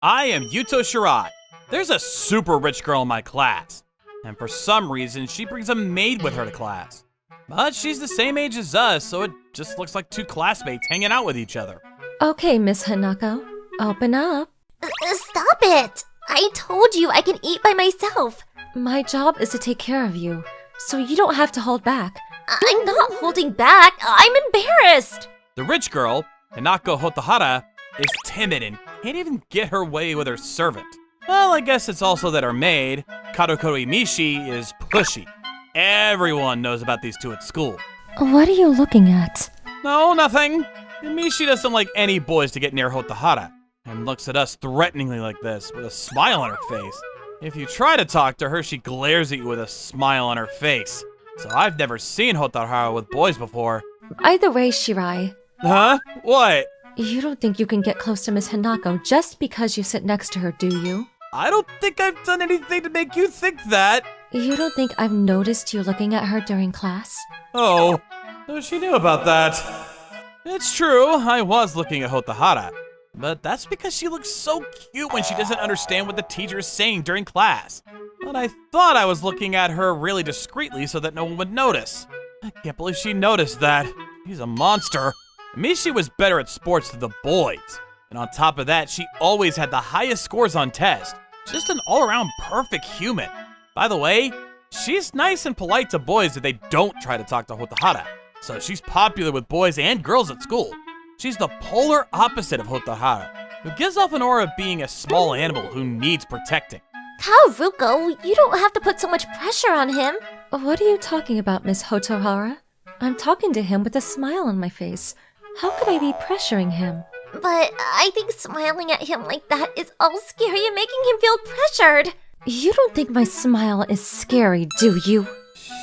I am Yuto Shirai. There's a super rich girl in my class, and for some reason, she brings a maid with her to class. But she's the same age as us, so it just looks like two classmates hanging out with each other. Okay, Miss Hanako, open up. Stop it! I told you I can eat by myself. My job is to take care of you, so you don't have to hold back. I'm not holding back. I'm embarrassed. The rich girl, Hinako Hotohara, is timid and can't even get her way with her servant. Well, I guess it's also that her maid, Kadokoro Imishi, is pushy. Everyone knows about these two at school. What are you looking at? No, nothing. Imishi doesn't like any boys to get near Hotohara, and looks at us threateningly like this, with a smile on her face. If you try to talk to her, she glares at you with a smile on her face. So I've never seen Hotohara with boys before. Either way, Shirai, Huh? What? you don't think you can get close to Miss Hanako just because you sit next to her, do you? I don't think I've done anything to make you think that. You don't think I've noticed you looking at her during class? Oh, so she knew about that. It's true, I was looking at Hotohara, but that's because she looks so cute when she doesn't understand what the teacher is saying during class. But I thought I was looking at her really discreetly so that no one would notice. I can't believe she noticed that. She's a monster. Mishi was better at sports than the boys. And on top of that, she always had the highest scores on tests. Just an all-around perfect human. By the way, she's nice and polite to boys if they don't try to talk to Hotohara. So she's popular with boys and girls at school. She's the polar opposite of Hotohara, who gives off an aura of being a small animal who needs protecting. Kaoruko, you don't have to put so much pressure on him. What are you talking about, Miss Hotohara? I'm talking to him with a smile on my face. How could I be pressuring him? But I think smiling at him like that is all scary and making him feel pressured. You don't think my smile is scary, do you?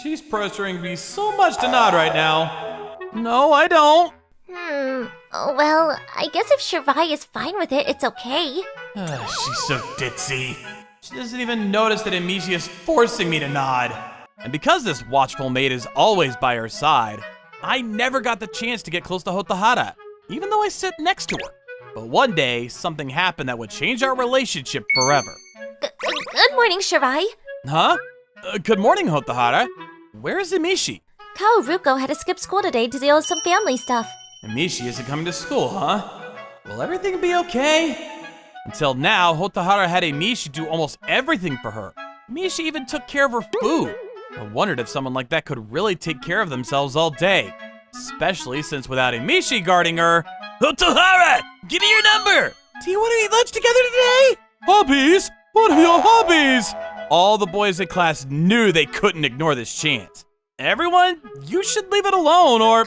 She's pressuring me so much to nod right now. No, I don't. Well, I guess if Shirai is fine with it, it's okay. She's so ditzy. She doesn't even notice that Amishi is forcing me to nod. And because this watchful maid is always by her side, I never got the chance to get close to Hotohara, even though I sit next to her. But one day, something happened that would change our relationship forever. Good morning, Shirai. Huh? Good morning, Hotohara. Where is Amishi? Kaoruko had to skip school today to deal with some family stuff. Amishi isn't coming to school, huh? Will everything be okay? Until now, Hotohara had Amishi do almost everything for her. Amishi even took care of her food. I wondered if someone like that could really take care of themselves all day. Especially since without Amishi guarding her... Hotohara! Give me your number! Do you want to eat lunch together today? Hobbies? What are your hobbies? All the boys in class knew they couldn't ignore this chance. Everyone, you should leave it alone or...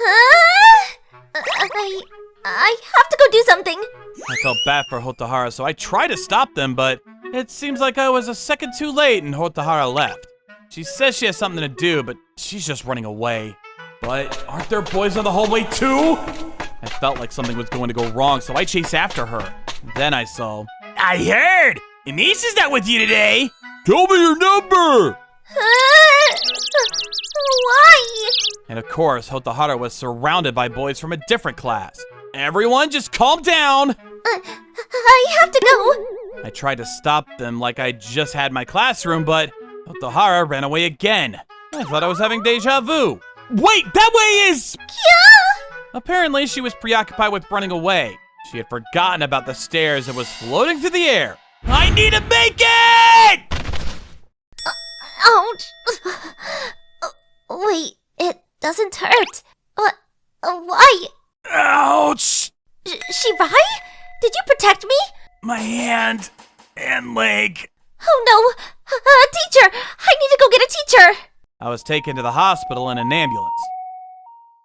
I have to go do something. I felt bad for Hotohara, so I tried to stop them, but it seems like I was a second too late and Hotohara left. She says she has something to do, but she's just running away. But aren't there boys in the hallway too? I felt like something was going to go wrong, so I chased after her. Then I saw... I heard! Anisha's not with you today! Tell me your number! Why? And of course, Hotohara was surrounded by boys from a different class. Everyone, just calm down! I have to go. I tried to stop them like I just had my classroom, but Hotohara ran away again. I thought I was having deja vu. Wait, that way is... Yeah. Apparently, she was preoccupied with running away. She had forgotten about the stairs and was floating through the air. I need to make it! Ouch. Wait, it doesn't hurt. What? Why? Ouch! Shirai? Did you protect me? My hand and leg. Oh no! Teacher! I need to go get a teacher! I was taken to the hospital in an ambulance.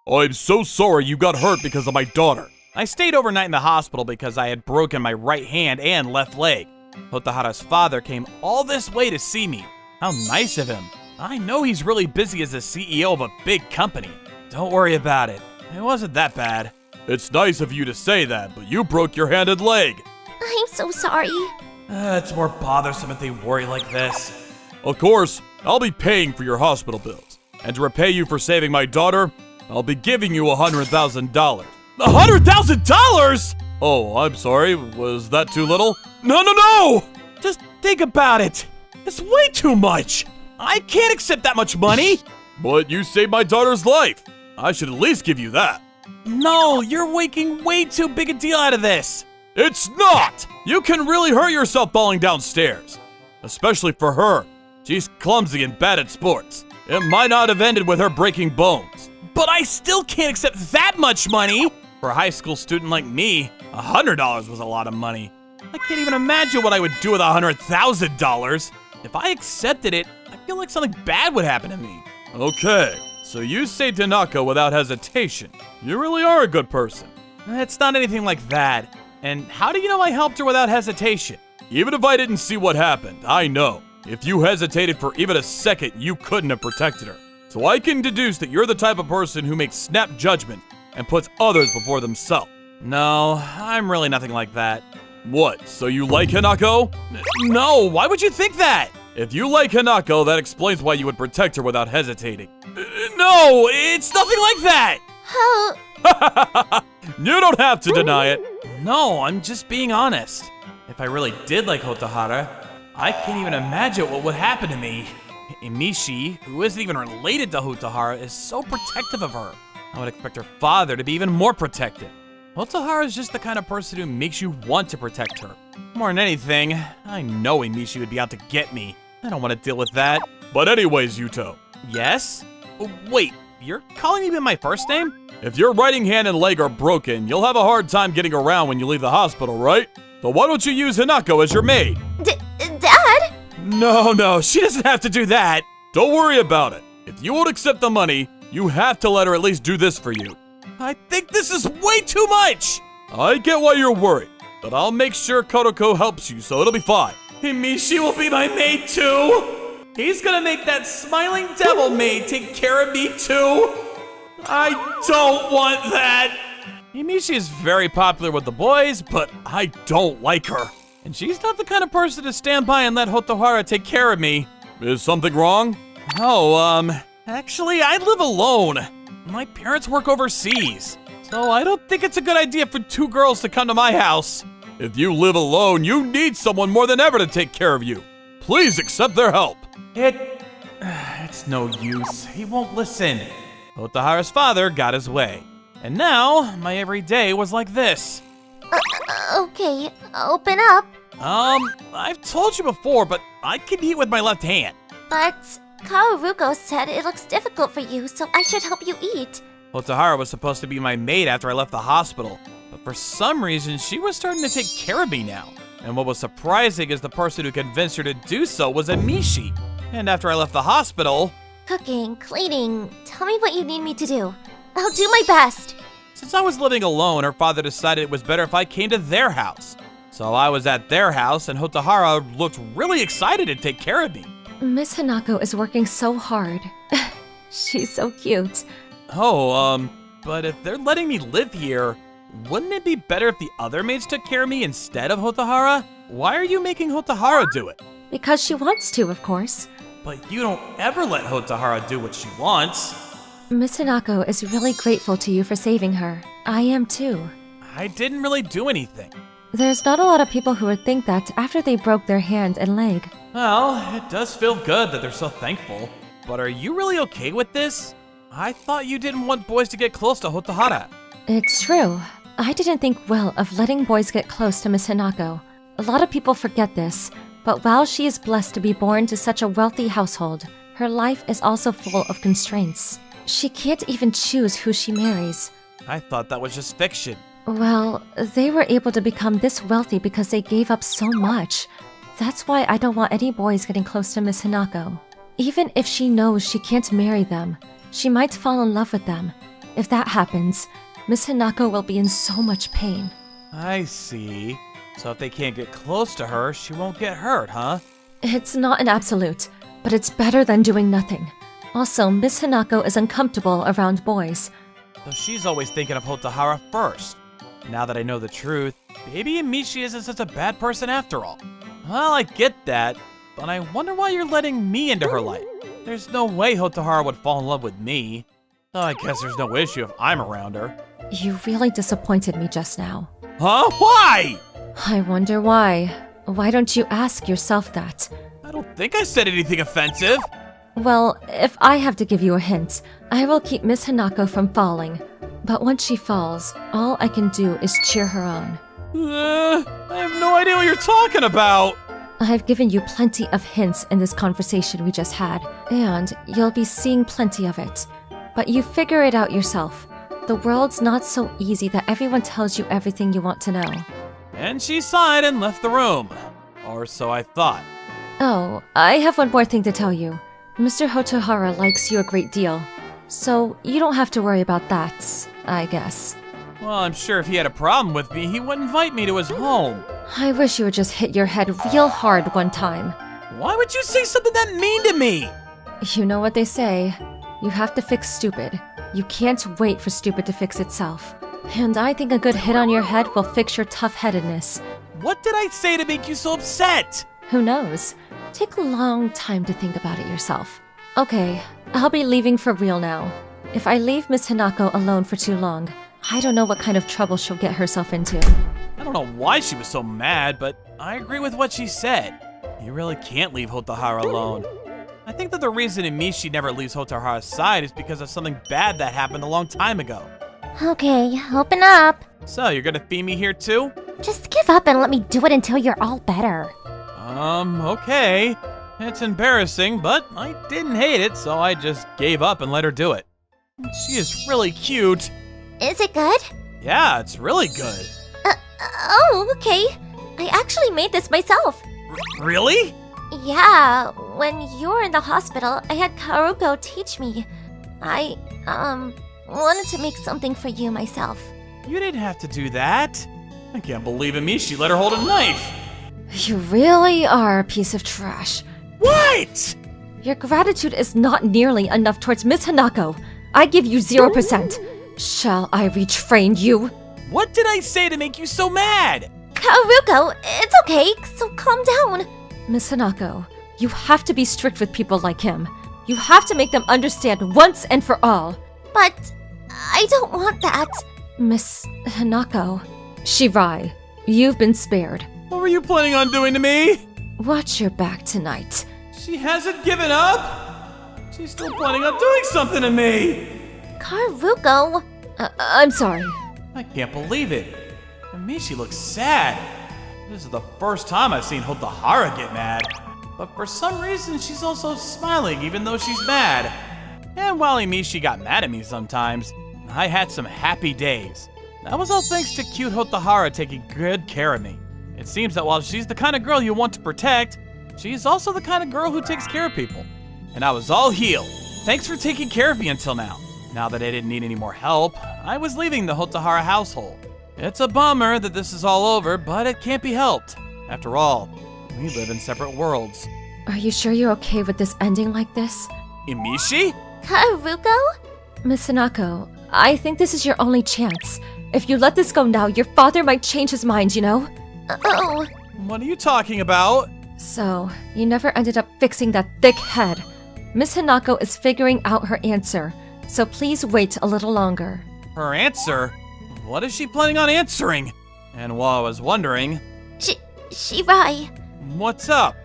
I'm so sorry you got hurt because of my daughter. I stayed overnight in the hospital because I had broken my right hand and left leg. Hotohara's father came all this way to see me. How nice of him. I know he's really busy as the CEO of a big company. Don't worry about it. It wasn't that bad. It's nice of you to say that, but you broke your hand and leg. I'm so sorry. It's more bothersome if they worry like this. Of course, I'll be paying for your hospital bills. And to repay you for saving my daughter, I'll be giving you $100,000. $100,000?! Oh, I'm sorry. Was that too little? No! Just think about it. It's way too much. I can't accept that much money. But you saved my daughter's life. I should at least give you that. No, you're making way too big a deal out of this. It's not! You can really hurt yourself falling downstairs. Especially for her. She's clumsy and bad at sports. It might not have ended with her breaking bones. But I still can't accept that much money. For a high school student like me, $100 was a lot of money. I can't even imagine what I would do with $100,000. If I accepted it, I feel like something bad would happen to me. Okay, so you saved Hinako without hesitation. You really are a good person. It's not anything like that. And how do you know I helped her without hesitation? Even if I didn't see what happened, I know. If you hesitated for even a second, you couldn't have protected her. So I can deduce that you're the type of person who makes snap judgment and puts others before themselves. No, I'm really nothing like that. What, so you like Hinako? No, why would you think that? If you like Hinako, that explains why you would protect her without hesitating. No, it's nothing like that! How? You don't have to deny it. No, I'm just being honest. If I really did like Hotohara, I can't even imagine what would happen to me. Mishi, who isn't even related to Hotohara, is so protective of her. I would expect her father to be even more protective. Hotohara is just the kind of person who makes you want to protect her. More than anything, I know Mishi would be out to get me. I don't want to deal with that. But anyways, Yuto. Yes? Oh, wait, you're calling me by my first name? If your right hand and leg are broken, you'll have a hard time getting around when you leave the hospital, right? So why don't you use Hinako as your maid? Dad? No, she doesn't have to do that. Don't worry about it. If you won't accept the money, you have to let her at least do this for you. I think this is way too much. I get why you're worried, but I'll make sure Kodoko helps you, so it'll be fine. Mishi will be my maid too. He's gonna make that smiling devil maid take care of me too. I don't want that. Mishi is very popular with the boys, but I don't like her. And she's not the kind of person to stand by and let Hotohara take care of me. Is something wrong? Oh, actually, I live alone. My parents work overseas, so I don't think it's a good idea for two girls to come to my house. If you live alone, you need someone more than ever to take care of you. Please accept their help. It's no use. He won't listen. Hotohara's father got his way. And now, my everyday was like this. Okay, open up. I've told you before, but I can eat with my left hand. But Kaoruko said it looks difficult for you, so I should help you eat. Hotohara was supposed to be my maid after I left the hospital, but for some reason, she was starting to take care of me now. And what was surprising is the person who convinced her to do so was Mishi. And after I left the hospital... Cooking, cleaning, tell me what you need me to do. I'll do my best. Since I was living alone, her father decided it was better if I came to their house. So I was at their house, and Hotohara looked really excited to take care of me. Miss Hinako is working so hard. She's so cute. Oh, but if they're letting me live here, wouldn't it be better if the other maids took care of me instead of Hotohara? Why are you making Hotohara do it? Because she wants to, of course. But you don't ever let Hotohara do what she wants. Miss Hinako is really grateful to you for saving her. I am too. I didn't really do anything. There's not a lot of people who would think that after they broke their hand and leg. Well, it does feel good that they're so thankful. But are you really okay with this? I thought you didn't want boys to get close to Hotohara. It's true. I didn't think well of letting boys get close to Miss Hinako. A lot of people forget this, but while she is blessed to be born to such a wealthy household, her life is also full of constraints. She can't even choose who she marries. I thought that was just fiction. Well, they were able to become this wealthy because they gave up so much. That's why I don't want any boys getting close to Miss Hinako. Even if she knows she can't marry them, she might fall in love with them. If that happens, Miss Hinako will be in so much pain. I see. So if they can't get close to her, she won't get hurt, huh? It's not an absolute, but it's better than doing nothing. Also, Miss Hinako is uncomfortable around boys. So she's always thinking of Hotohara first. Now that I know the truth, maybe Mishi isn't such a bad person after all. Well, I get that, but I wonder why you're letting me into her life. There's no way Hotohara would fall in love with me. So I guess there's no issue if I'm around her. You really disappointed me just now. Huh? Why? I wonder why. Why don't you ask yourself that? I don't think I said anything offensive. Well, if I have to give you a hint, I will keep Miss Hanako from falling. But once she falls, all I can do is cheer her on. I have no idea what you're talking about. I've given you plenty of hints in this conversation we just had, and you'll be seeing plenty of it. But you figure it out yourself. The world's not so easy that everyone tells you everything you want to know. And she sighed and left the room. Or so I thought. Oh, I have one more thing to tell you. Mr. Hotohara likes you a great deal. So you don't have to worry about that, I guess. Well, I'm sure if he had a problem with me, he wouldn't invite me to his home. I wish you would just hit your head real hard one time. Why would you say something that mean to me? You know what they say. You have to fix stupid. You can't wait for stupid to fix itself. And I think a good hit on your head will fix your tough-headedness. What did I say to make you so upset? Who knows? Take a long time to think about it yourself. Okay, I'll be leaving for real now. If I leave Miss Hanako alone for too long, I don't know what kind of trouble she'll get herself into. I don't know why she was so mad, but I agree with what she said. You really can't leave Hotohara alone. I think that the reason Imishi never leaves Hotohara's side is because of something bad that happened a long time ago. Okay, open up. So, you're gonna feed me here too? Just give up and let me do it until you're all better. Okay. It's embarrassing, but I didn't hate it, so I just gave up and let her do it. She is really cute. Is it good? Yeah, it's really good. Oh, okay. I actually made this myself. Really? Yeah, when you were in the hospital, I had Karuko teach me. I, wanted to make something for you myself. You didn't have to do that. I can't believe Imishi let her hold a knife. You really are a piece of trash. What? Your gratitude is not nearly enough towards Miss Hanako. I give you 0%. Shall I retrain you? What did I say to make you so mad? Karuko, it's okay, so calm down. Miss Hanako, you have to be strict with people like him. You have to make them understand once and for all. But I don't want that. Miss Hanako. Shirai, you've been spared. What were you planning on doing to me? Watch your back tonight. She hasn't given up? She's still planning on doing something to me. Karuko. I'm sorry. I can't believe it. Imishi looks sad. This is the first time I've seen Hotohara get mad. But for some reason, she's also smiling even though she's mad. And while Imishi got mad at me sometimes, I had some happy days. That was all thanks to cute Hotohara taking good care of me. It seems that while she's the kind of girl you want to protect, she's also the kind of girl who takes care of people. And I was all healed. Thanks for taking care of me until now. Now that I didn't need any more help, I was leaving the Hotohara household. It's a bummer that this is all over, but it can't be helped. After all, we live in separate worlds. Are you sure you're okay with this ending like this? Imishi? Karuko? Miss Hanako, I think this is your only chance. If you let this go now, your father might change his mind, you know? Oh. What are you talking about? So, you never ended up fixing that thick head. Miss Hanako is figuring out her answer, so please wait a little longer. Her answer? What is she planning on answering? And while I was wondering... Shirai. What's up?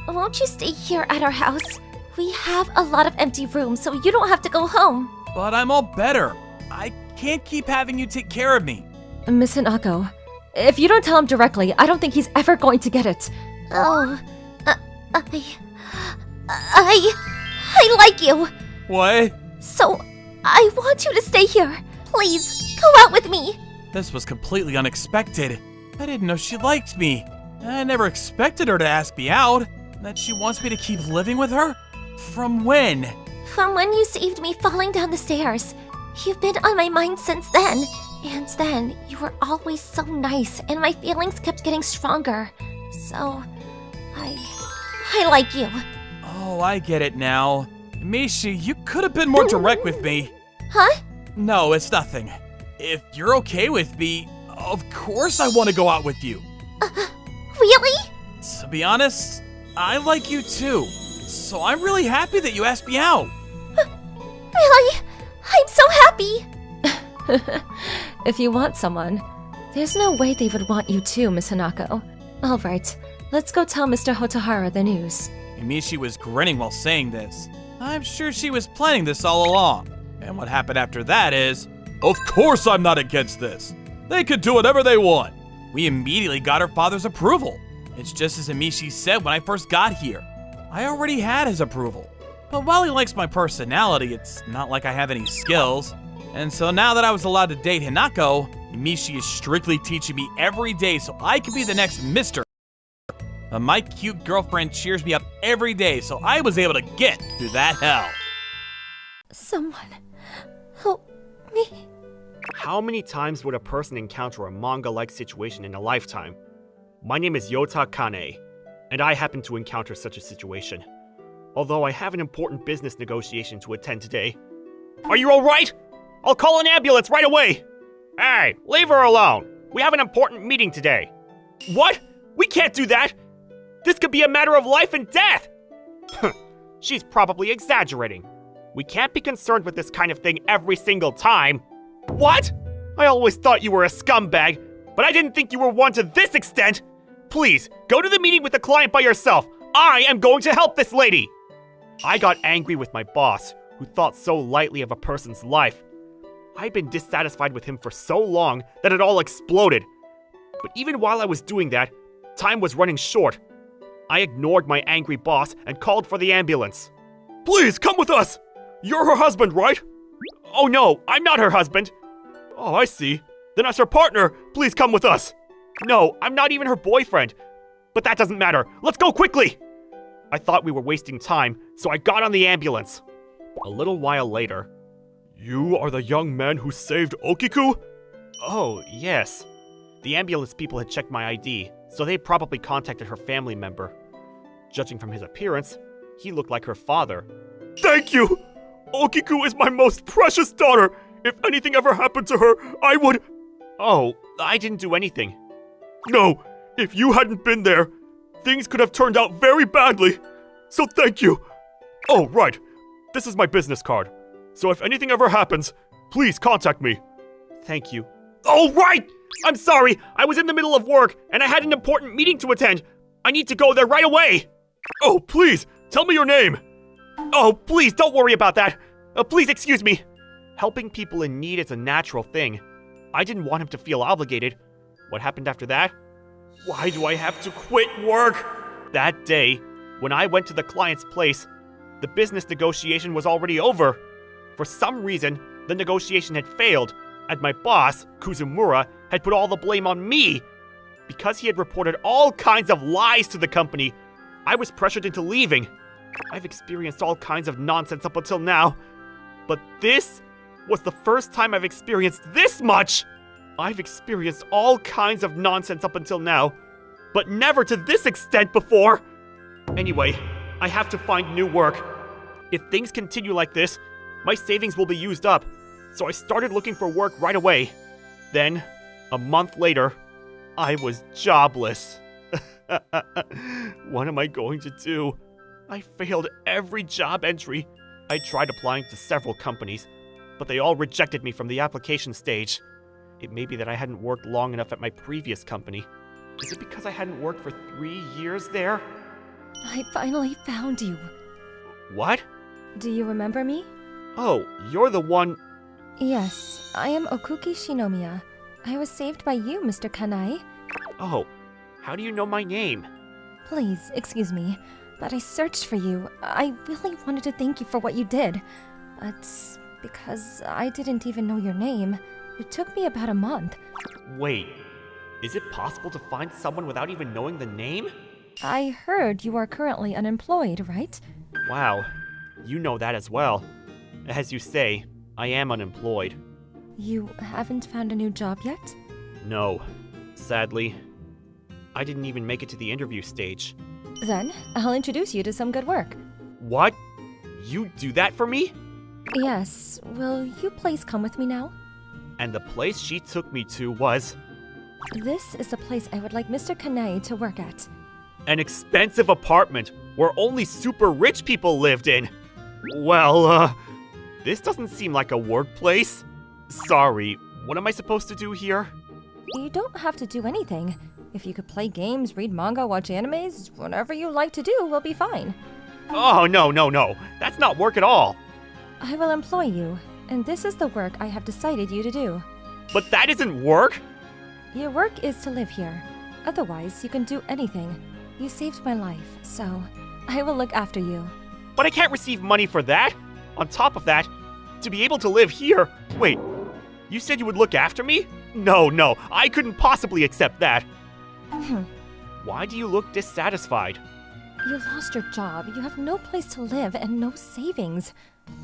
Won't you stay here at our house? We have a lot of empty rooms, so you don't have to go home. But I'm all better. I can't keep having you take care of me. Miss Hanako, if you don't tell him directly, I don't think he's ever going to get it. Oh, I like you. What? So, I want you to stay here. Please, go out with me. This was completely unexpected. I didn't know she liked me. I never expected her to ask me out. That she wants me to keep living with her? From when? From when you saved me falling down the stairs. You've been on my mind since then. And then, you were always so nice, and my feelings kept getting stronger. So, I like you. Oh, I get it now. Mishi, you could have been more direct with me. Huh? No, it's nothing. If you're okay with me, of course I want to go out with you. Really? To be honest, I like you too. So I'm really happy that you asked me out. Really? I'm so happy. If you want someone, There's no way they would want you too, Miss Hanako. Alright, let's go tell Mr. Hotohara the news. Emishi was grinning while saying this. I'm sure she was planning this all along. And what happened after that is, of course I'm not against this. They could do whatever they want. We immediately got her father's approval. It's just as Emishi said when I first got here. I already had his approval. But while he likes my personality, it's not like I have any skills. And so now that I was allowed to date Hinako, Emishi is strictly teaching me every day so I can be the next Mr. My cute girlfriend cheers me up every day so I was able to get through that hell. Someone help me. How many times would a person encounter a manga-like situation in a lifetime? My name is Yota Kane, and I happen to encounter such a situation. Although I have an important business negotiation to attend today. Are you alright? I'll call an ambulance right away! Hey, leave her alone! We have an important meeting today. What? We can't do that! This could be a matter of life and death! She's probably exaggerating. We can't be concerned with this kind of thing every single time. What? I always thought you were a scumbag, but I didn't think you were one to this extent! Please, go to the meeting with the client by yourself! I am going to help this lady! I got angry with my boss, who thought so lightly of a person's life. I'd been dissatisfied with him for so long that it all exploded. But even while I was doing that, time was running short. I ignored my angry boss and called for the ambulance. Please, come with us! You're her husband, right? Oh no, I'm not her husband. Oh, I see. Then as her partner, please come with us. No, I'm not even her boyfriend. But that doesn't matter. Let's go quickly! I thought we were wasting time, so I got on the ambulance. A little while later, you are the young man who saved Okiku? Oh, yes. The ambulance people had checked my ID, so they probably contacted her family member. Judging from his appearance, he looked like her father. Thank you! Okiku is my most precious daughter! If anything ever happened to her, I would... Oh, I didn't do anything. No, if you hadn't been there, things could have turned out very badly. So thank you. Oh, right. This is my business card. So if anything ever happens, please contact me. Thank you. Oh, right! I'm sorry. I was in the middle of work, and I had an important meeting to attend. I need to go there right away. Oh, please, tell me your name. Oh, please, don't worry about that. Please excuse me. Helping people in need is a natural thing. I didn't want him to feel obligated. What happened after that? Why do I have to quit work? That day, when I went to the client's place, the business negotiation was already over. For some reason, the negotiation had failed, and my boss, Kuzumura, had put all the blame on me. Because he had reported all kinds of lies to the company, I was pressured into leaving. I've experienced all kinds of nonsense up until now, but this was the first time I've experienced this much! I've experienced all kinds of nonsense up until now, but never to this extent before! Anyway, I have to find new work. If things continue like this, my savings will be used up, so I started looking for work right away. Then, a month later, I was jobless. What am I going to do? I failed every job entry. I tried applying to several companies, but they all rejected me from the application stage. It may be that I hadn't worked long enough at my previous company. Is it because I hadn't worked for 3 years there? I finally found you. What? Do you remember me? Oh, you're the one... Yes, I am Okuki Shinomiya. I was saved by you, Mr. Kanai. Oh, how do you know my name? Please, excuse me, but I searched for you. I really wanted to thank you for what you did. It's because I didn't even know your name. It took me about a month. Wait, is it possible to find someone without even knowing the name? I heard you are currently unemployed, right? Wow, you know that as well. As you say, I am unemployed. You haven't found a new job yet? No, sadly. I didn't even make it to the interview stage. Then, I'll introduce you to some good work. What? You do that for me? Yes, will you please come with me now? And the place she took me to was... This is the place I would like Mr. Kanai to work at. an expensive apartment where only super rich people lived in. Well, this doesn't seem like a workplace. Sorry, what am I supposed to do here? You don't have to do anything. If you could play games, read manga, watch animes, whatever you like to do will be fine. Oh, no. That's not work at all. I will employ you, and this is the work I have decided you to do. But that isn't work. Your work is to live here. Otherwise, you can do anything. You saved my life, so I will look after you. But I can't receive money for that. On top of that, to be able to live here. Wait, you said you would look after me? No, I couldn't possibly accept that. Why do you look dissatisfied? You lost your job, you have no place to live, and no savings.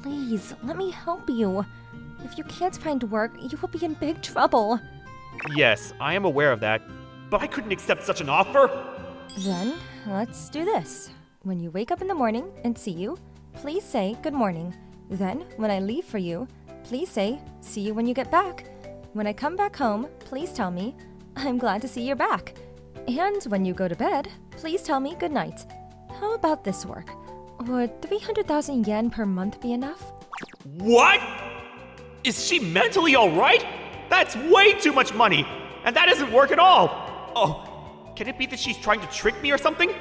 Please, let me help you. If you can't find work, you will be in big trouble. Yes, I am aware of that, but I couldn't accept such an offer. Then, let's do this. When you wake up in the morning and see you, please say good morning. Then, when I leave for you, please say, see you when you get back. When I come back home, please tell me, I'm glad to see you're back. And when you go to bed, please tell me good night. How about this work? Would 300,000 yen per month be enough? What? Is she mentally alright? That's way too much money, and that doesn't work at all. Oh, can it be that she's trying to trick me or something?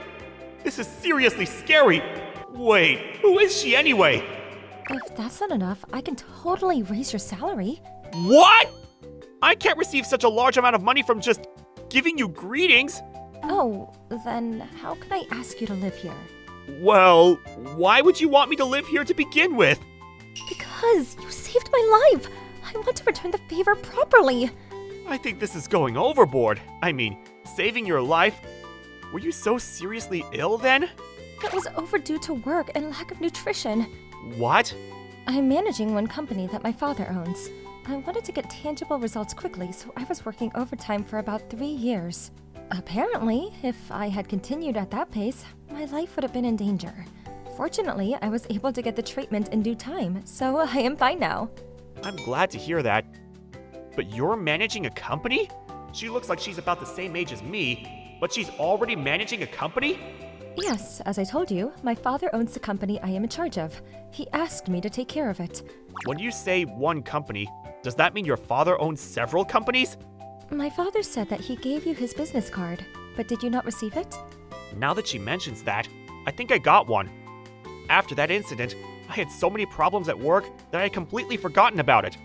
This is seriously scary. Wait, who is she anyway? If that's not enough, I can totally raise your salary. What? I can't receive such a large amount of money from just giving you greetings. Oh, then how can I ask you to live here? Well, why would you want me to live here to begin with? Because you saved my life. I want to return the favor properly. I think this is going overboard. I mean, saving your life? Were you so seriously ill then? It was overdue to work and lack of nutrition. What? I'm managing one company that my father owns. I wanted to get tangible results quickly, so I was working overtime for about 3 years. Apparently, if I had continued at that pace, my life would have been in danger. Fortunately, I was able to get the treatment in due time, so I am fine now. I'm glad to hear that. But you're managing a company? She looks like she's about the same age as me, but she's already managing a company? Yes, as I told you, my father owns the company I am in charge of. He asked me to take care of it. When you say one company, does that mean your father owns several companies? My father said that he gave you his business card, but did you not receive it? Now that she mentions that, I think I got one. After that incident, I had so many problems at work that I had completely forgotten about it.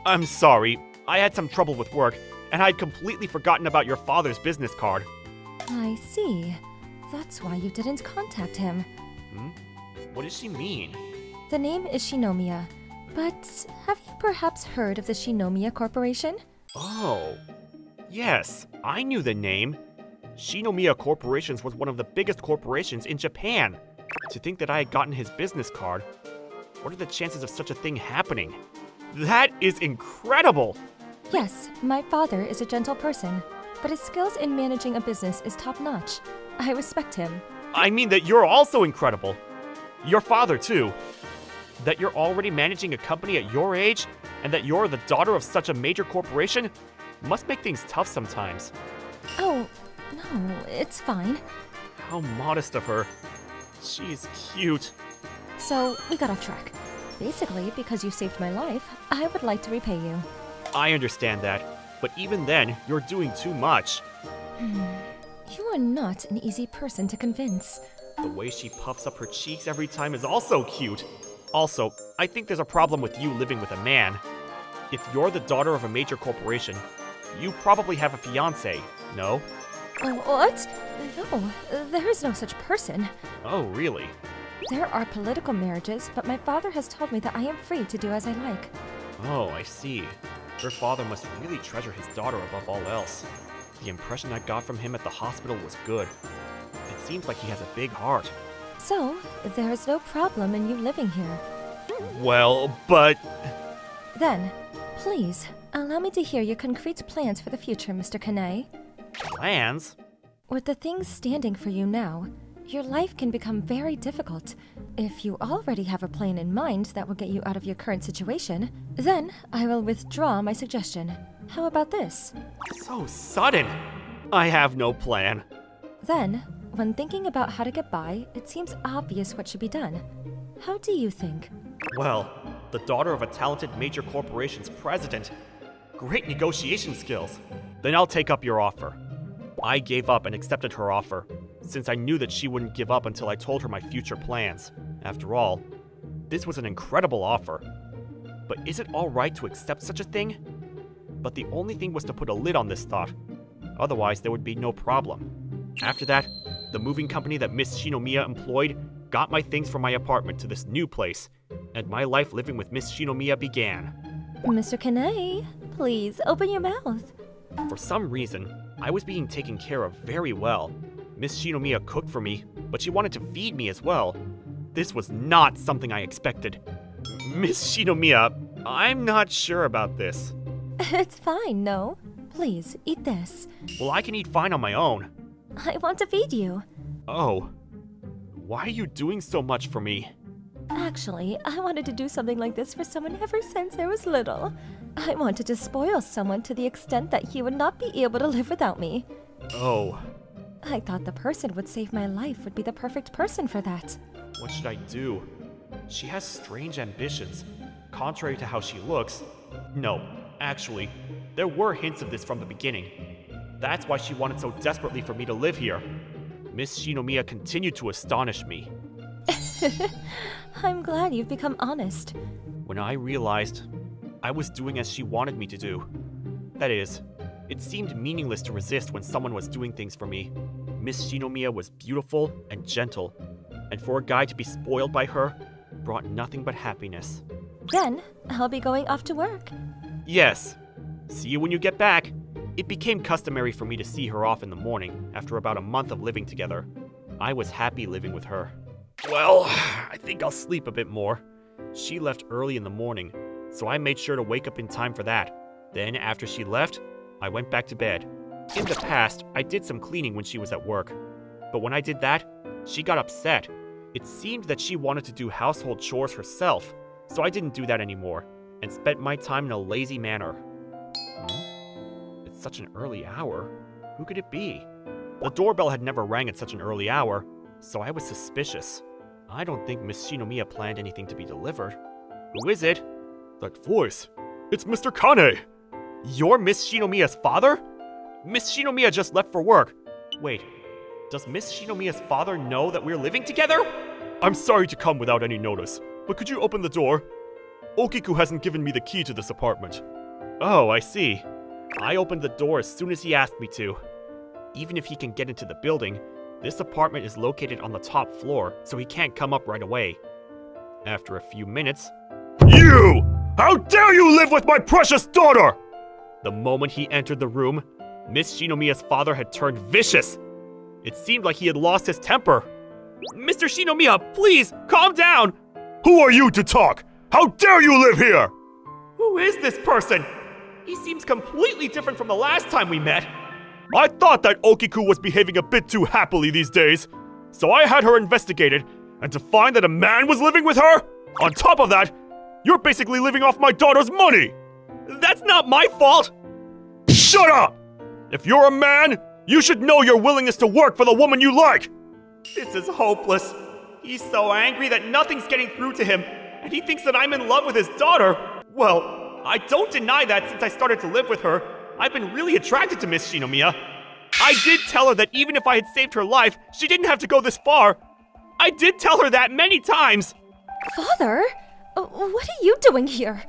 I'm sorry, I had some trouble with work, and I'd completely forgotten about your father's business card. I see. That's why you didn't contact him. What does she mean? The name is Shinomiya, but have you perhaps heard of the Shinomiya Corporation? Oh, yes, I knew the name. Shinomiya Corporations was one of the biggest corporations in Japan. To think that I had gotten his business card, what are the chances of such a thing happening? That is incredible! Yes, my father is a gentle person, but his skills in managing a business is top-notch. I respect him. I mean that you're also incredible. Your father, too. That you're already managing a company at your age, and that you're the daughter of such a major corporation, must make things tough sometimes. Oh, no, it's fine. How modest of her. She's cute. So, we got off track. Basically, because you saved my life, I would like to repay you. I understand that, but even then, you're doing too much. You are not an easy person to convince. The way she puffs up her cheeks every time is also cute. Also, I think there's a problem with you living with a man. If you're the daughter of a major corporation, you probably have a fiancé, no? What? No, there is no such person. Oh, really? There are political marriages, but my father has told me that I am free to do as I like. Oh, I see. Her father must really treasure his daughter above all else. The impression I got from him at the hospital was good. It seems like he has a big heart. So, there is no problem in you living here. Well, but... Then, please, allow me to hear your concrete plans for the future, Mr. Kanei. Plans? With the things standing for you now, your life can become very difficult. If you already have a plan in mind that will get you out of your current situation, then I will withdraw my suggestion. How about this? So sudden! I have no plan. Then, when thinking about how to get by, it seems obvious what should be done. How do you think? Well, the daughter of a talented major corporation's president. Great negotiation skills. Then I'll take up your offer. I gave up and accepted her offer, since I knew that she wouldn't give up until I told her my future plans. After all, this was an incredible offer. But is it alright to accept such a thing? But the only thing was to put a lid on this thought. Otherwise, there would be no problem. After that, the moving company that Miss Shinomiya employed got my things from my apartment to this new place, and my life living with Miss Shinomiya began. Mr. Kane, please open your mouth. For some reason, I was being taken care of very well. Miss Shinomiya cooked for me, but she wanted to feed me as well. This was not something I expected. Miss Shinomiya, I'm not sure about this. It's fine, no? Please, eat this. Well, I can eat fine on my own. I want to feed you. Oh. Why are you doing so much for me? Actually, I wanted to do something like this for someone ever since I was little. I wanted to spoil someone to the extent that he would not be able to live without me. Oh. I thought the person who would save my life would be the perfect person for that. What should I do? She has strange ambitions, contrary to how she looks. No, actually, there were hints of this from the beginning. That's why she wanted so desperately for me to live here. Miss Shinomiya continued to astonish me. I'm glad you've become honest. When I realized I was doing as she wanted me to do. That is, it seemed meaningless to resist when someone was doing things for me. Miss Shinomiya was beautiful and gentle, and for a guy to be spoiled by her brought nothing but happiness. Then, I'll be going off to work. Yes. See you when you get back. It became customary for me to see her off in the morning after about a month of living together. I was happy living with her. Well, I think I'll sleep a bit more. She left early in the morning, so I made sure to wake up in time for that. Then, after she left, I went back to bed. In the past, I did some cleaning when she was at work. But when I did that, she got upset. It seemed that she wanted to do household chores herself, so I didn't do that anymore, and spent my time in a lazy manner. It's such an early hour. Who could it be? The doorbell had never rang at such an early hour, so I was suspicious. I don't think Miss Shinomiya planned anything to be delivered. Who is it? That voice. It's Mr. Kane! You're Miss Shinomiya's father? Miss Shinomiya just left for work. Wait, does Miss Shinomiya's father know that we're living together? I'm sorry to come without any notice, but could you open the door? Okiku hasn't given me the key to this apartment. Oh, I see. I opened the door as soon as he asked me to. Even if he can get into the building, this apartment is located on the top floor, so he can't come up right away. After a few minutes... You! How dare you live with my precious daughter! The moment he entered the room, Miss Shinomiya's father had turned vicious. It seemed like he had lost his temper. Mr. Shinomiya, please, calm down! Who are you to talk? How dare you live here? Who is this person? He seems completely different from the last time we met. I thought that Okiku was behaving a bit too happily these days, so I had her investigated, and to find that a man was living with her? On top of that, you're basically living off my daughter's money! That's not my fault! Shut up! If you're a man, you should know your willingness to work for the woman you like! This is hopeless. He's so angry that nothing's getting through to him, and he thinks that I'm in love with his daughter. Well, I don't deny that since I started to live with her, I've been really attracted to Miss Shinomiya. I did tell her that even if I had saved her life, she didn't have to go this far. I did tell her that many times. Father? What are you doing here?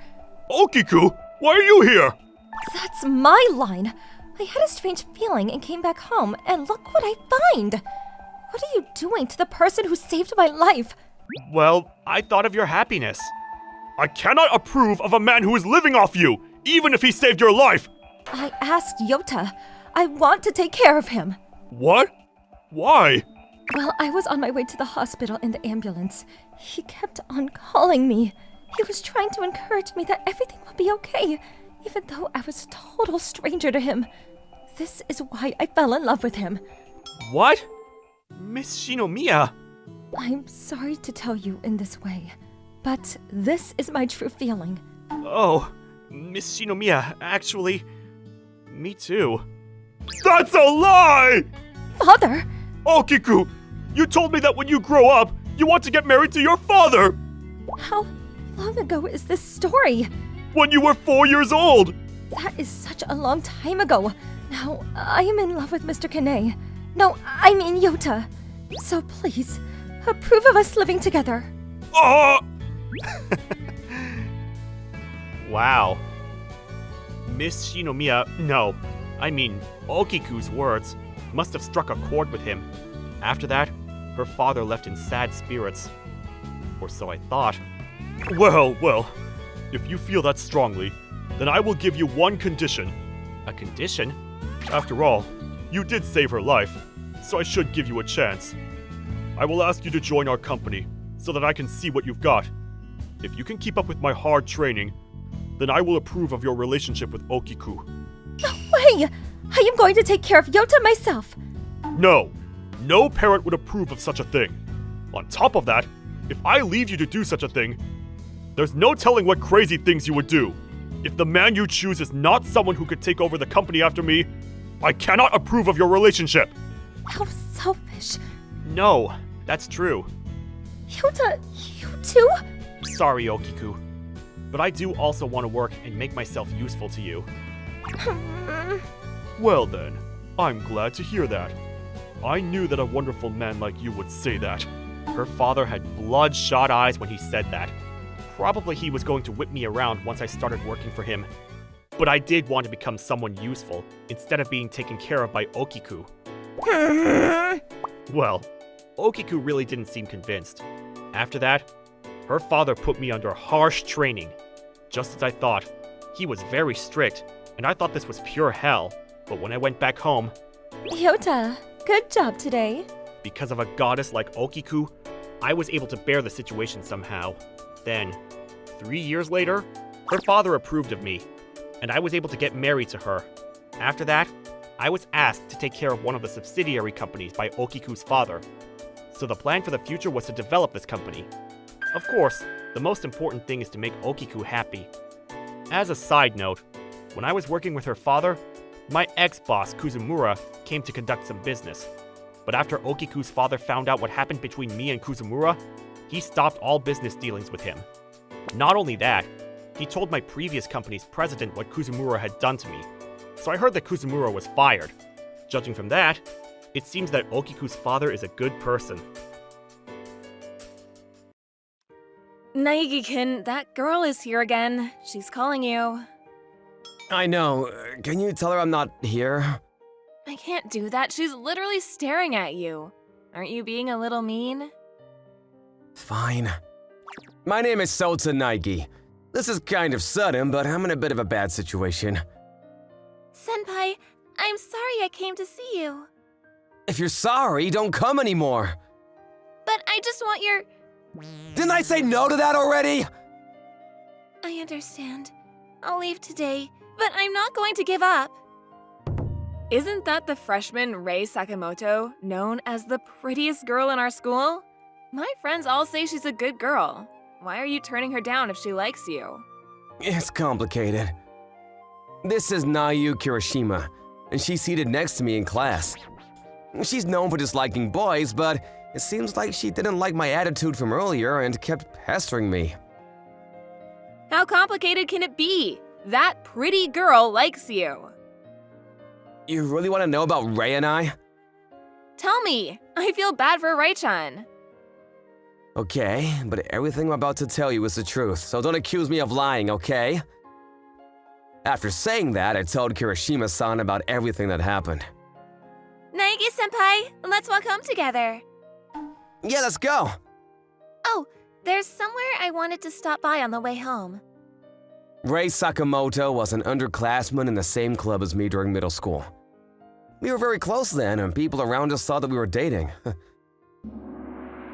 Okiku, why are you here? That's my line. I had a strange feeling and came back home, and look what I find. What are you doing to the person who saved my life? Well, I thought of your happiness. I cannot approve of a man who is living off you, even if he saved your life. I asked Yota. I want to take care of him. What? Why? Well, I was on my way to the hospital in the ambulance. He kept on calling me. He was trying to encourage me that everything would be okay, even though I was a total stranger to him. This is why I fell in love with him. What? Miss Shinomiya? I'm sorry to tell you in this way, but this is my true feeling. Oh, Miss Shinomiya, actually, me too. That's a lie! Father! Okiku, you told me that when you grow up, you want to get married to your father! How long ago is this story? When you were 4 years old! That is such a long time ago. Now, I am in love with Mr. Kane. No, I mean Yota. So please, approve of us living together. Oh! Wow. Miss Shinomiya, no, I mean Okiku's words must have struck a chord with him. After that, her father left in sad spirits. Or so I thought. Well, if you feel that strongly, then I will give you one condition. A condition? After all, you did save her life, so I should give you a chance. I will ask you to join our company, so that I can see what you've got. If you can keep up with my hard training, then I will approve of your relationship with Okiku. No way! I am going to take care of Yota myself. No parent would approve of such a thing. On top of that, if I leave you to do such a thing, there's no telling what crazy things you would do. If the man you choose is not someone who could take over the company after me, I cannot approve of your relationship. How selfish. No, that's true. Yota, you too? Sorry, Okiku. But I do also want to work and make myself useful to you. Well then, I'm glad to hear that. I knew that a wonderful man like you would say that. Her father had bloodshot eyes when he said that. Probably he was going to whip me around once I started working for him. But I did want to become someone useful, instead of being taken care of by Okiku. Well, Okiku really didn't seem convinced. After that, her father put me under harsh training. Just as I thought. He was very strict, and I thought this was pure hell. But when I went back home, Yota, good job today. because of a goddess like Okiku, I was able to bear the situation somehow. Then, 3 years later, her father approved of me, and I was able to get married to her. After that, I was asked to take care of one of the subsidiary companies by Okiku's father. So the plan for the future was to develop this company. Of course, the most important thing is to make Okiku happy. As a side note, when I was working with her father, my ex-boss Kuzumura came to conduct some business. But after Okiku's father found out what happened between me and Kuzumura, he stopped all business dealings with him. Not only that, he told my previous company's president what Kuzumura had done to me. So I heard that Kuzumura was fired. Judging from that, it seems that Okiku's father is a good person. Naegi-kin, that girl is here again. She's calling you. I know. Can you tell her I'm not here? I can't do that. She's literally staring at you. Aren't you being a little mean? Fine. My name is Sota Naegi. This is kind of sudden, but I'm in a bit of a bad situation. Senpai, I'm sorry I came to see you. If you're sorry, don't come anymore. But I just want your... Didn't I say no to that already? I understand. I'll leave today, but I'm not going to give up. Isn't that the freshman Rei Sakamoto, known as the prettiest girl in our school? My friends all say she's a good girl. Why are you turning her down if she likes you? It's complicated. This is Nayu Kirishima, and she's seated next to me in class. She's known for disliking boys, but it seems like she didn't like my attitude from earlier and kept pestering me. How complicated can it be? That pretty girl likes you. You really want to know about Rei and I? Tell me. I feel bad for Rei-chan. Okay, but everything I'm about to tell you is the truth, so don't accuse me of lying, okay? After saying that, I told Kirishima-san about everything that happened. Naegi-senpai, let's walk home together. Yeah, let's go! Oh, there's somewhere I wanted to stop by on the way home. Rei Sakamoto was an underclassman in the same club as me during middle school. We were very close then, and people around us thought that we were dating.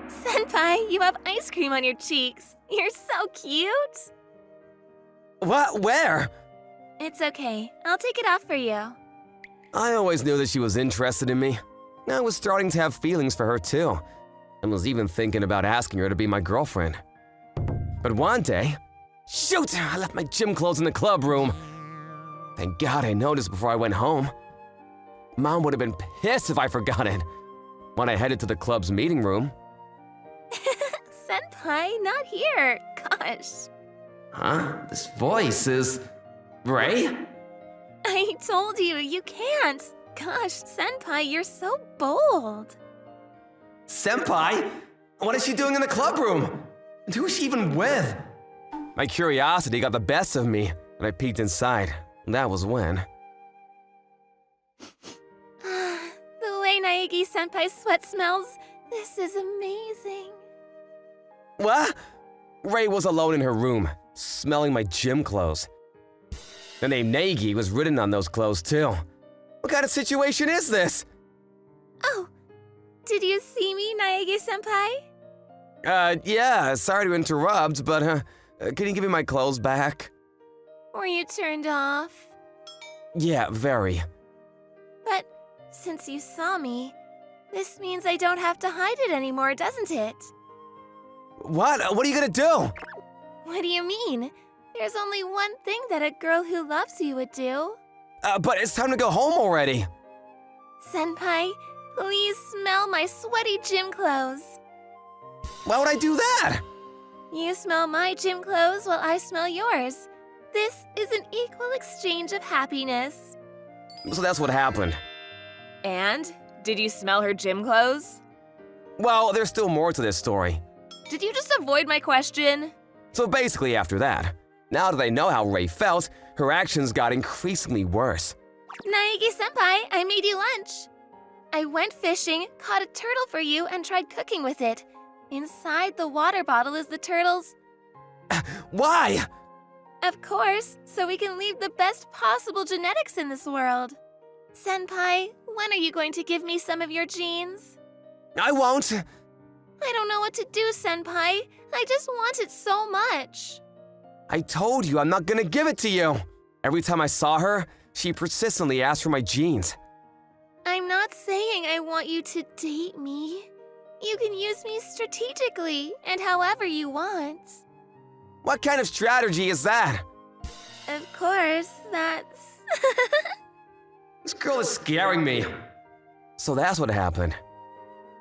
Senpai, you have ice cream on your cheeks. You're so cute. What? Where? It's okay. I'll take it off for you. I always knew that she was interested in me. I was starting to have feelings for her too, and was even thinking about asking her to be my girlfriend. But one day, shoot! I left my gym clothes in the club room. Thank God I noticed before I went home. Mom would have been pissed if I forgot it. When I headed to the club's meeting room. Senpai, not here. Gosh. Huh? This voice is... Rei? I I told you, you can't. Gosh, Senpai, you're so bold. Senpai? What is she doing in the club room? And who is she even with? My curiosity got the best of me, and I peeked inside. That was when. The way Naegi-senpai's sweat smells, this is amazing. What? Ray was alone in her room, smelling my gym clothes. The name Naegi was written on those clothes, too. What kind of situation is this? Oh, did you see me, Naegi-senpai? Yeah, sorry to interrupt, but, can you give me my clothes back? Were you turned off? Yeah, very. But since you saw me, this means I don't have to hide it anymore, doesn't it? What? What are you gonna do? What do you mean? There's only one thing that a girl who loves you would do. But it's time to go home already. Senpai, please smell my sweaty gym clothes. Why would I do that? You smell my gym clothes while I smell yours. This is an equal exchange of happiness. So that's what happened. And? Did you smell her gym clothes? Well, there's still more to this story. Did you just avoid my question? So basically after that, now that I know how Ray felt, her actions got increasingly worse. Naegi-senpai, I made you lunch. I went fishing, caught a turtle for you, and tried cooking with it. Inside the water bottle is the turtle's... Why? Of course, so we can leave the best possible genetics in this world. Senpai, when are you going to give me some of your genes? I won't. I don't know what to do, Senpai. I just want it so much. I told you I'm not gonna give it to you. Every time I saw her, she persistently asked for my genes. I'm not saying I want you to date me. You can use me strategically and however you want. What kind of strategy is that? Of course, that's... This girl is scaring me. So that's what happened.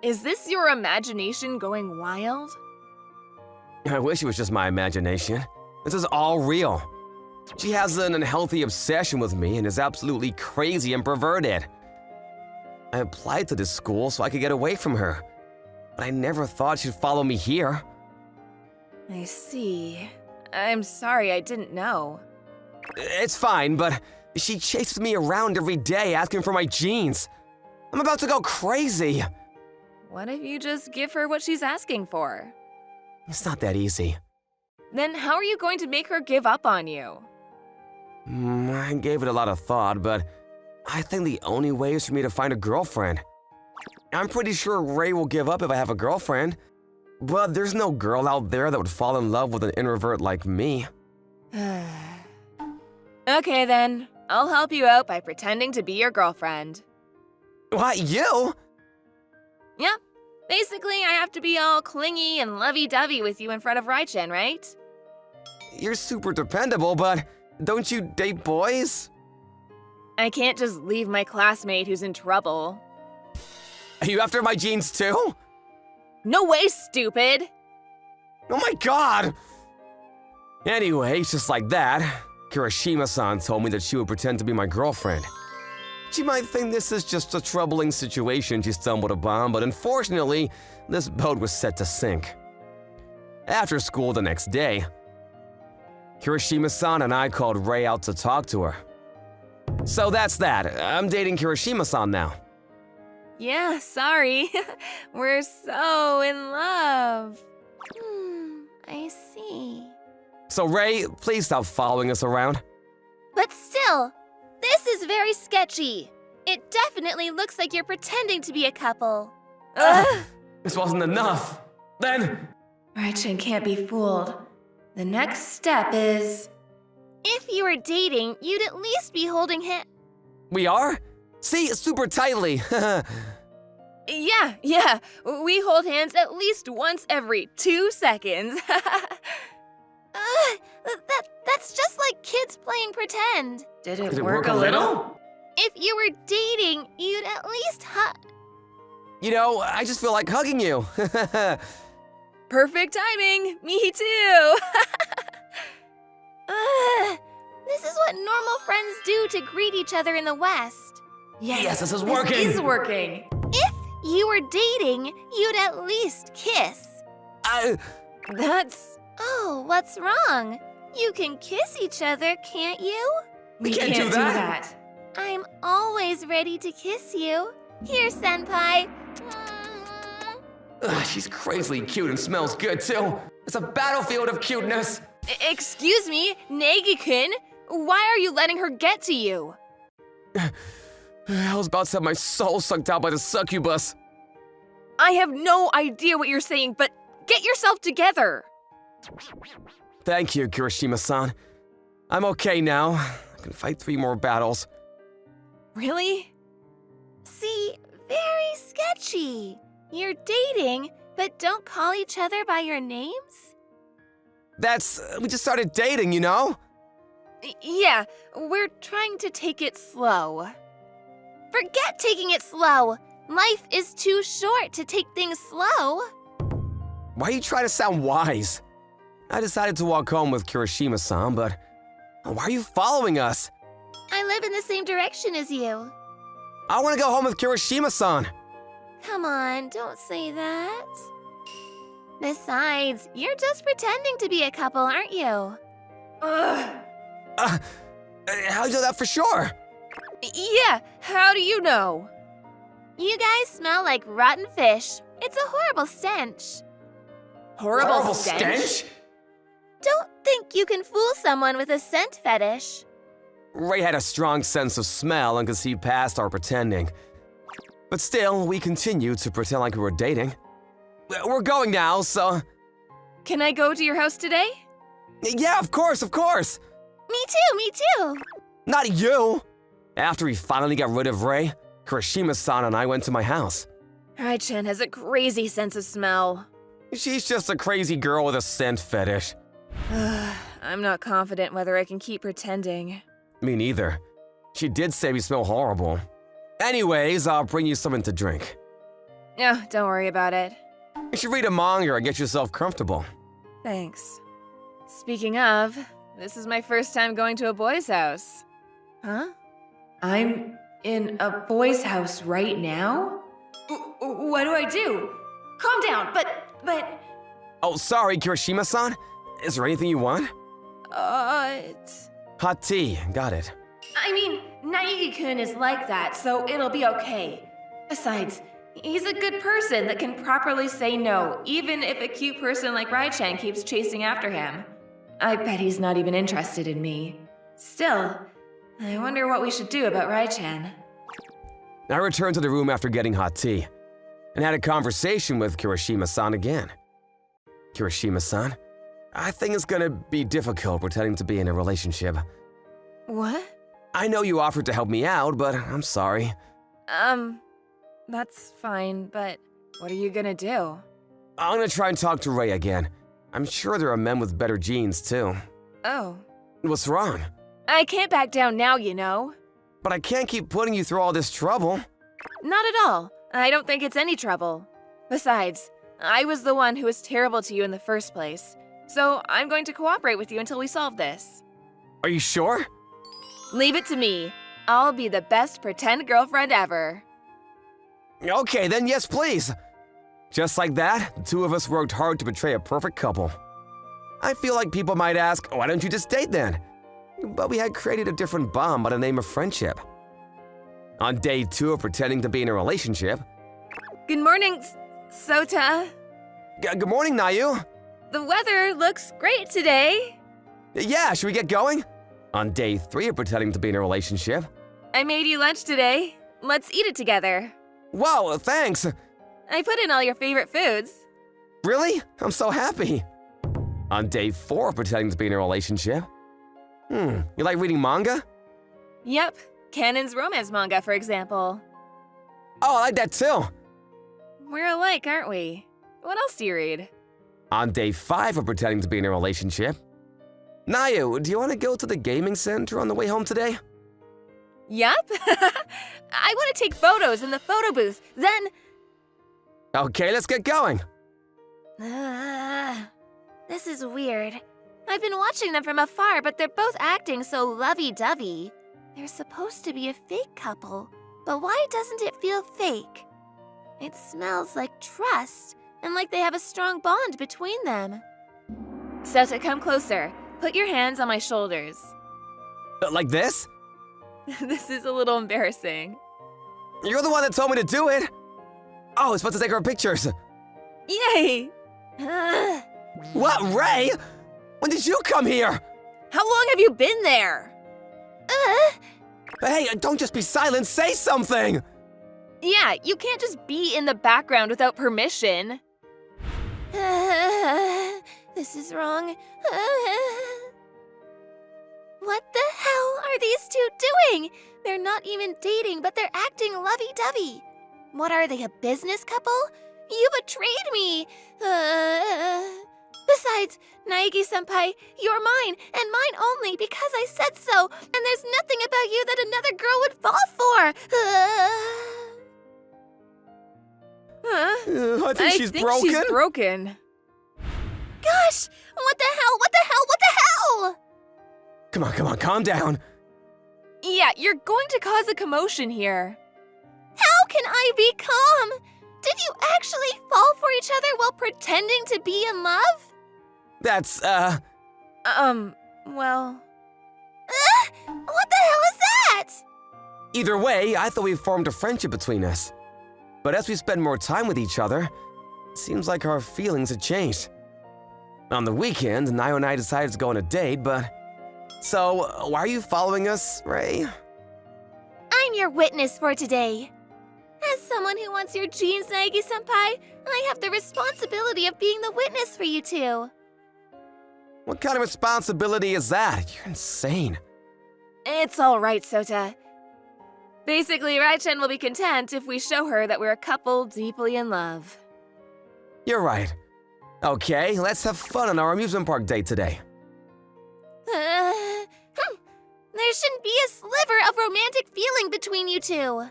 Is this your imagination going wild? I wish it was just my imagination. This is all real. She has an unhealthy obsession with me and is absolutely crazy and perverted. I applied to this school so I could get away from her, but I never thought she'd follow me here. I see. I'm sorry, I didn't know. It's fine, but she chases me around every day asking for my genes. I'm about to go crazy. What if you just give her what she's asking for? It's not that easy. Then how are you going to make her give up on you? I gave it a lot of thought, but I think the only way is for me to find a girlfriend. I'm pretty sure Ray will give up if I have a girlfriend, but there's no girl out there that would fall in love with an introvert like me. Okay then, I'll help you out by pretending to be your girlfriend. What, you? Yeah, basically I have to be all clingy and lovey-dovey with you in front of Rai-chan, right? You're super dependable, but don't you date boys? I can't just leave my classmate who's in trouble. Are you after my genes too? No way, stupid! Oh my god! Anyway, just like that, Kirishima-san told me that she would pretend to be my girlfriend. She might think this is just a troubling situation she stumbled upon, but unfortunately, this boat was set to sink. After school the next day, Kirishima-san and I called Ray out to talk to her. So that's that. I'm dating Kirishima-san now. Yeah, sorry. We're so in love. I see. So Ray, please stop following us around. But still, this is very sketchy. It definitely looks like you're pretending to be a couple. This wasn't enough. Then... Rai-chan can't be fooled. The next step is... If you were dating, you'd at least be holding him. We are? See, super tightly. Yeah, we hold hands at least once every 2 seconds. That's just like kids playing pretend. Did it work a little? If you were dating, you'd at least hug. You know, I just feel like hugging you. Perfect timing. Me too. This is what normal friends do to greet each other in the West. Yes, this is working. This is working. If you were dating, you'd at least kiss. That's... Oh, what's wrong? You can kiss each other, can't you? We can't do that. I'm always ready to kiss you. Here, Senpai. Ugh, she's crazily cute and smells good too. It's a battlefield of cuteness. Excuse me, Negi-kun. Why are you letting her get to you? I was about to have my soul sucked out by the succubus. I have no idea what you're saying, but get yourself together. Thank you, Kirishima-san. I'm okay now. I can fight 3 more battles. Really? See, very sketchy. You're dating, but don't call each other by your names? We just started dating, you know? Yeah, we're trying to take it slow. Forget taking it slow. Life is too short to take things slow. Why are you trying to sound wise? I decided to walk home with Kirishima-san, but why are you following us? I live in the same direction as you. I want to go home with Kirishima-san. Come on, don't say that. Besides, you're just pretending to be a couple, aren't you? Ugh. How do you know that for sure? Yeah, how do you know? You guys smell like rotten fish. It's a horrible stench. Horrible stench? Don't think you can fool someone with a scent fetish. Ray had a strong sense of smell and could see past our pretending. But still, we continued to pretend like we were dating. We're going now, so... Can I go to your house today? Yeah, of course, of course! Me too. Not you! After we finally got rid of Ray, Kirishima-san and I went to my house. Rai-chan has a crazy sense of smell. She's just a crazy girl with a scent fetish. I'm not confident whether I can keep pretending. Me neither. She did say we smell horrible. Anyways, I'll bring you something to drink. Yeah, don't worry about it. You should read a manga or get yourself comfortable. Thanks. Speaking of, this is my first time going to a boy's house. Huh? I'm in a boy's house right now? What do I do? Calm down, but... Oh, sorry, Kirishima-san. Is there anything you want? It's... Hot tea, got it. I mean, Naegi-kun is like that, so it'll be okay. Besides, he's a good person that can properly say no, even if a cute person like Rai-chan keeps chasing after him. I bet he's not even interested in me. Still, I wonder what we should do about Rai-chan. I returned to the room after getting hot tea, and had a conversation with Kirishima-san again. Kirishima-san, I think it's gonna be difficult pretending to be in a relationship. What? I know you offered to help me out, but I'm sorry. That's fine, but what are you gonna do? I'm gonna try and talk to Ray again. I'm sure there are men with better genes, too. Oh. What's wrong? I can't back down now, you know. But I can't keep putting you through all this trouble. Not at all. I don't think it's any trouble. Besides, I was the one who was terrible to you in the first place. So I'm going to cooperate with you until we solve this. Are you sure? Leave it to me. I'll be the best pretend girlfriend ever. Okay, then yes, please. Just like that, the two of us worked hard to portray a perfect couple. I feel like people might ask, why don't you just date then? But we had created a different bond by the name of friendship. On day 2 of pretending to be in a relationship... Good morning, Sota. Good morning, Nayu. The weather looks great today. Yeah, should we get going? On day 3 of pretending to be in a relationship... I made you lunch today. Let's eat it together. Whoa, thanks. I put in all your favorite foods. Really? I'm so happy. On day 4 of pretending to be in a relationship... you like reading manga? Yep, Kanon's romance manga, for example. Oh, I like that too. We're alike, aren't we? What else do you read? On day 5 of pretending to be in a relationship... Nayu, do you want to go to the gaming center on the way home today? Yup. I want to take photos in the photo booth, then... Okay, let's get going. This is weird. I've been watching them from afar, but they're both acting so lovey-dovey. They're supposed to be a fake couple, but why doesn't it feel fake? It smells like trust, and like they have a strong bond between them. Sota, come closer. Put your hands on my shoulders. Like this? This is a little embarrassing. You're the one that told me to do it. Oh, I was supposed to take our pictures. Yay! Ugh. What, Ray? When did you come here? How long have you been there? Hey, don't just be silent, say something! Yeah, you can't just be in the background without permission. This is wrong. What the hell are these two doing? They're not even dating, but they're acting lovey-dovey. What are they, a business couple? You betrayed me! Besides, Naegi-senpai, you're mine, and mine only because I said so, and there's nothing about you that another girl would fall for! I think she's broken. She's broken. Gosh! What the hell? What the hell? What the hell? Come on, calm down. Yeah, you're going to cause a commotion here. How can I be calm? Did you actually fall for each other while pretending to be in love? That's, Well... What the hell is that? Either way, I thought we formed a friendship between us. But as we spend more time with each other, it seems like our feelings have changed. On the weekend, Nayo and I decided to go on a date, but... So, why are you following us, Ray? I'm your witness for today. As someone who wants your jeans, Naegi-senpai, I have the responsibility of being the witness for you two. What kind of responsibility is that? You're insane. It's all right, Sota. Basically, Rai-chan will be content if we show her that we're a couple deeply in love. You're right. Okay, let's have fun on our amusement park date today. There shouldn't be a sliver of romantic feeling between you two.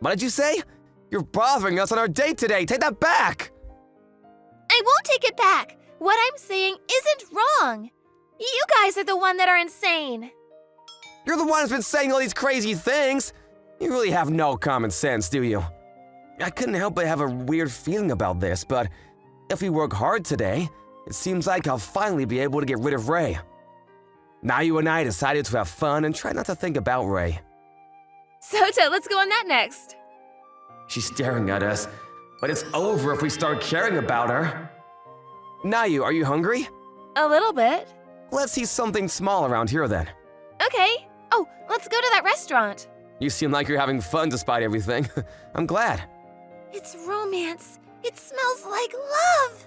What did you say? You're bothering us on our date today. Take that back. I won't take it back. What I'm saying isn't wrong. You guys are the one that are insane. You're the one who's been saying all these crazy things. You really have no common sense, do you? I couldn't help but have a weird feeling about this, but if we work hard today, it seems like I'll finally be able to get rid of Ray. Now you and I decided to have fun and try not to think about Ray. Sota, let's go on that next. She's staring at us, but it's over if we start caring about her. Nayu, are you hungry? A little bit. Let's eat something small around here then. Okay. Oh, let's go to that restaurant. You seem like you're having fun despite everything. I'm glad. It's romance. It smells like love.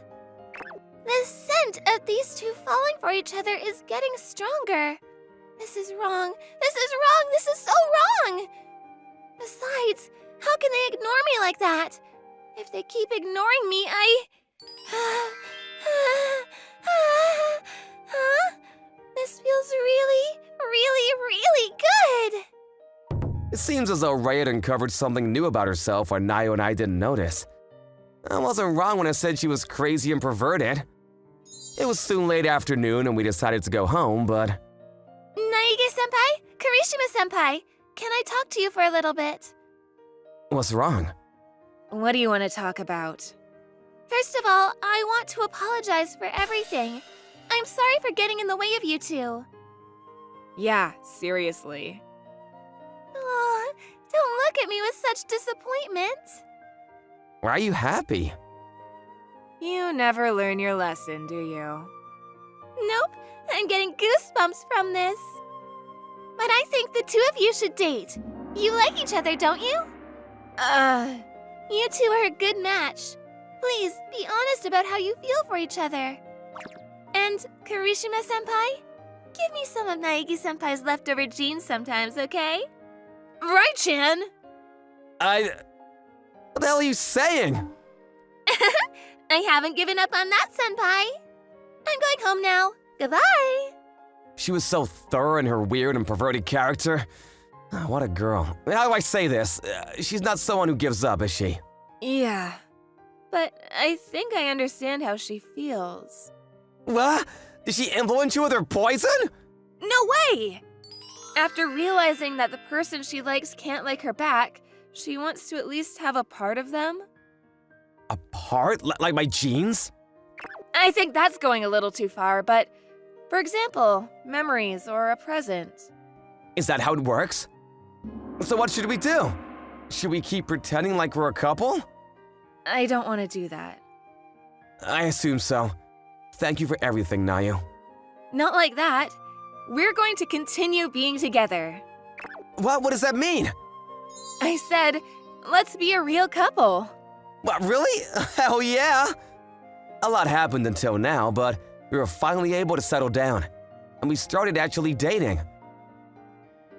The scent of these two falling for each other is getting stronger. This is wrong. This is wrong. This is so wrong. Besides, how can they ignore me like that? If they keep ignoring me, This feels really, really, really good. It seems as though Ray had uncovered something new about herself when Nayo and I didn't notice. I wasn't wrong when I said she was crazy and perverted. It was soon late afternoon and we decided to go home, but... Naige-senpai? Kirishima-senpai? Can I talk to you for a little bit? What's wrong? What do you want to talk about? First of all, I want to apologize for everything. I'm sorry for getting in the way of you two. Yeah, seriously. Oh, don't look at me with such disappointment. Why are you happy? You never learn your lesson, do you? Nope, I'm getting goosebumps from this. But I think the two of you should date. You like each other, don't you? You two are a good match. Please, be honest about how you feel for each other. And Kirishima-senpai? Give me some of Naegi-senpai's leftover jeans sometimes, okay? Rai-chan! What the hell are you saying? I haven't given up on that, senpai. I'm going home now. Goodbye. She was so thorough in her weird and perverted character. What a girl. How do I say this? She's not someone who gives up, is she? Yeah. But I think I understand how she feels. What? Did she influence you with her poison? No way! After realizing that the person she likes can't like her back, she wants to at least have a part of them. A part? Like my genes? I think that's going a little too far, but for example, memories or a present. Is that how it works? So what should we do? Should we keep pretending like we're a couple? I don't want to do that. I assume so. Thank you for everything, Nayu. Not like that. We're going to continue being together. What does that mean? I said, let's be a real couple. What, really? Hell yeah! A lot happened until now, but we were finally able to settle down, and we started actually dating.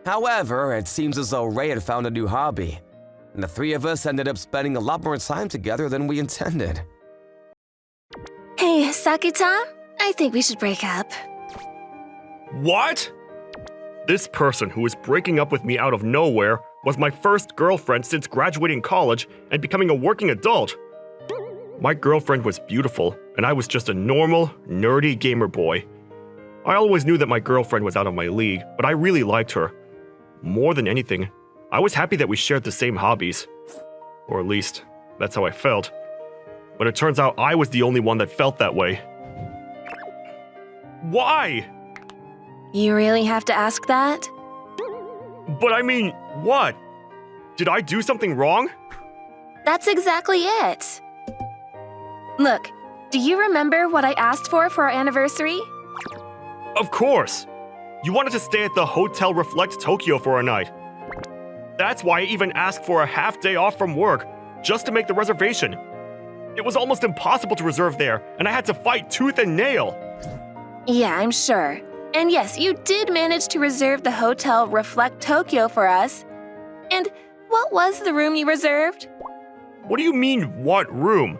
However, it seems as though Ray had found a new hobby, and the three of us ended up spending a lot more time together than we intended. Hey, Sakita, I think we should break up. What? This person who was breaking up with me out of nowhere was my first girlfriend since graduating college and becoming a working adult. My girlfriend was beautiful, and I was just a normal, nerdy gamer boy. I always knew that my girlfriend was out of my league, but I really liked her. More than anything, I was happy that we shared the same hobbies. Or at least, that's how I felt. But it turns out I was the only one that felt that way. Why? You really have to ask that? But I mean, what? Did I do something wrong? That's exactly it. Look, do you remember what I asked for our anniversary? Of course! You wanted to stay at the Hotel Reflect Tokyo for a night. That's why I even asked for a half day off from work, just to make the reservation. It was almost impossible to reserve there, and I had to fight tooth and nail. Yeah, I'm sure. And yes, you did manage to reserve the Hotel Reflect Tokyo for us. And what was the room you reserved? What do you mean, what room?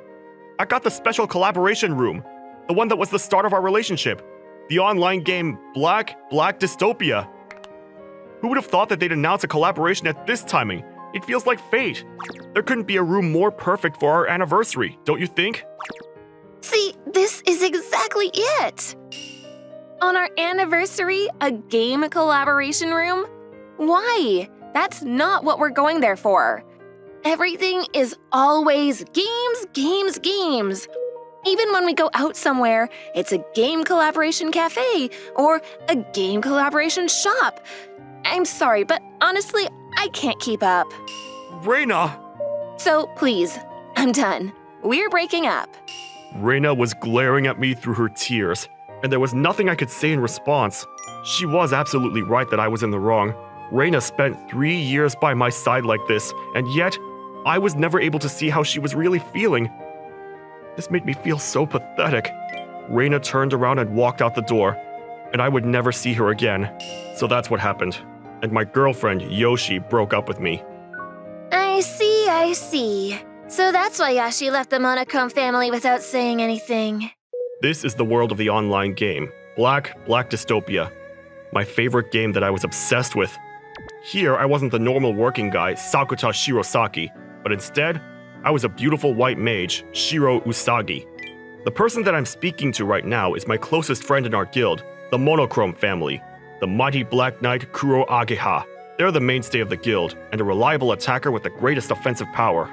I got the special collaboration room, the one that was the start of our relationship. The online game Black Dystopia. Who would have thought that they'd announce a collaboration at this timing? It feels like fate. There couldn't be a room more perfect for our anniversary, don't you think? See, this is exactly it. On our anniversary, a game collaboration room? Why? That's not what we're going there for. Everything is always games, games, games. Even when we go out somewhere, it's a game collaboration cafe or a game collaboration shop. I'm sorry, but honestly, I can't keep up. Reina! So please, I'm done. We're breaking up. Reina was glaring at me through her tears, and there was nothing I could say in response. She was absolutely right that I was in the wrong. Reina spent 3 years by my side like this, and yet, I was never able to see how she was really feeling. This made me feel so pathetic. Reina turned around and walked out the door, and I would never see her again. So that's what happened, and my girlfriend, Yoshi, broke up with me. I see. So that's why Yashi left the Monochrome family without saying anything. This is the world of the online game, Black Dystopia. My favorite game that I was obsessed with. Here, I wasn't the normal working guy, Sakuta Shirosaki, but instead, I was a beautiful white mage, Shiro Usagi. The person that I'm speaking to right now is my closest friend in our guild, the Monochrome family, the mighty Black Knight Kuro Ageha. They're the mainstay of the guild, and a reliable attacker with the greatest offensive power.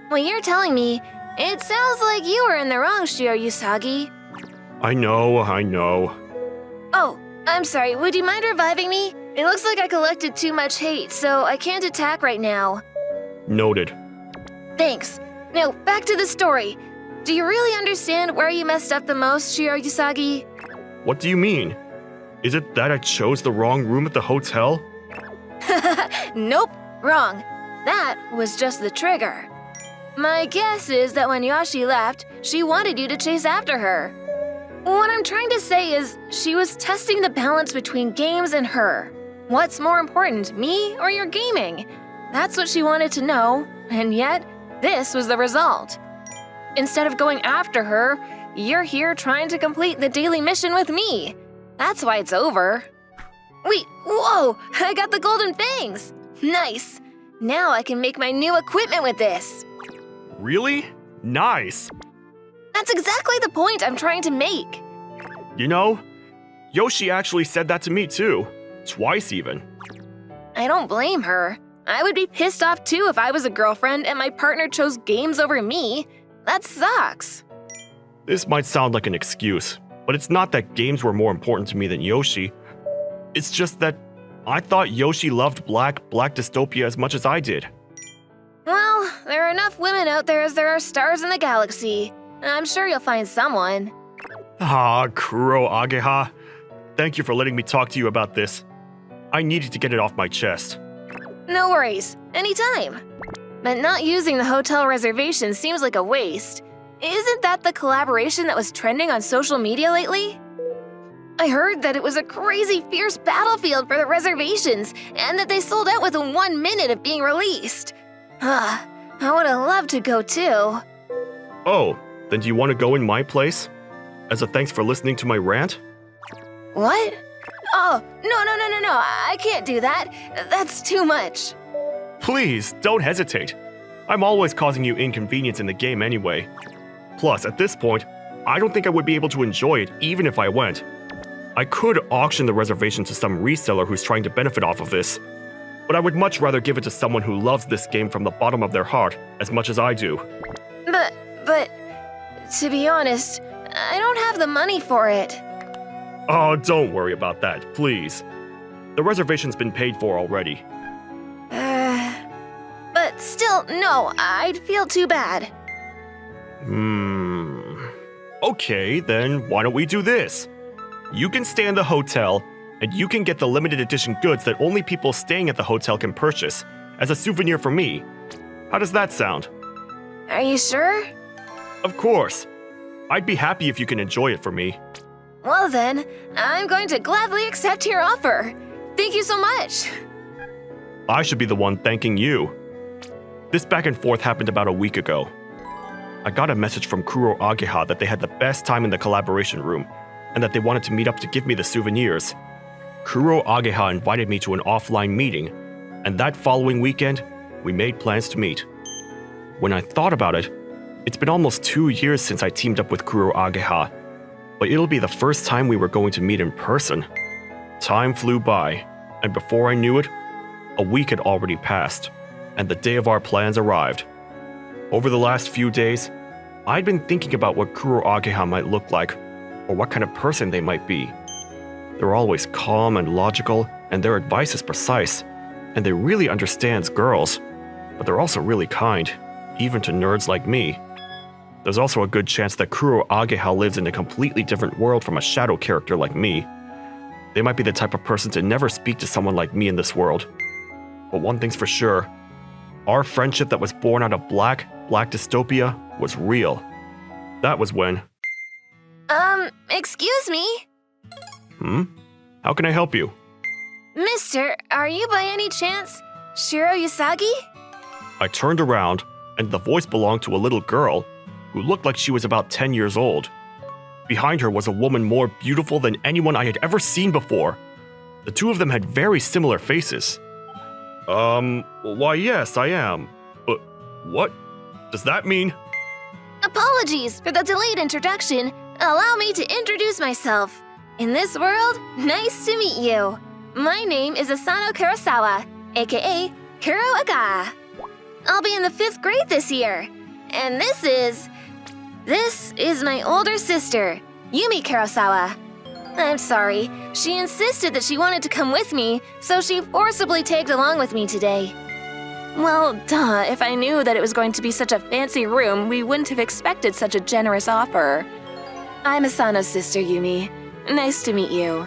What you're telling me, it sounds like you were in the wrong, Shiro Usagi. I know. Oh, I'm sorry, would you mind reviving me? It looks like I collected too much hate, so I can't attack right now. Noted. Thanks. Now, back to the story. Do you really understand where you messed up the most, Shiro Usagi? What do you mean? Is it that I chose the wrong room at the hotel? Nope, wrong. That was just the trigger. My guess is that when Yashi left, she wanted you to chase after her. What I'm trying to say is, she was testing the balance between games and her. What's more important, me or your gaming? That's what she wanted to know, and yet, this was the result. Instead of going after her, you're here trying to complete the daily mission with me. That's why it's over. Wait, whoa! I got the golden fangs! Nice! Now I can make my new equipment with this. Really? Nice! That's exactly the point I'm trying to make. You know, Yoshi actually said that to me too. Twice even. I don't blame her. I would be pissed off too if I was a girlfriend and my partner chose games over me. That sucks. This might sound like an excuse, but it's not that games were more important to me than Yoshi. It's just that I thought Yoshi loved black dystopia as much as I did. Well, there are enough women out there as there are stars in the galaxy. I'm sure you'll find someone. Ah, Kuro Ageha. Thank you for letting me talk to you about this. I needed to get it off my chest. No worries, anytime. But not using the hotel reservation seems like a waste. Isn't that the collaboration that was trending on social media lately? I heard that it was a crazy fierce battlefield for the reservations and that they sold out within 1 minute of being released. I would have loved to go too. Oh, then do you want to go in my place? As a thanks for listening to my rant? What? Oh, no, I can't do that. That's too much. Please, don't hesitate. I'm always causing you inconvenience in the game anyway. Plus, at this point, I don't think I would be able to enjoy it even if I went. I could auction the reservation to some reseller who's trying to benefit off of this, but I would much rather give it to someone who loves this game from the bottom of their heart as much as I do. But, to be honest, I don't have the money for it. Oh, don't worry about that, please. The reservation's been paid for already. But still, no, I'd feel too bad. Okay, then why don't we do this? You can stay in the hotel, and you can get the limited edition goods that only people staying at the hotel can purchase as a souvenir for me. How does that sound? Are you sure? Of course. I'd be happy if you can enjoy it for me. Well then, I'm going to gladly accept your offer. Thank you so much. I should be the one thanking you. This back and forth happened about a week ago. I got a message from Kuro Ageha that they had the best time in the collaboration room, and that they wanted to meet up to give me the souvenirs. Kuro Ageha invited me to an offline meeting, and that following weekend, we made plans to meet. When I thought about it, it's been almost 2 years since I teamed up with Kuro Ageha, but it'll be the first time we were going to meet in person. Time flew by, and before I knew it, a week had already passed, and the day of our plans arrived. Over the last few days, I'd been thinking about what Kuro Ageha might look like, or what kind of person they might be. They're always calm and logical, and their advice is precise, and they really understand girls, but they're also really kind, even to nerds like me. There's also a good chance that Kuro Ageha lives in a completely different world from a shadow character like me. They might be the type of person to never speak to someone like me in this world. But one thing's for sure, our friendship that was born out of black dystopia was real. That was when... Excuse me? How can I help you? Mister, are you by any chance Shiro Usagi? I turned around, and the voice belonged to a little girl who looked like she was about 10 years old. Behind her was a woman more beautiful than anyone I had ever seen before. The two of them had very similar faces. Why yes, I am. But what does that mean? Apologies for the delayed introduction. Allow me to introduce myself. In this world, nice to meet you. My name is Asano Kurosawa, aka Kuro Ageha. I'll be in the 5th grade this year. And this is my older sister, Yumi Kurosawa. I'm sorry, she insisted that she wanted to come with me, so she forcibly tagged along with me today. Well, duh, if I knew that it was going to be such a fancy room, we wouldn't have expected such a generous offer. I'm Asano's sister, Yumi. Nice to meet you.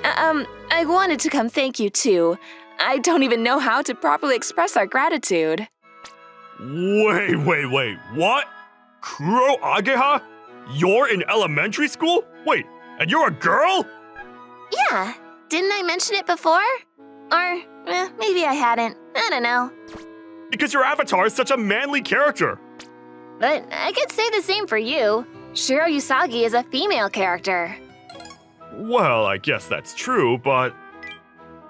I wanted to come thank you too. I don't even know how to properly express our gratitude. Wait, what? Kuro Ageha? You're in elementary school? Wait, and you're a girl? Yeah, didn't I mention it before? Or, maybe I hadn't. I don't know. Because your avatar is such a manly character. But I could say the same for you. Shiro Usagi is a female character. Well, I guess that's true, but...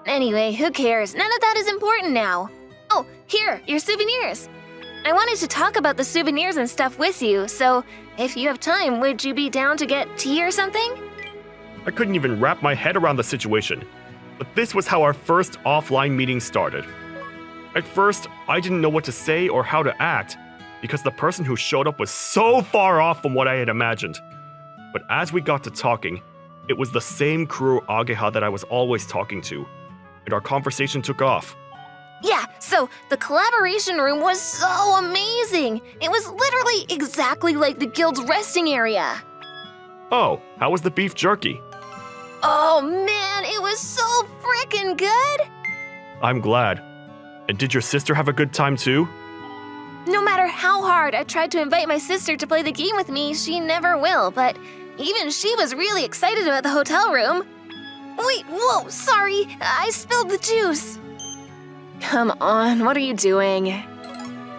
Anyway, who cares? None of that is important now. Oh, here, your souvenirs. I wanted to talk about the souvenirs and stuff with you, so if you have time, would you be down to get tea or something? I couldn't even wrap my head around the situation. But this was how our first offline meeting started. At first, I didn't know what to say or how to act, because the person who showed up was so far off from what I had imagined. But as we got to talking, it was the same Kuro Ageha that I was always talking to, and our conversation took off. Yeah, so the collaboration room was so amazing. It was literally exactly like the guild's resting area. Oh, how was the beef jerky? Oh man, it was so frickin' good. I'm glad. And did your sister have a good time too? No matter how hard I tried to invite my sister to play the game with me, she never will, but even she was really excited about the hotel room. Wait, whoa, sorry, I spilled the juice. Come on, what are you doing?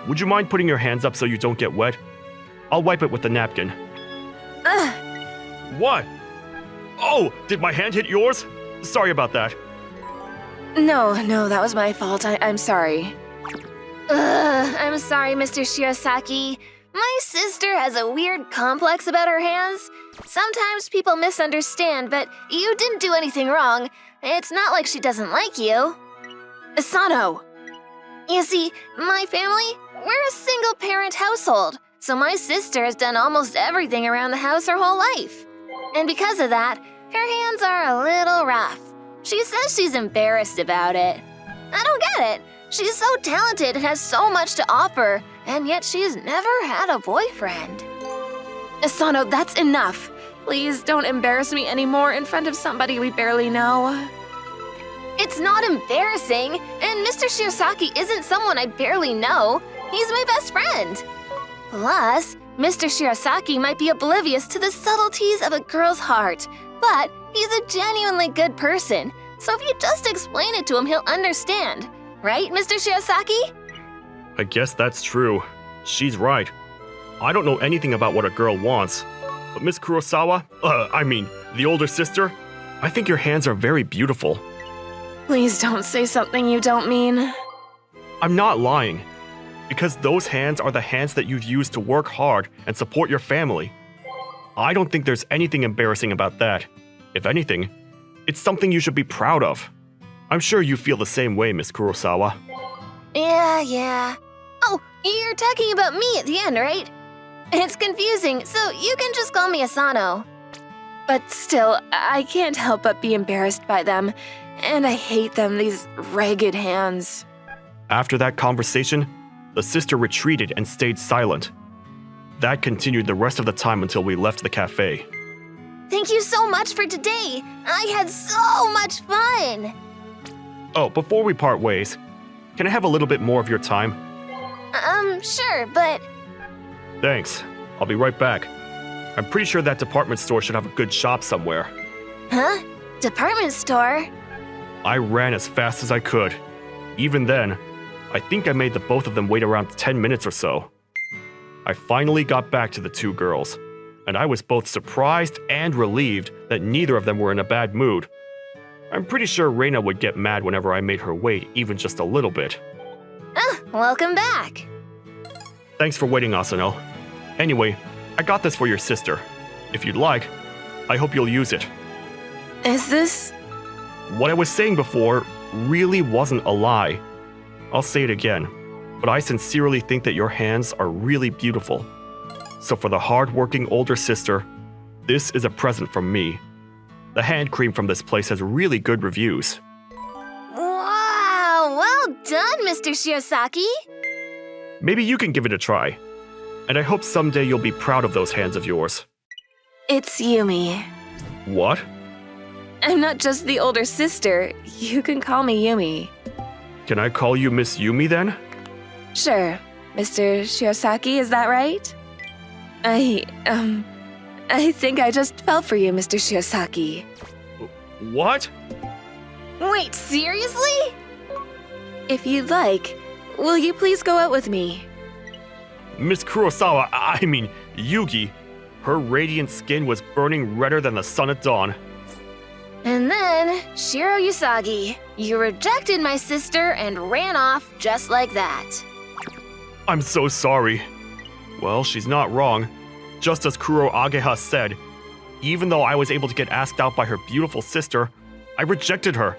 Would you mind putting your hands up so you don't get wet? I'll wipe it with the napkin. Ugh. What? Oh, did my hand hit yours? Sorry about that. No, that was my fault. I'm sorry. I'm sorry, Mr. Shirasaki. My sister has a weird complex about her hands. Sometimes people misunderstand, but you didn't do anything wrong. It's not like she doesn't like you. Asano! You see, my family, we're a single-parent household, so my sister has done almost everything around the house her whole life. And because of that, her hands are a little rough. She says she's embarrassed about it. I don't get it. She's so talented and has so much to offer, and yet she's never had a boyfriend. Asano, that's enough. Please don't embarrass me anymore in front of somebody we barely know. It's not embarrassing, and Mr. Shirasaki isn't someone I barely know. He's my best friend. Plus, Mr. Shirasaki might be oblivious to the subtleties of a girl's heart, but he's a genuinely good person, so if you just explain it to him, he'll understand. Right, Mr. Shirasaki? I guess that's true. She's right. I don't know anything about what a girl wants. But Miss Kurosawa, the older sister, I think your hands are very beautiful. Please don't say something you don't mean. I'm not lying. Because those hands are the hands that you've used to work hard and support your family. I don't think there's anything embarrassing about that. If anything, it's something you should be proud of. I'm sure you feel the same way, Miss Kurosawa. Yeah. Oh, you're talking about me at the end, right? It's confusing, so you can just call me Asano. But still, I can't help but be embarrassed by them. And I hate them, these ragged hands. After that conversation, the sister retreated and stayed silent. That continued the rest of the time until we left the cafe. Thank you so much for today. I had so much fun. Oh, before we part ways, can I have a little bit more of your time? Sure, but... Thanks. I'll be right back. I'm pretty sure that department store should have a good shop somewhere. Huh? Department store? I ran as fast as I could. Even then, I think I made the both of them wait around 10 minutes or so. I finally got back to the two girls, and I was both surprised and relieved that neither of them were in a bad mood. I'm pretty sure Reina would get mad whenever I made her wait even just a little bit. Welcome back. Thanks for waiting, Asano. Anyway, I got this for your sister. If you'd like, I hope you'll use it. Is this... What I was saying before really wasn't a lie. I'll say it again, but I sincerely think that your hands are really beautiful. So for the hard-working older sister, this is a present from me. The hand cream from this place has really good reviews. Wow, well done, Mr. Shirasaki. Maybe you can give it a try. And I hope someday you'll be proud of those hands of yours. It's Yumi. What? I'm not just the older sister. You can call me Yumi. Can I call you Miss Yumi then? Sure. Mr. Shirasaki, is that right? I think I just fell for you, Mr. Shirasaki. What? Wait, seriously? If you'd like, will you please go out with me? Miss Kurosawa, Yugi. Her radiant skin was burning redder than the sun at dawn. And then, Shiro Usagi, you rejected my sister and ran off just like that. I'm so sorry. Well, she's not wrong. Just as Kuro Ageha said, even though I was able to get asked out by her beautiful sister, I rejected her.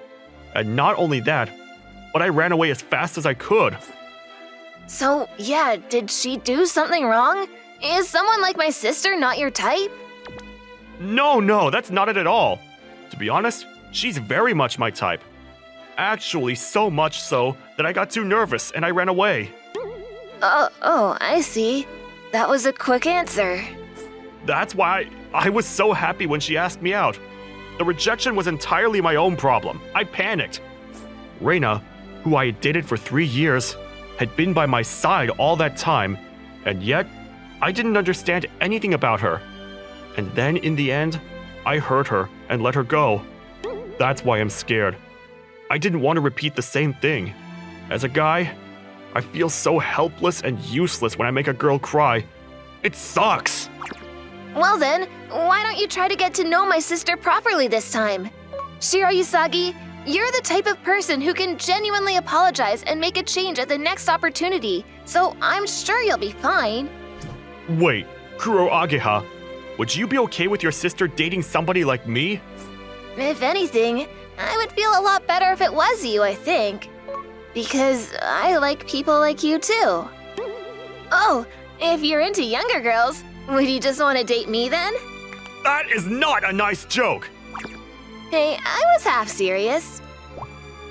And not only that, but I ran away as fast as I could. So, yeah, did she do something wrong? Is someone like my sister not your type? No, that's not it at all. To be honest, she's very much my type. Actually, so much so that I got too nervous and I ran away. Oh, I see. That was a quick answer. That's why I was so happy when she asked me out. The rejection was entirely my own problem. I panicked. Reina, who I had dated for 3 years, had been by my side all that time, and yet I didn't understand anything about her. And then in the end, I hurt her and let her go. That's why I'm scared. I didn't want to repeat the same thing. As a guy, I feel so helpless and useless when I make a girl cry. It sucks. Well then, why don't you try to get to know my sister properly this time? Shiro Usagi, you're the type of person who can genuinely apologize and make a change at the next opportunity, so I'm sure you'll be fine. Wait, Kuro Ageha, would you be okay with your sister dating somebody like me? If anything, I would feel a lot better if it was you, I think. Because I like people like you too. Oh, if you're into younger girls, would you just want to date me then? That is not a nice joke! Hey, I was half serious.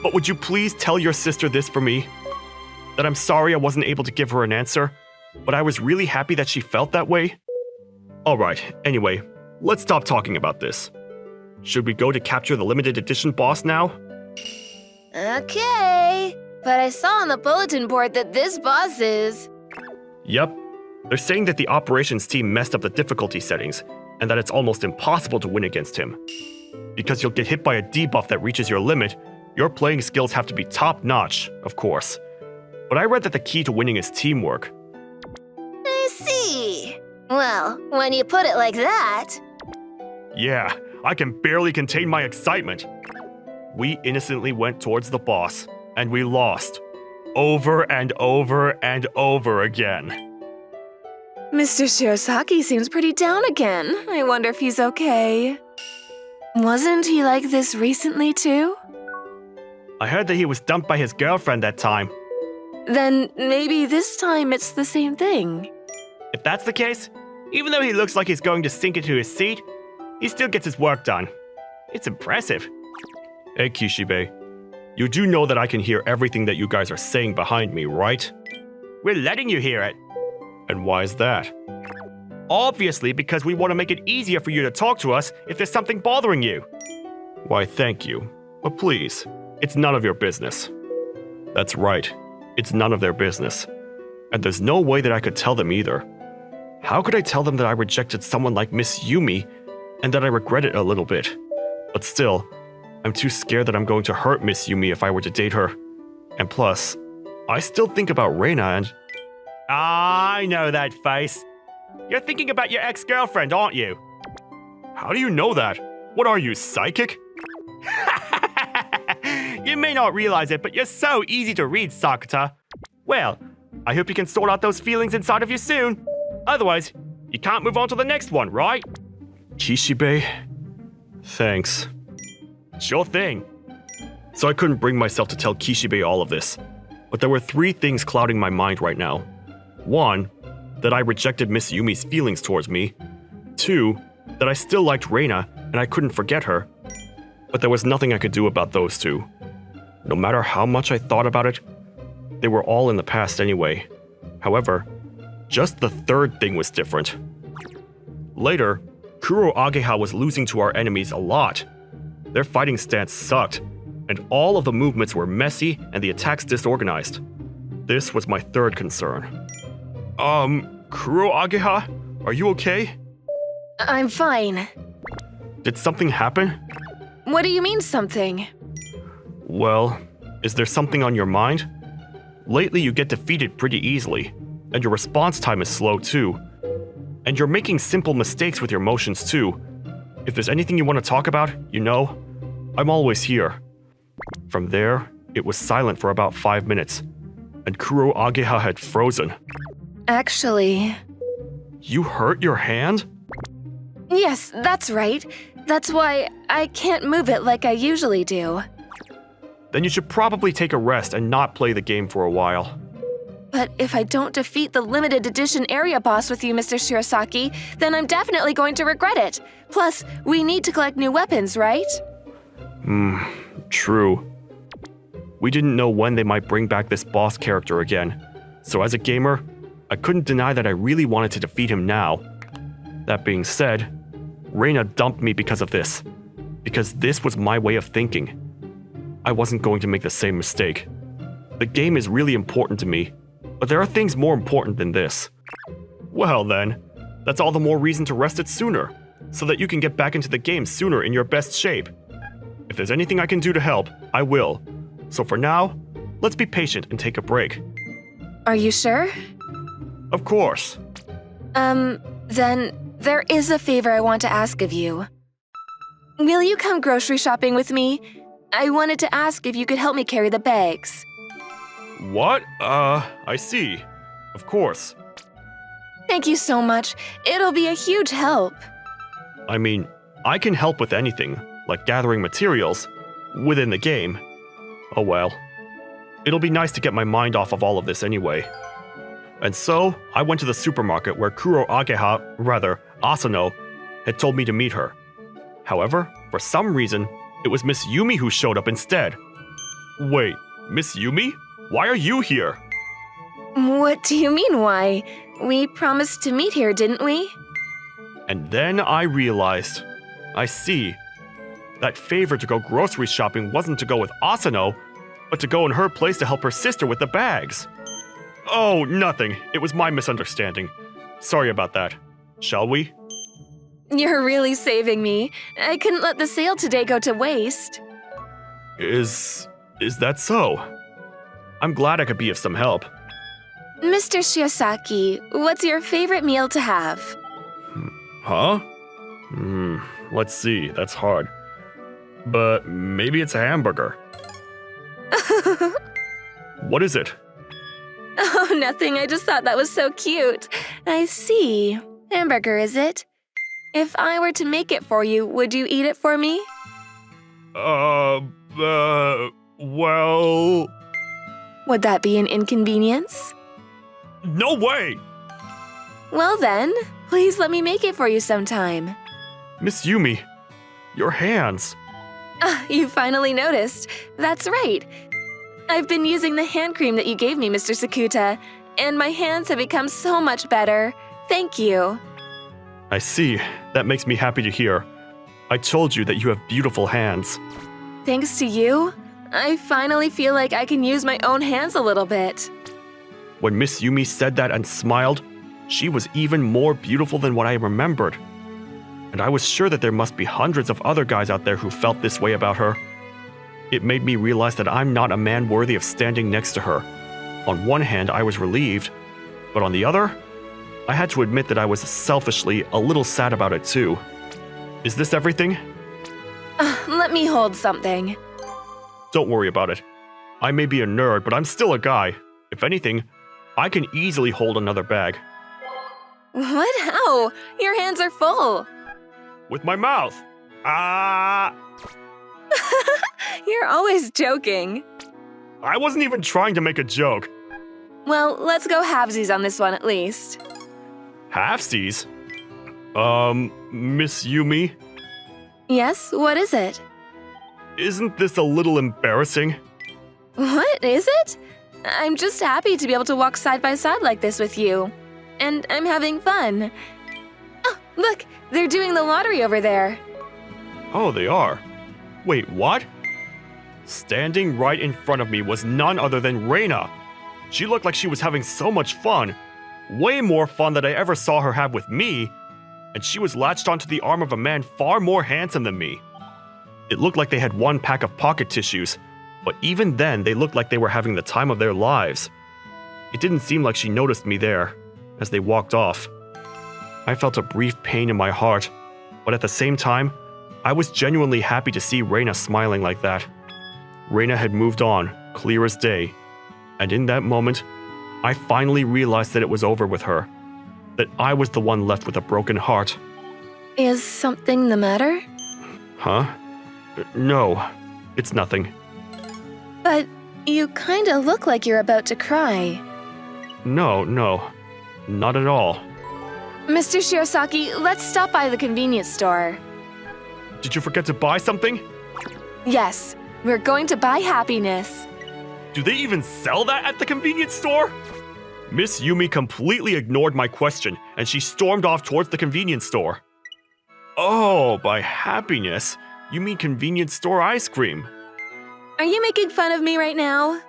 But would you please tell your sister this for me? That I'm sorry I wasn't able to give her an answer, but I was really happy that she felt that way? Alright, anyway, let's stop talking about this. Should we go to capture the limited edition boss now? Okay, but I saw on the bulletin board that this boss is... Yep. They're saying that the operations team messed up the difficulty settings, and that it's almost impossible to win against him. Because you'll get hit by a debuff that reaches your limit, your playing skills have to be top-notch, of course. But I read that the key to winning is teamwork. I see. Well, when you put it like that... Yeah, I can barely contain my excitement. We innocently went towards the boss, and we lost. Over and over and over again. Mr. Shirosaki seems pretty down again. I wonder if he's okay. Wasn't he like this recently too? I heard that he was dumped by his girlfriend that time. Then maybe this time it's the same thing. If that's the case, even though he looks like he's going to sink into his seat, he still gets his work done. It's impressive. Hey, Kishibe. You do know that I can hear everything that you guys are saying behind me, right? We're letting you hear it. And why is that? Obviously, because we want to make it easier for you to talk to us if there's something bothering you. Why, thank you. But please, it's none of your business. That's right. It's none of their business. And there's no way that I could tell them either. How could I tell them that I rejected someone like Miss Yumi and that I regret it a little bit? But still, I'm too scared that I'm going to hurt Miss Yumi if I were to date her. And plus, I still think about Reina and... I know that face. You're thinking about your ex-girlfriend, aren't you? How do you know that? What are you, psychic? You may not realize it, but you're so easy to read, Sakata. Well, I hope you can sort out those feelings inside of you soon. Otherwise, you can't move on to the next one, right? Kishibe, thanks. Sure thing. So I couldn't bring myself to tell Kishibe all of this. But there were 3 things clouding my mind right now. 1, that I rejected Miss Yumi's feelings towards me. 2, that I still liked Reina and I couldn't forget her. But there was nothing I could do about those 2. No matter how much I thought about it, they were all in the past anyway. However, just the 3rd thing was different. Later, Kuro Ageha was losing to our enemies a lot. Their fighting stance sucked, and all of the movements were messy and the attacks disorganized. This was my 3rd concern. Kuro Ageha? Are you okay? I'm fine. Did something happen? What do you mean, something? Well, is there something on your mind? Lately you get defeated pretty easily, and your response time is slow too. And you're making simple mistakes with your motions too. If there's anything you want to talk about, you know, I'm always here. From there, it was silent for about 5 minutes, and Kuro Ageha had frozen. Actually... You hurt your hand? Yes, that's right. That's why I can't move it like I usually do. Then you should probably take a rest and not play the game for a while. But if I don't defeat the limited edition area boss with you, Mr. Shirasaki, then I'm definitely going to regret it. Plus, we need to collect new weapons, right? True. We didn't know when they might bring back this boss character again. So as a gamer, I couldn't deny that I really wanted to defeat him now. That being said, Reina dumped me because of this. Because this was my way of thinking. I wasn't going to make the same mistake. The game is really important to me, but there are things more important than this. Well then, that's all the more reason to rest it sooner, so that you can get back into the game sooner in your best shape. If there's anything I can do to help, I will. So for now, let's be patient and take a break. Are you sure? Of course. Then there is a favor I want to ask of you. Will you come grocery shopping with me? I wanted to ask if you could help me carry the bags. What? I see. Of course. Thank you so much. It'll be a huge help. I mean, I can help with anything, like gathering materials, within the game. Oh well. It'll be nice to get my mind off of all of this anyway. And so, I went to the supermarket where Kuro Asano, had told me to meet her. However, for some reason, it was Miss Yumi who showed up instead. Wait, Miss Yumi? Why are you here? What do you mean, why? We promised to meet here, didn't we? And then I realized. I see. That favor to go grocery shopping wasn't to go with Asano, but to go in her place to help her sister with the bags. Oh, nothing. It was my misunderstanding. Sorry about that. Shall we? You're really saving me. I couldn't let the sale today go to waste. Is that so? I'm glad I could be of some help. Mr. Shiosaki, what's your favorite meal to have? Huh? Let's see, that's hard. But maybe it's a hamburger. What is it? Oh, nothing. I just thought that was so cute. I see. Hamburger, is it? If I were to make it for you, would you eat it for me? Well... Would that be an inconvenience? No way! Well then, please let me make it for you sometime. Miss Yumi, your hands. You finally noticed. That's right. I've been using the hand cream that you gave me, Mr. Sakuta, and my hands have become so much better. Thank you. I see. That makes me happy to hear. I told you that you have beautiful hands. Thanks to you, I finally feel like I can use my own hands a little bit. When Miss Yumi said that and smiled, she was even more beautiful than what I remembered. And I was sure that there must be hundreds of other guys out there who felt this way about her. It made me realize that I'm not a man worthy of standing next to her. On one hand, I was relieved, but on the other, I had to admit that I was selfishly a little sad about it too. Is this everything? Let me hold something. Don't worry about it. I may be a nerd, but I'm still a guy. If anything, I can easily hold another bag. What? How? Your hands are full. With my mouth. Ah! You're always joking. I wasn't even trying to make a joke. Well, let's go halvesies on this one at least. Halfsies? Miss Yumi, Yes, what is it? isn't this a little embarrassing? What is it? I'm just happy to be able to walk side by side like this with you. And I'm having fun. Oh, look, they're doing the lottery over there. Oh, they are. Wait, what? Standing right in front of me was none other than Reina. She looked like she was having so much fun. Way more fun than I ever saw her have with me. And she was latched onto the arm of a man far more handsome than me. It looked like they had one pack of pocket tissues, but even then they looked like they were having the time of their lives. It didn't seem like she noticed me there, as they walked off. I felt a brief pain in my heart, but at the same time, I was genuinely happy to see Reina smiling like that. Reina had moved on, clear as day, and in that moment, I finally realized that it was over with her, that I was the one left with a broken heart. Is something the matter? Huh? No, it's nothing. But you kinda look like you're about to cry. No, not at all. Mr. Shirosaki, let's stop by the convenience store. Did you forget to buy something? Yes, we're going to buy happiness. Do they even sell that at the convenience store? Miss Yumi completely ignored my question, and she stormed off towards the convenience store. Oh, by happiness, you mean convenience store ice cream. Are you making fun of me right now?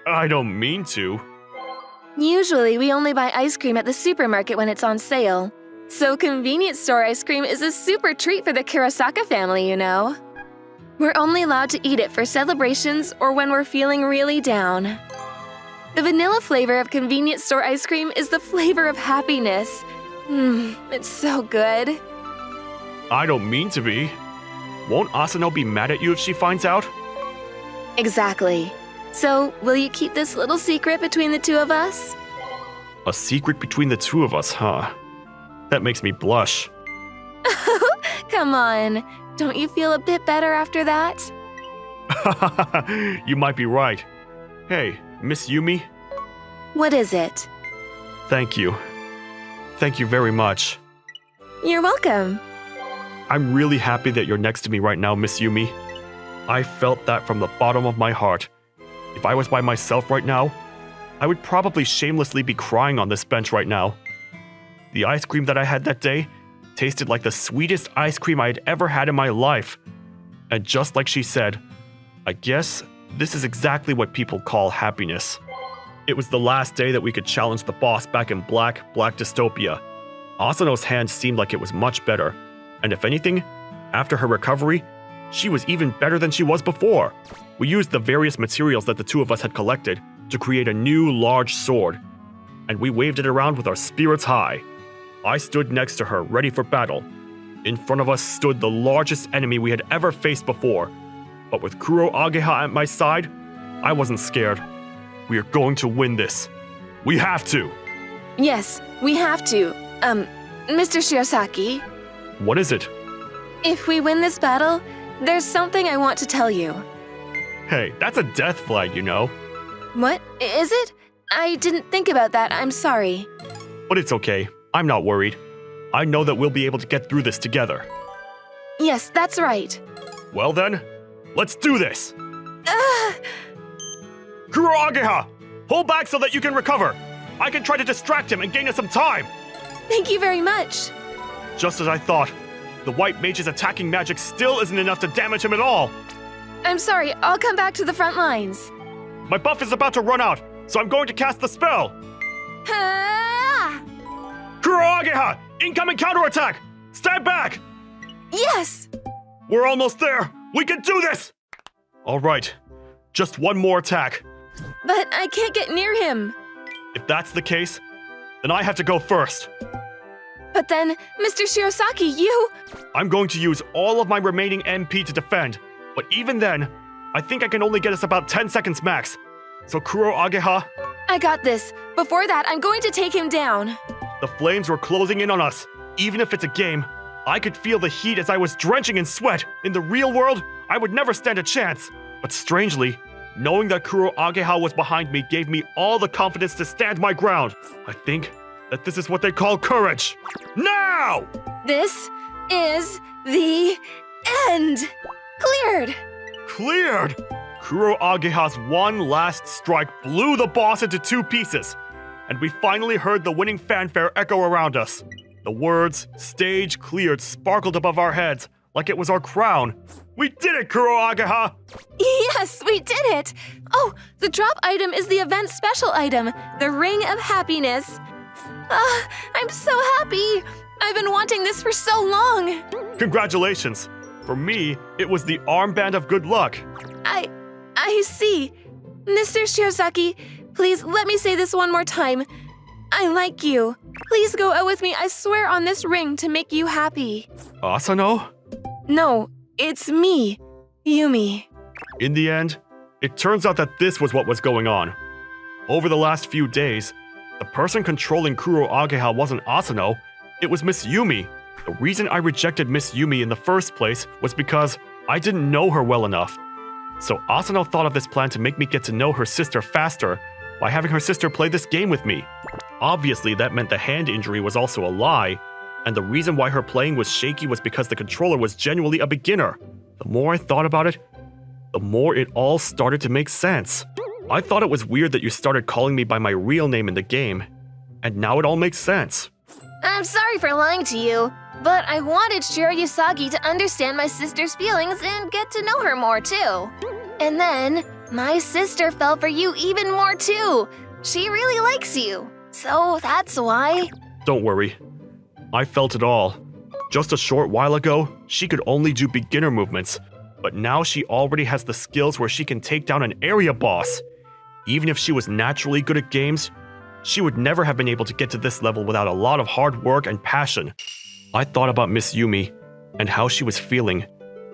I don't mean to. Usually, we only buy ice cream at the supermarket when it's on sale. So convenience store ice cream is a super treat for the Kurosaka family, you know. We're only allowed to eat it for celebrations or when we're feeling really down. The vanilla flavor of convenience store ice cream is the flavor of happiness. It's so good. I don't mean to be. Won't Asano be mad at you if she finds out? Exactly. So, will you keep this little secret between the two of us? A secret between the two of us, huh? That makes me blush. Come on. Don't you feel a bit better after that? You might be right. Hey, Miss Yumi, What is it? thank you. Thank you very much. You're welcome. I'm really happy that you're next to me right now, Miss Yumi. I felt that from the bottom of my heart. If I was by myself right now, I would probably shamelessly be crying on this bench right now. The ice cream that I had that day tasted like the sweetest ice cream I had ever had in my life. And just like she said, I guess this is exactly what people call happiness. It was the last day that we could challenge the boss back in Black Dystopia. Asano's hand seemed like it was much better, and if anything, after her recovery, she was even better than she was before. We used the various materials that the two of us had collected to create a new large sword, and we waved it around with our spirits high. I stood next to her, ready for battle. In front of us stood the largest enemy we had ever faced before, but with Kuro Ageha at my side, I wasn't scared. We are going to win this. We have to! Yes, we have to. Mr. Shirosaki, What is it? if we win this battle, there's something I want to tell you. Hey, that's a death flag, you know. What? Is it? I didn't think about that. I'm sorry. But it's okay. I'm not worried. I know that we'll be able to get through this together. Yes, that's right. Well then, let's do this! Kuro Ageha! Pull back so that you can recover! I can try to distract him and gain us some time! Thank you very much. Just as I thought, the white mage's attacking magic still isn't enough to damage him at all! I'm sorry. I'll come back to the front lines. My buff is about to run out, so I'm going to cast the spell! Ah! Kuro Ageha! Incoming counterattack! Stand back! Yes! We're almost there! We can do this! Alright, just one more attack. But I can't get near him. If that's the case, then I have to go first. But then, Mr. Shirosaki, you... I'm going to use all of my remaining MP to defend, but even then, I think I can only get us about 10 seconds max. So Kuro Ageha, I got this. Before that, I'm going to take him down. the flames were closing in on us. Even if it's a game, I could feel the heat as I was drenching in sweat. In the real world, I would never stand a chance. But strangely, knowing that Kuro Ageha was behind me gave me all the confidence to stand my ground. I think that this is what they call courage. Now! This is the end. Cleared. Cleared! Kuro Ageha's one last strike blew the boss into two pieces, and we finally heard the winning fanfare echo around us. The words, "Stage cleared," sparkled above our heads like it was our crown. We did it, Kuro Ageha! Yes, we did it. Oh, the drop item is the event special item, the Ring of Happiness. I'm so happy. I've been wanting this for so long. Congratulations! For me, it was the armband of good luck. I see. Mr. Shirosaki, please let me say this one more time. I like you. Please go out with me. I swear on this ring to make you happy. Asano? No, it's me, Yumi. In the end, it turns out that this was what was going on. Over the last few days, the person controlling Kuro Ageha wasn't Asano, it was Miss Yumi. The reason I rejected Miss Yumi in the first place was because I didn't know her well enough. So Asano thought of this plan to make me get to know her sister faster by having her sister play this game with me. Obviously, that meant the hand injury was also a lie, and the reason why her playing was shaky was because the controller was genuinely a beginner. The more I thought about it, the more it all started to make sense. I thought it was weird that you started calling me by my real name in the game, and now it all makes sense. I'm sorry for lying to you, but I wanted Shiro Usagi to understand my sister's feelings and get to know her more too. And then, my sister fell for you even more too. She really likes you, so that's why. Don't worry. I felt it all. Just a short while ago, she could only do beginner movements, but now she already has the skills where she can take down an area boss. Even if she was naturally good at games, she would never have been able to get to this level without a lot of hard work and passion. I thought about Miss Yumi and how she was feeling,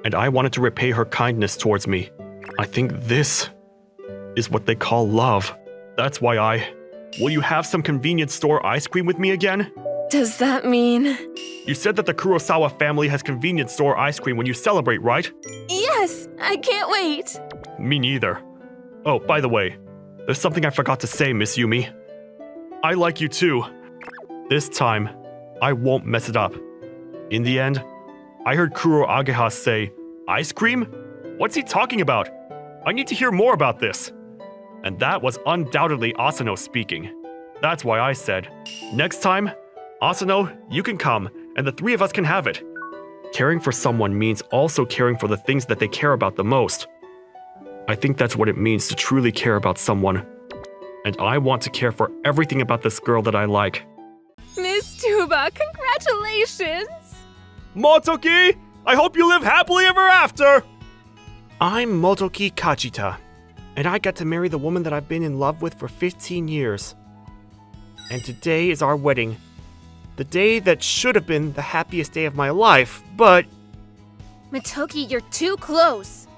and I wanted to repay her kindness towards me. I think this is what they call love. That's why Will you have some convenience store ice cream with me again? Does that mean... You said that the Kurosawa family has convenience store ice cream when you celebrate, right? Yes! I can't wait! Me neither. Oh, by the way, there's something I forgot to say, Miss Yumi. I like you too. This time, I won't mess it up. In the end, I heard Kuro Ageha say, ice cream? What's he talking about? I need to hear more about this. And that was undoubtedly Asano speaking. That's why I said, next time, Asano, you can come, and the three of us can have it. Caring for someone means also caring for the things that they care about the most. I think that's what it means to truly care about someone. And I want to care for everything about this girl that I like. Miss Tuba, congratulations! Motoki! I hope you live happily ever after! I'm Motoki Kachita, and I got to marry the woman that I've been in love with for 15 years. And today is our wedding. The day that should have been the happiest day of my life, but Motoki, you're too close.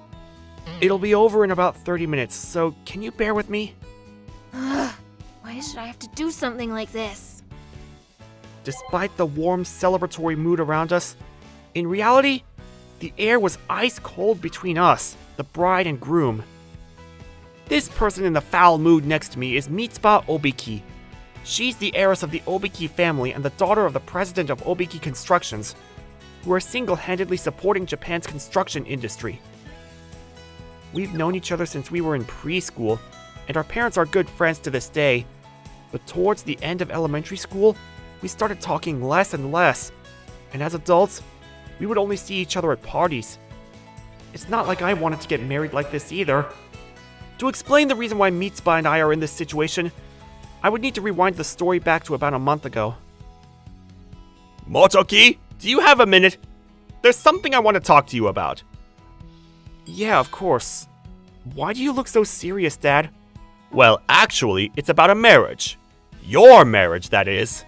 it'll be over in about 30 minutes, so can you bear with me? Why should I have to do something like this? Despite the warm, celebratory mood around us, in reality, the air was ice cold between us, the bride and groom. This person in the foul mood next to me is Mitsuba Obiki. She's the heiress of the Obiki family and the daughter of the president of Obiki Constructions, who are single-handedly supporting Japan's construction industry. We've known each other since we were in preschool, and our parents are good friends to this day, but towards the end of elementary school, we started talking less and less, and as adults, we would only see each other at parties. It's not like I wanted to get married like this either. To explain the reason why Mitsuba and I are in this situation, I would need to rewind the story back to about a month ago. Motoki, do you have a minute? There's something I want to talk to you about. Yeah, of course. Why do you look so serious, Dad? Well, actually, it's about a marriage. Your marriage, that is.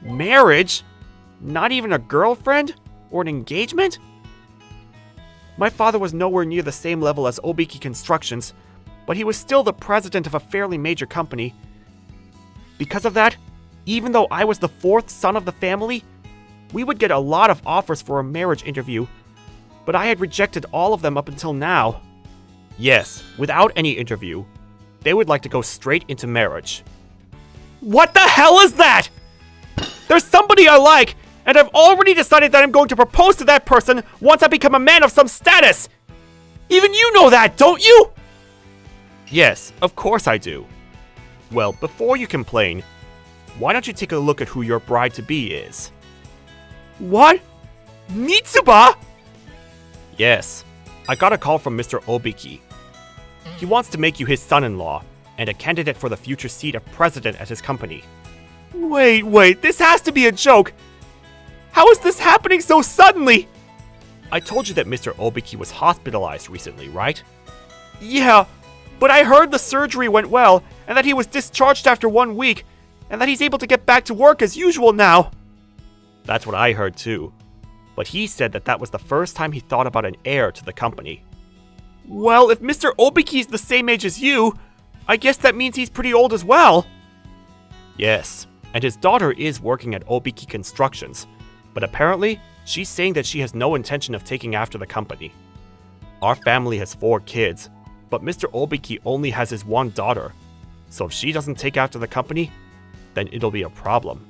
Marriage? Not even a girlfriend? Or an engagement? My father was nowhere near the same level as Obiki Constructions, but he was still the president of a fairly major company. Because of that, even though I was the fourth son of the family, we would get a lot of offers for a marriage interview, but I had rejected all of them up until now. Yes, without any interview, they would like to go straight into marriage. What the hell is that? There's somebody I like, and I've already decided that I'm going to propose to that person once I become a man of some status! Even you know that, don't you? Yes, of course I do. Well, before you complain, why don't you take a look at who your bride-to-be is? What? Mitsuba? Yes, I got a call from Mr. Obiki. He wants to make you his son-in-law and a candidate for the future seat of president at his company. Wait, this has to be a joke! How is this happening so suddenly? I told you that Mr. Obiki was hospitalized recently, right? Yeah, but I heard the surgery went well, and that he was discharged after 1 week, and that he's able to get back to work as usual now. That's what I heard too. But he said that that was the first time he thought about an heir to the company. Well, if Mr. Obiki's the same age as you, I guess that means he's pretty old as well. Yes, and his daughter is working at Obiki Constructions, But apparently, she's saying that she has no intention of taking after the company. Our family has 4 kids, but Mr. Obiki only has his one daughter. So if she doesn't take after the company, then it'll be a problem.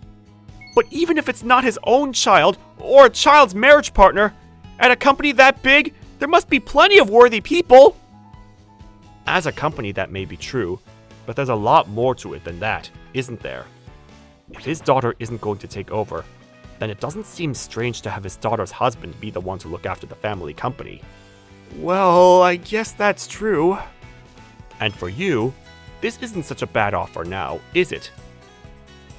But even if it's not his own child, or a child's marriage partner, at a company that big, there must be plenty of worthy people! As a company, that may be true, but there's a lot more to it than that, isn't there? If his daughter isn't going to take over, then it doesn't seem strange to have his daughter's husband be the one to look after the family company. Well, I guess that's true. And for you, this isn't such a bad offer now, is it?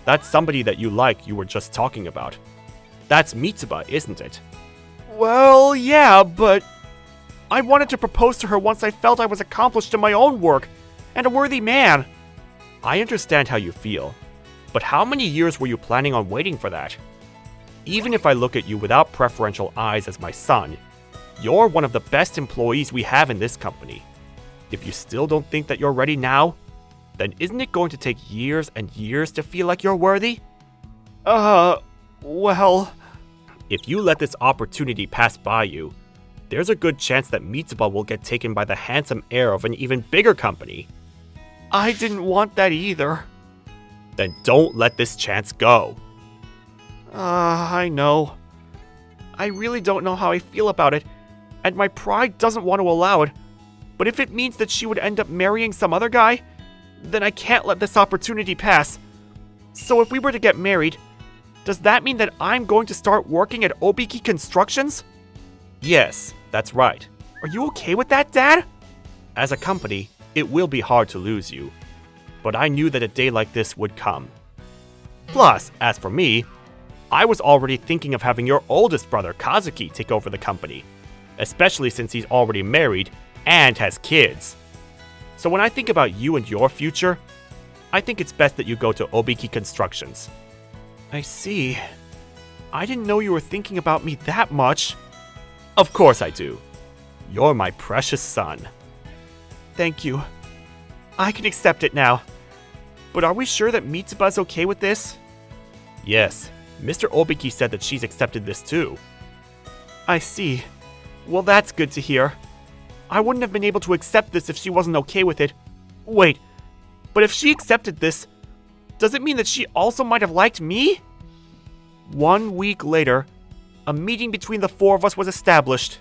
That's somebody that you like you were just talking about. That's Mitsuba, isn't it? Well, yeah, but I wanted to propose to her once I felt I was accomplished in my own work, and a worthy man. I understand how you feel, but how many years were you planning on waiting for that? Even if I look at you without preferential eyes as my son, you're one of the best employees we have in this company. If you still don't think that you're ready now, then isn't it going to take years and years to feel like you're worthy? Well... If you let this opportunity pass by you, there's a good chance that Mitsuba will get taken by the handsome heir of an even bigger company. I didn't want that either. Then don't let this chance go. I know. I really don't know how I feel about it, and my pride doesn't want to allow it. But if it means that she would end up marrying some other guy, then I can't let this opportunity pass. So if we were to get married, does that mean that I'm going to start working at Obiki Constructions? Yes, that's right. Are you okay with that, Dad? As a company, it will be hard to lose you. But I knew that a day like this would come. Plus, as for me, I was already thinking of having your oldest brother, Kazuki, take over the company. Especially since he's already married and has kids. So when I think about you and your future, I think it's best that you go to Obiki Constructions. I see. I didn't know you were thinking about me that much. Of course I do. You're my precious son. Thank you. I can accept it now. But are we sure that Mitsuba's okay with this? Yes, Mr. Obiki said that she's accepted this too. I see. Well, that's good to hear. I wouldn't have been able to accept this if she wasn't okay with it. Wait, but if she accepted this, does it mean that she also might have liked me? 1 week later, a meeting between the 4 of us was established.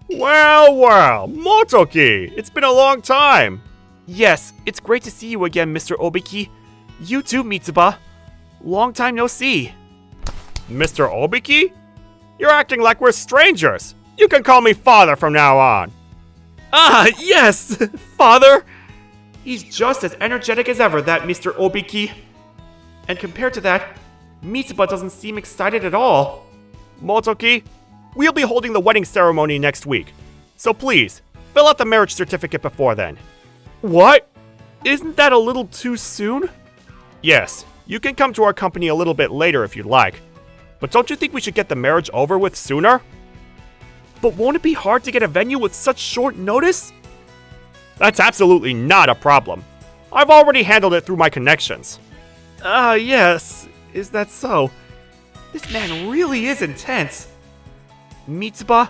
Well, Motoki, it's been a long time. Yes, it's great to see you again, Mr. Obiki. You too, Mitsuba. Long time no see. Mr. Obiki? You're acting like we're strangers. You can call me father from now on. Ah, yes, father. He's just as energetic as ever, that Mr. Obiki. And compared to that, Mitsuba doesn't seem excited at all. Motoki, we'll be holding the wedding ceremony next week. So please, fill out the marriage certificate before then. What? Isn't that a little too soon? Yes, you can come to our company a little bit later if you'd like. But don't you think we should get the marriage over with sooner? But won't it be hard to get a venue with such short notice? That's absolutely not a problem. I've already handled it through my connections. Yes. Is that so? This man really is intense. Mitsuba,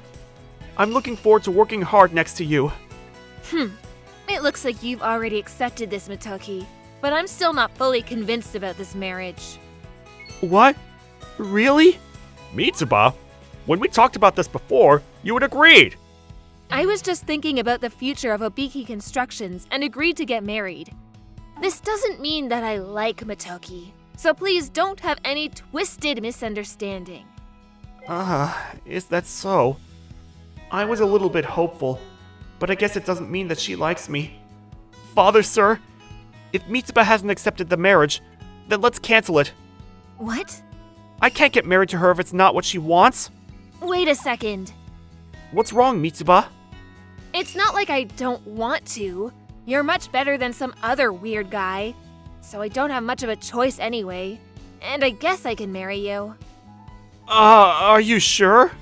I'm looking forward to working hard next to you. It looks like you've already accepted this, Motoki. But I'm still not fully convinced about this marriage. What? Really? Mitsuba, when we talked about this before, you had agreed. I was just thinking about the future of Obiki Constructions and agreed to get married. This doesn't mean that I like Motoki, so please don't have any twisted misunderstanding. Is that so? I was a little bit hopeful, but I guess it doesn't mean that she likes me. Father, sir, if Mitsuba hasn't accepted the marriage, then let's cancel it. What? I can't get married to her if it's not what she wants. Wait a second. What's wrong, Mitsuba? It's not like I don't want to. You're much better than some other weird guy. So I don't have much of a choice anyway. And I guess I can marry you. Are you sure?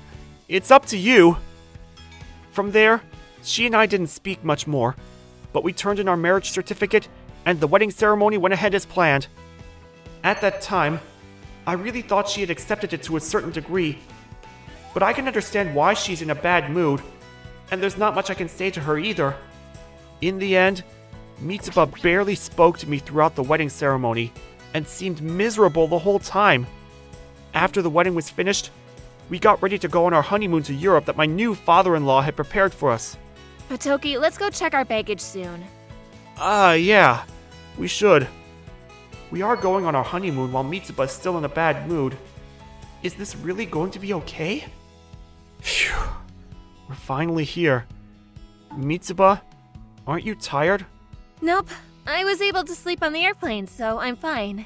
It's up to you. From there, she and I didn't speak much more, but we turned in our marriage certificate and the wedding ceremony went ahead as planned. At that time, I really thought she had accepted it to a certain degree. But I can understand why she's in a bad mood, and there's not much I can say to her either. In the end, Mitsuba barely spoke to me throughout the wedding ceremony, and seemed miserable the whole time. After the wedding was finished, we got ready to go on our honeymoon to Europe that my new father-in-law had prepared for us. Hatoki, let's go check our baggage soon. Yeah, we should. We are going on our honeymoon while Mitsuba is still in a bad mood. Is this really going to be okay? Phew, we're finally here. Mitsuba, aren't you tired? Nope, I was able to sleep on the airplane, so I'm fine.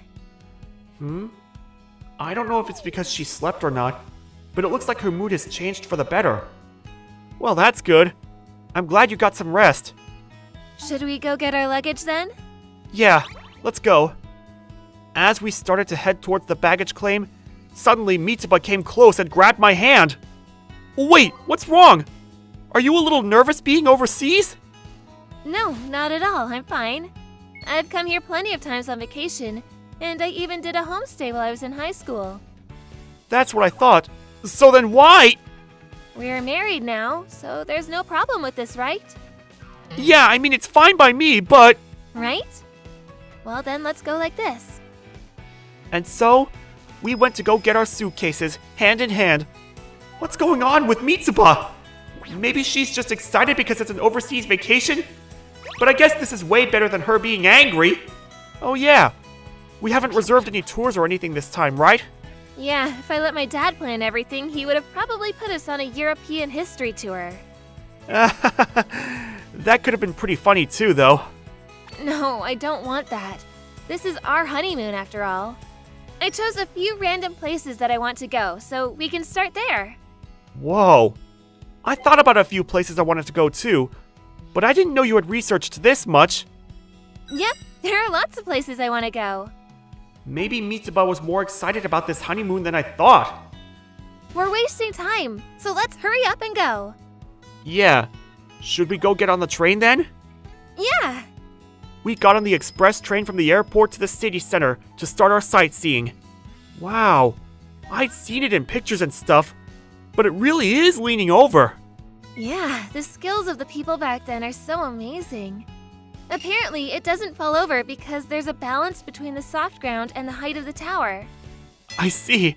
I don't know if it's because she slept or not, but it looks like her mood has changed for the better. Well, that's good. I'm glad you got some rest. Should we go get our luggage then? Yeah, let's go. As we started to head towards the baggage claim, suddenly Mitsuba came close and grabbed my hand. Wait, what's wrong? Are you a little nervous being overseas? No, not at all. I'm fine. I've come here plenty of times on vacation, and I even did a homestay while I was in high school. That's what I thought. So then why? We're married now, so there's no problem with this, right? Yeah, I mean, it's fine by me, but... Right? Well, then let's go like this. And so, we went to go get our suitcases, hand in hand. What's going on with Mitsuba? Maybe she's just excited because it's an overseas vacation? But I guess this is way better than her being angry. Oh yeah, we haven't reserved any tours or anything this time, right? Yeah, if I let my dad plan everything, he would have probably put us on a European history tour. That could have been pretty funny too, though. No, I don't want that. This is our honeymoon after all. I chose a few random places that I want to go, so we can start there. Whoa. I thought about a few places I wanted to go too, but I didn't know you had researched this much. Yep, there are lots of places I want to go. Maybe Mitsuba was more excited about this honeymoon than I thought. We're wasting time, so let's hurry up and go. Yeah. Should we go get on the train then? Yeah. We got on the express train from the airport to the city center to start our sightseeing. Wow. I'd seen it in pictures and stuff, but it really is leaning over. Yeah, the skills of the people back then are so amazing. Apparently, it doesn't fall over because there's a balance between the soft ground and the height of the tower. I see.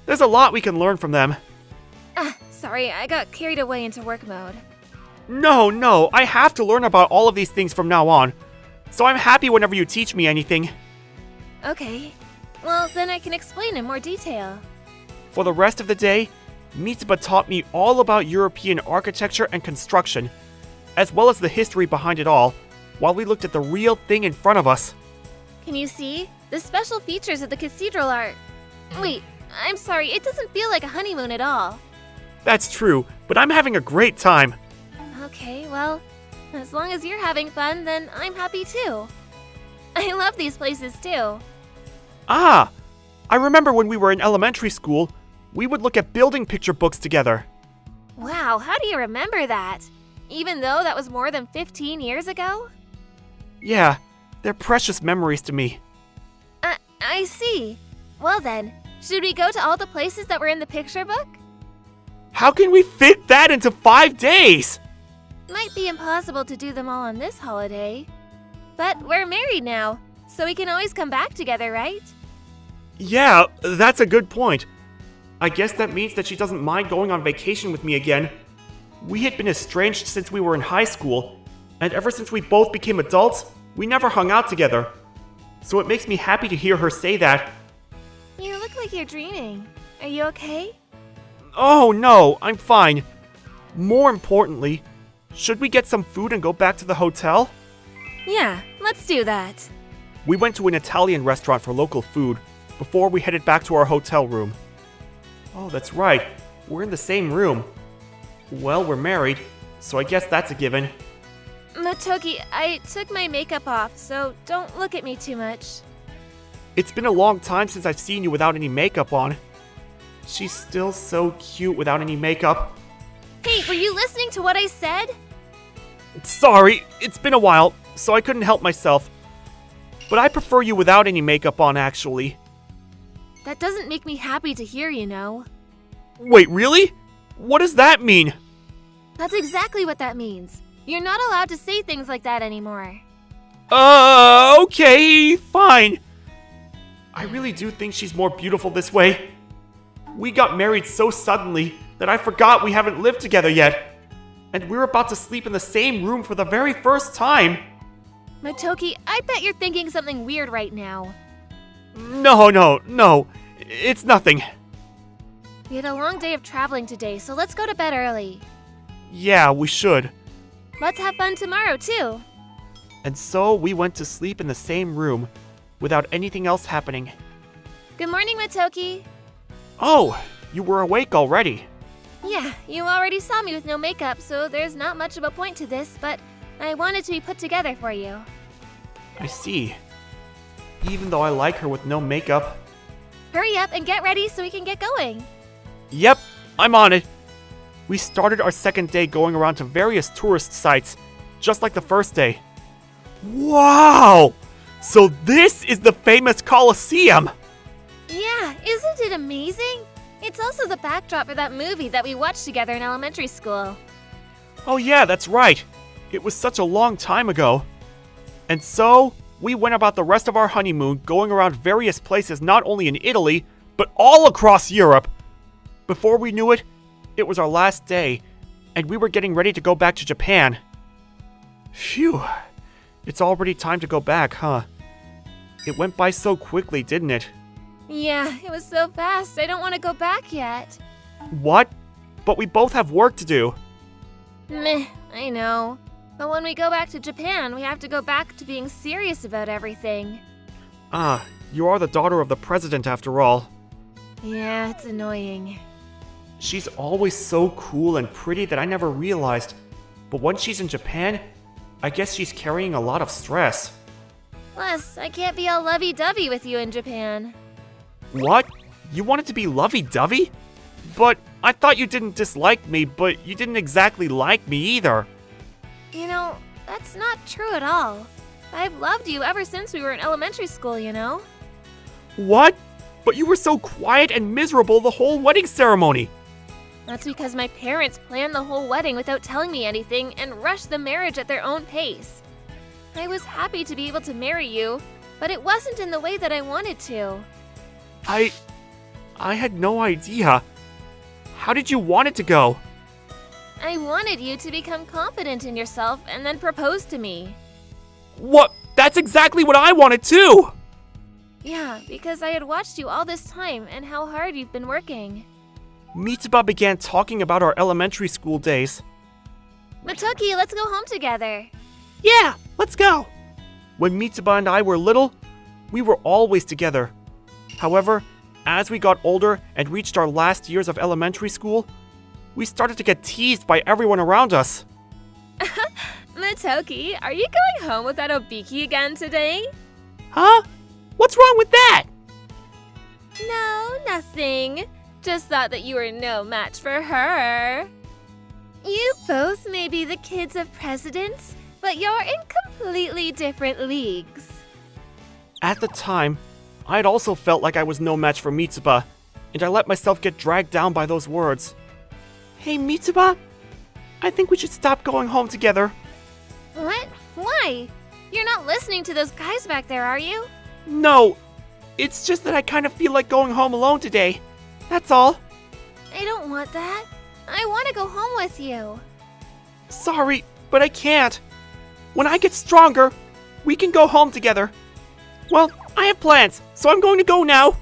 There's a lot we can learn from them. Sorry, I got carried away into work mode. No, I have to learn about all of these things from now on. So I'm happy whenever you teach me anything. Okay. Well, then I can explain in more detail. For the rest of the day, Mitsuba taught me all about European architecture and construction, as well as the history behind it all, while we looked at the real thing in front of us. Can you see? The special features of the cathedral are... Wait, I'm sorry, it doesn't feel like a honeymoon at all. That's true, but I'm having a great time. Okay, well, as long as you're having fun, then I'm happy too. I love these places too. I remember when we were in elementary school, we would look at building picture books together. Wow, how do you remember that? Even though that was more than 15 years ago? Yeah, they're precious memories to me. I see. Well then, should we go to all the places that were in the picture book? How can we fit that into 5 days? Might be impossible to do them all on this holiday. But we're married now, so we can always come back together, right? Yeah, that's a good point. I guess that means that she doesn't mind going on vacation with me again. We had been estranged since we were in high school, and ever since we both became adults, we never hung out together. So it makes me happy to hear her say that. You look like you're dreaming. Are you okay? Oh no, I'm fine. More importantly, should we get some food and go back to the hotel? Yeah, let's do that. We went to an Italian restaurant for local food before we headed back to our hotel room. Oh, that's right. We're in the same room. Well, we're married, so I guess that's a given. Motoki, I took my makeup off, so don't look at me too much. It's been a long time since I've seen you without any makeup on. She's still so cute without any makeup. Hey, were you listening to what I said? Sorry, it's been a while, so I couldn't help myself. But I prefer you without any makeup on, actually. That doesn't make me happy to hear, you know. Wait, really? What does that mean? That's exactly what that means. You're not allowed to say things like that anymore. Okay, fine. I really do think she's more beautiful this way. We got married so suddenly that I forgot we haven't lived together yet. And we're about to sleep in the same room for the very first time. Motoki, I bet you're thinking something weird right now. No. It's nothing. We had a long day of traveling today, so let's go to bed early. Yeah, we should. Let's have fun tomorrow, too. And so we went to sleep in the same room without anything else happening. Good morning, Motoki. Oh, you were awake already. Yeah, you already saw me with no makeup, so there's not much of a point to this, but I wanted to be put together for you. I see. Even though I like her with no makeup. Hurry up and get ready so we can get going. Yep, I'm on it. We started our second day going around to various tourist sites, just like the first day. Wow! So this is the famous Colosseum! Yeah, isn't it amazing? It's also the backdrop for that movie that we watched together in elementary school. Oh yeah, that's right. It was such a long time ago. And so, we went about the rest of our honeymoon going around various places not only in Italy, but all across Europe. Before we knew it, it was our last day, and we were getting ready to go back to Japan. Phew. It's already time to go back, huh? It went by so quickly, didn't it? Yeah, it was so fast. I don't want to go back yet. What? But we both have work to do. Meh, I know. But when we go back to Japan, we have to go back to being serious about everything. Ah, you are the daughter of the president after all. Yeah, it's annoying. She's always so cool and pretty that I never realized. But when she's in Japan, I guess she's carrying a lot of stress. Plus, I can't be all lovey-dovey with you in Japan. What? You wanted to be lovey-dovey? But I thought you didn't dislike me, but you didn't exactly like me either. You know, that's not true at all. I've loved you ever since we were in elementary school, you know? What? But you were so quiet and miserable the whole wedding ceremony. That's because my parents planned the whole wedding without telling me anything and rushed the marriage at their own pace. I was happy to be able to marry you, but it wasn't in the way that I wanted to. I had no idea. How did you want it to go? I wanted you to become confident in yourself and then propose to me. What? That's exactly what I wanted too! Yeah, because I had watched you all this time and how hard you've been working. Mitsuba began talking about our elementary school days. Motoki, let's go home together. Yeah, let's go! When Mitsuba and I were little, we were always together. However, as we got older and reached our last years of elementary school, we started to get teased by everyone around us. Motoki, are you going home without Obiki again today? Huh? What's wrong with that? No, nothing. Just thought that you were no match for her. You both may be the kids of presidents, but you're in completely different leagues. At the time, I had also felt like I was no match for Mitsuba, and I let myself get dragged down by those words. Hey, Mitsuba, I think we should stop going home together. What? Why? You're not listening to those guys back there, are you? No, it's just that I kind of feel like going home alone today. That's all. I don't want that. I want to go home with you. Sorry, but I can't. When I get stronger, we can go home together. Well, I have plans, so I'm going to go now.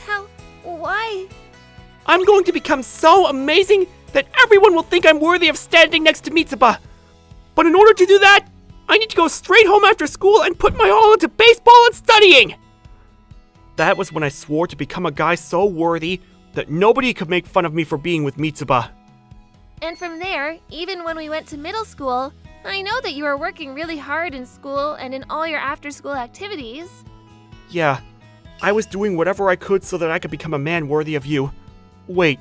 How? Why? I'm going to become so amazing that everyone will think I'm worthy of standing next to Mitsuba. But in order to do that, I need to go straight home after school and put my all into baseball and studying. That was when I swore to become a guy so worthy that nobody could make fun of me for being with Mitsuba. And from there, even when we went to middle school, I know that you were working really hard in school and in all your after-school activities. Yeah, I was doing whatever I could so that I could become a man worthy of you. Wait,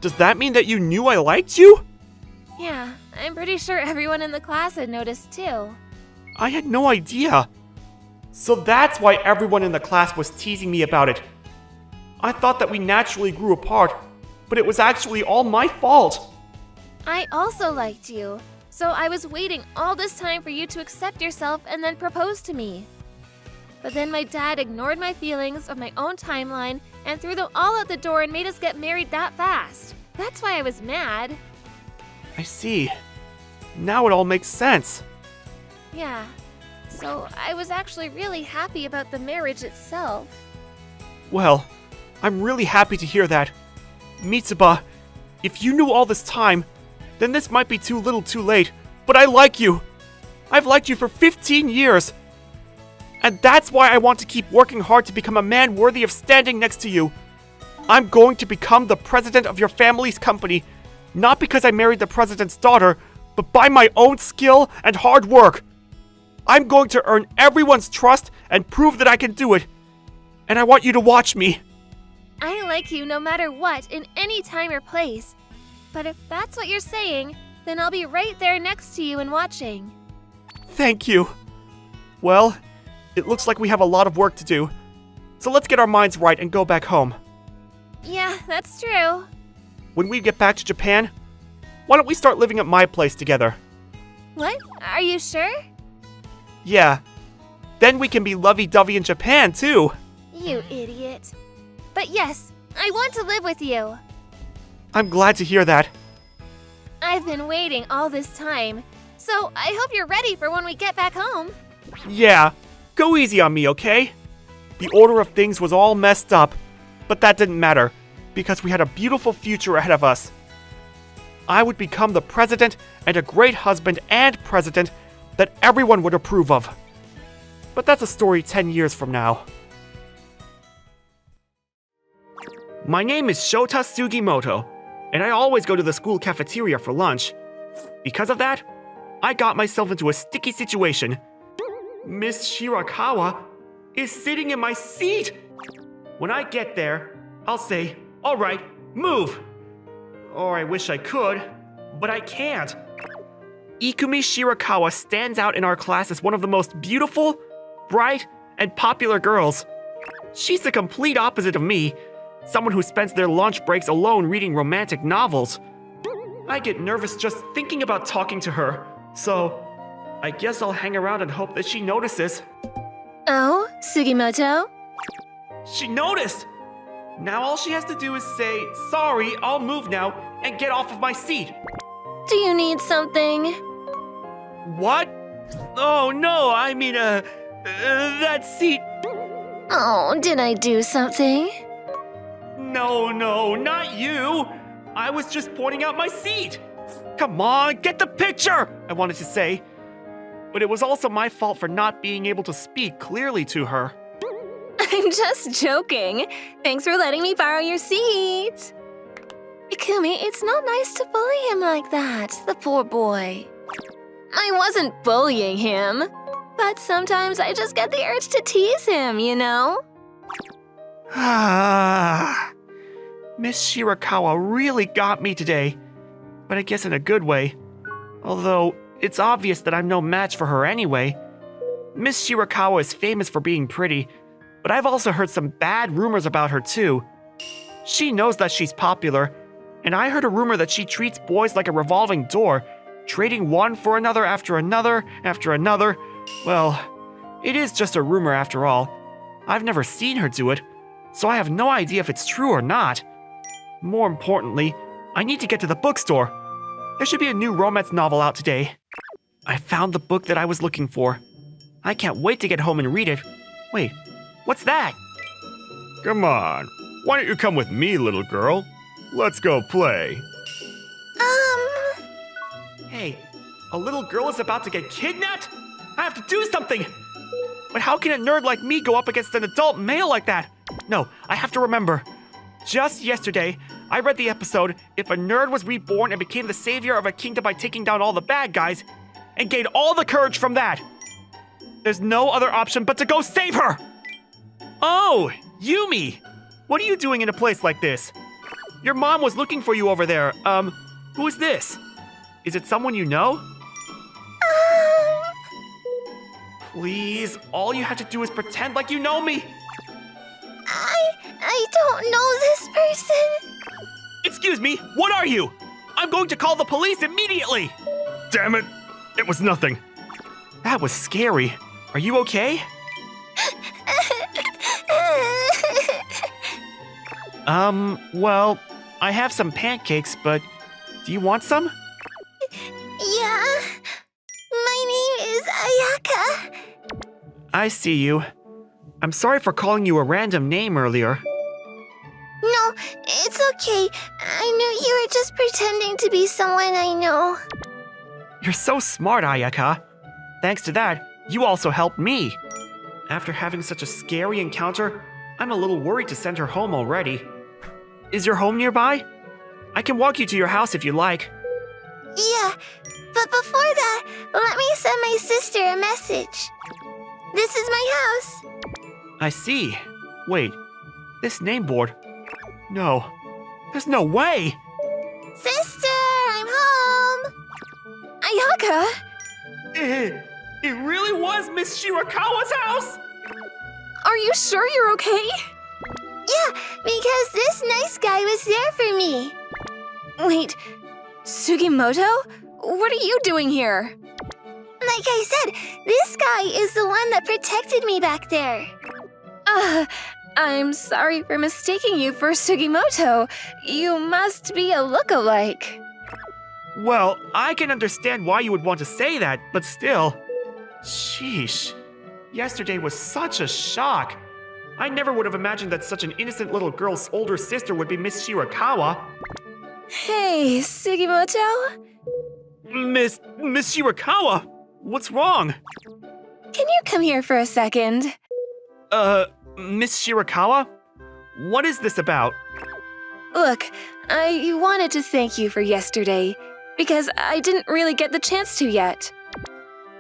does that mean that you knew I liked you? Yeah, I'm pretty sure everyone in the class had noticed too. I had no idea. So that's why everyone in the class was teasing me about it. I thought that we naturally grew apart, but it was actually all my fault. I also liked you, so I was waiting all this time for you to accept yourself and then propose to me. But then my dad ignored my feelings of my own timeline and threw them all out the door and made us get married that fast. That's why I was mad. I see. Now it all makes sense. Yeah, so I was actually really happy about the marriage itself. Well, I'm really happy to hear that. Mitsuba, if you knew all this time, then this might be too little too late, but I like you. I've liked you for 15 years. And that's why I want to keep working hard to become a man worthy of standing next to you. I'm going to become the president of your family's company, not because I married the president's daughter, but by my own skill and hard work. I'm going to earn everyone's trust and prove that I can do it. And I want you to watch me. I like you no matter what, in any time or place. But if that's what you're saying, then I'll be right there next to you and watching. Thank you. Well, it looks like we have a lot of work to do. So let's get our minds right and go back home. Yeah, that's true. When we get back to Japan, why don't we start living at my place together? What? Are you sure? Yeah. Then we can be lovey-dovey in Japan, too. You idiot. But yes, I want to live with you. I'm glad to hear that. I've been waiting all this time, so I hope you're ready for when we get back home. Yeah, go easy on me, okay? The order of things was all messed up, but that didn't matter, because we had a beautiful future ahead of us. I would become the president and a great husband and president that everyone would approve of. But that's a story 10 years from now. My name is Shota Sugimoto, and I always go to the school cafeteria for lunch. Because of that, I got myself into a sticky situation. Miss Shirakawa is sitting in my seat! When I get there, I'll say, "Alright, move!" Or I wish I could, but I can't. Ikumi Shirakawa stands out in our class as one of the most beautiful, bright, and popular girls. She's the complete opposite of me, someone who spends their lunch breaks alone reading romantic novels. I get nervous just thinking about talking to her, so I guess I'll hang around and hope that she notices. Oh, Sugimoto? She noticed! Now all she has to do is say, "Sorry, I'll move now," and get off of my seat. Do you need something? What? Oh no, I mean, that seat. Oh, did I do something? No, not you. I was just pointing out my seat. Come on, get the picture, I wanted to say. But it was also my fault for not being able to speak clearly to her. I'm just joking. Thanks for letting me borrow your seat. Ikumi, it's not nice to bully him like that, the poor boy. I wasn't bullying him, but sometimes I just get the urge to tease him, you know? Miss Shirakawa really got me today, but I guess in a good way. Although, it's obvious that I'm no match for her anyway. Miss Shirakawa is famous for being pretty, but I've also heard some bad rumors about her too. She knows that she's popular, and I heard a rumor that she treats boys like a revolving door, trading one for another after another after another. Well, it is just a rumor after all. I've never seen her do it, so I have no idea if it's true or not. More importantly, I need to get to the bookstore. There should be a new romance novel out today. I found the book that I was looking for. I can't wait to get home and read it. Wait, what's that? Come on, why don't you come with me, little girl? Let's go play. Hey, a little girl is about to get kidnapped? I have to do something! But how can a nerd like me go up against an adult male like that? No, I have to remember. Just yesterday, I read the episode If a Nerd Was Reborn and Became the Savior of a Kingdom by Taking Down All the Bad Guys, and gained all the courage from that. There's no other option but to go save her! Oh, Yumi! What are you doing in a place like this? Your mom was looking for you over there. Who is this? Is it someone you know? Please, all you have to do is pretend like you know me. I don't know this person. Excuse me, what are you? I'm going to call the police immediately. Damn it! It was nothing. That was scary. Are you okay? Well, I have some pancakes, but do you want some? Yeah. My name is Ayaka. I see you. I'm sorry for calling you a random name earlier. No, it's okay. I knew you were just pretending to be someone I know. You're so smart, Ayaka. Thanks to that, you also helped me. After having such a scary encounter, I'm a little worried to send her home already. Is your home nearby? I can walk you to your house if you like. Yeah, but before that, let me send my sister a message. This is my house. I see. Wait, this name board. No, there's no way! Sister, I'm home. Ayaka, It really was Miss Shirakawa's house! are you sure you're okay? Yeah, because this nice guy was there for me. Wait, Sugimoto? What are you doing here? Like I said, this guy is the one that protected me back there. I'm sorry for mistaking you for Sugimoto. You must be a look-alike. Well, I can understand why you would want to say that, but still. Sheesh. Yesterday was such a shock. I never would have imagined that such an innocent little girl's older sister would be Miss Shirakawa. Hey, Sugimoto? Miss Shirakawa? What's wrong? Can you come here for a second? Miss Shirakawa? What is this about? Look, I wanted to thank you for yesterday, because I didn't really get the chance to yet.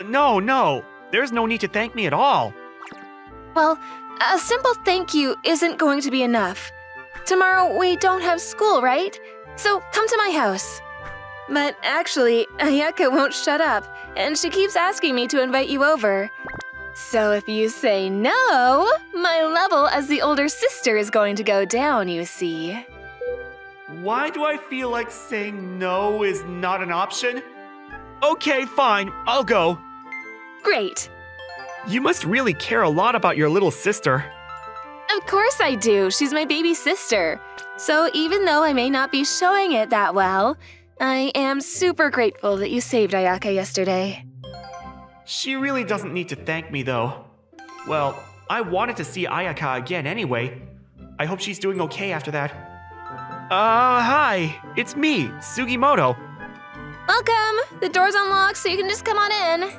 No, there's no need to thank me at all. Well, a simple thank you isn't going to be enough. Tomorrow we don't have school, right? So come to my house. But actually, Ayaka won't shut up, and she keeps asking me to invite you over. So if you say no, my level as the older sister is going to go down, you see. Why do I feel like saying no is not an option? Okay, fine, I'll go. Great. You must really care a lot about your little sister. Of course I do. She's my baby sister. So even though I may not be showing it that well, I am super grateful that you saved Ayaka yesterday. She really doesn't need to thank me, though. Well, I wanted to see Ayaka again anyway. I hope she's doing okay after that. Hi, it's me, Sugimoto. Welcome! The door's unlocked, so you can just come on in.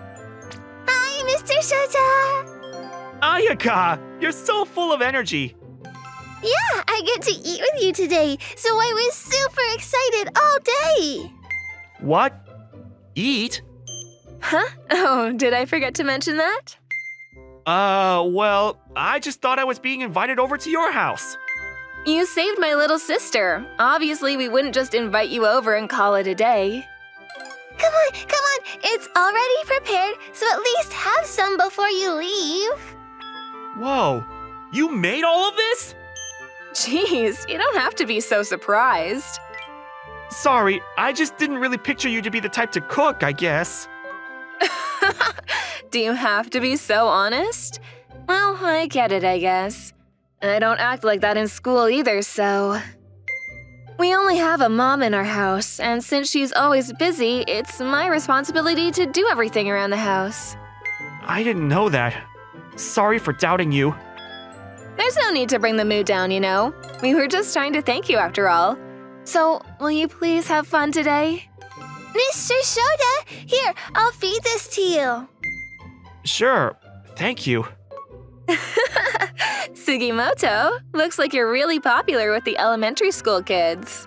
Hi, Mr. Shota. Ayaka, you're so full of energy. Yeah, I get to eat with you today, so I was super excited all day. What? Eat? Huh? Oh, did I forget to mention that? Well, I just thought I was being invited over to your house. You saved my little sister. Obviously, we wouldn't just invite you over and call it a day. Come on, it's already prepared, so at least have some before you leave. Whoa, you made all of this? Jeez, you don't have to be so surprised. Sorry, I just didn't really picture you to be the type to cook, I guess. Do you have to be so honest? Well, I get it, I guess. I don't act like that in school either, so... We only have a mom in our house, and since she's always busy, it's my responsibility to do everything around the house. I didn't know that. Sorry for doubting you. There's no need to bring the mood down, you know. We were just trying to thank you after all. So, will you please have fun today? Mr. Shota, here, I'll feed this to you. Sure, thank you. Sugimoto, looks like you're really popular with the elementary school kids.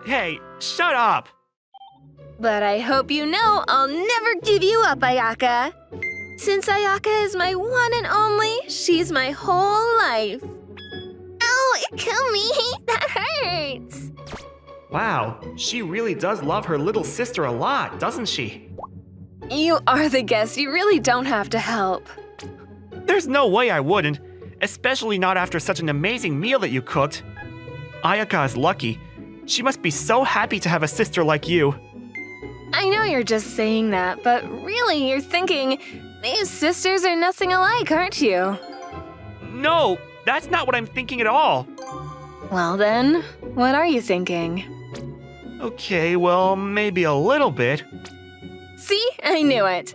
Hey, shut up! But I hope you know I'll never give you up, Ayaka. Since Ayaka is my one and only, she's my whole life. Ow, kill me, that hurts. Wow, she really does love her little sister a lot, doesn't she? You are the guest. You really don't have to help. There's no way I wouldn't, especially not after such an amazing meal that you cooked. Ayaka is lucky. She must be so happy to have a sister like you. I know you're just saying that, but really you're thinking these sisters are nothing alike, aren't you? No, that's not what I'm thinking at all. Well then, what are you thinking? Okay, well, maybe a little bit. See? I knew it.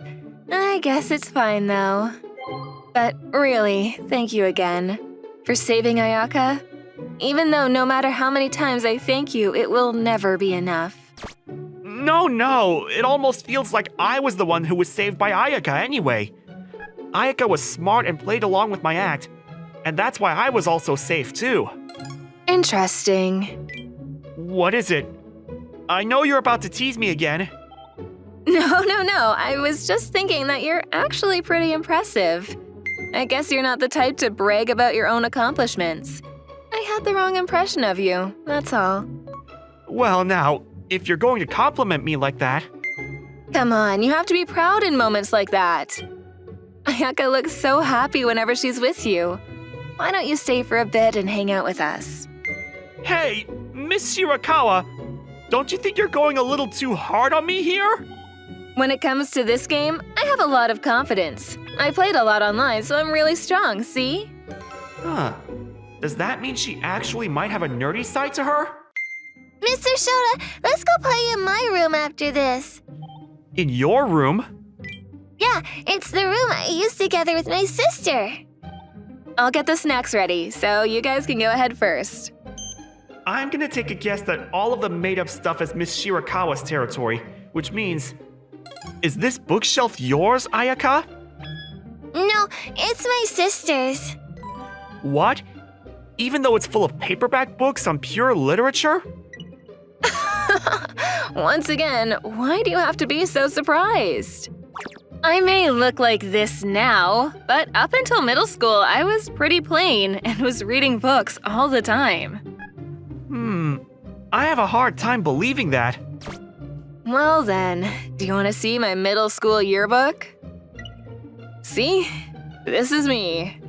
I guess it's fine though. But really, thank you again for saving Ayaka. Even though no matter how many times I thank you, it will never be enough. No, it almost feels like I was the one who was saved by Ayaka anyway. Ayaka was smart and played along with my act, and that's why I was also safe too. Interesting. What is it? I know you're about to tease me again. No. I was just thinking that you're actually pretty impressive. I guess you're not the type to brag about your own accomplishments. I had the wrong impression of you, that's all. Well, now, if you're going to compliment me like that… Come on, you have to be proud in moments like that. Ayaka looks so happy whenever she's with you. Why don't you stay for a bit and hang out with us? Hey, Miss Shirakawa, don't you think you're going a little too hard on me here? When it comes to this game, I have a lot of confidence. I played a lot online, so I'm really strong, see? Huh. Does that mean she actually might have a nerdy side to her? Mr. Shota, let's go play in my room after this. In your room? Yeah, it's the room I used together with my sister. I'll get the snacks ready, so you guys can go ahead first. I'm gonna take a guess that all of the made-up stuff is Miss Shirakawa's territory, which means… Is this bookshelf yours, Ayaka? No, it's my sister's. What? Even though it's full of paperback books on pure literature? Once again, why do you have to be so surprised? I may look like this now, but up until middle school, I was pretty plain and was reading books all the time. I have a hard time believing that. Well then, do you want to see my middle school yearbook? See? This is me.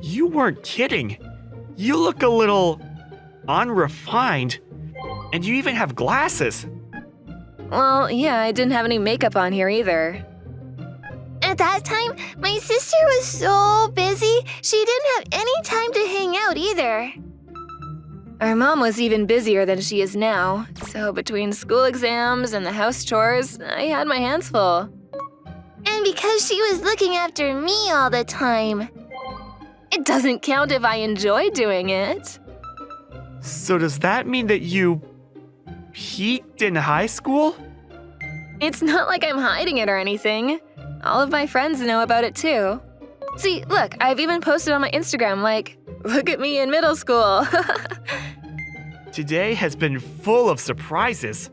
You weren't kidding. You look a little… unrefined. And you even have glasses. Well, yeah, I didn't have any makeup on here either. At that time, my sister was so busy, she didn't have any time to hang out either. Our mom was even busier than she is now, so between school exams and the house chores, I had my hands full. And because she was looking after me all the time. It doesn't count if I enjoy doing it. So does that mean that you… peaked in high school? It's not like I'm hiding it or anything. All of my friends know about it too. See, look, I've even posted on my Instagram like, look at me in middle school. Today has been full of surprises.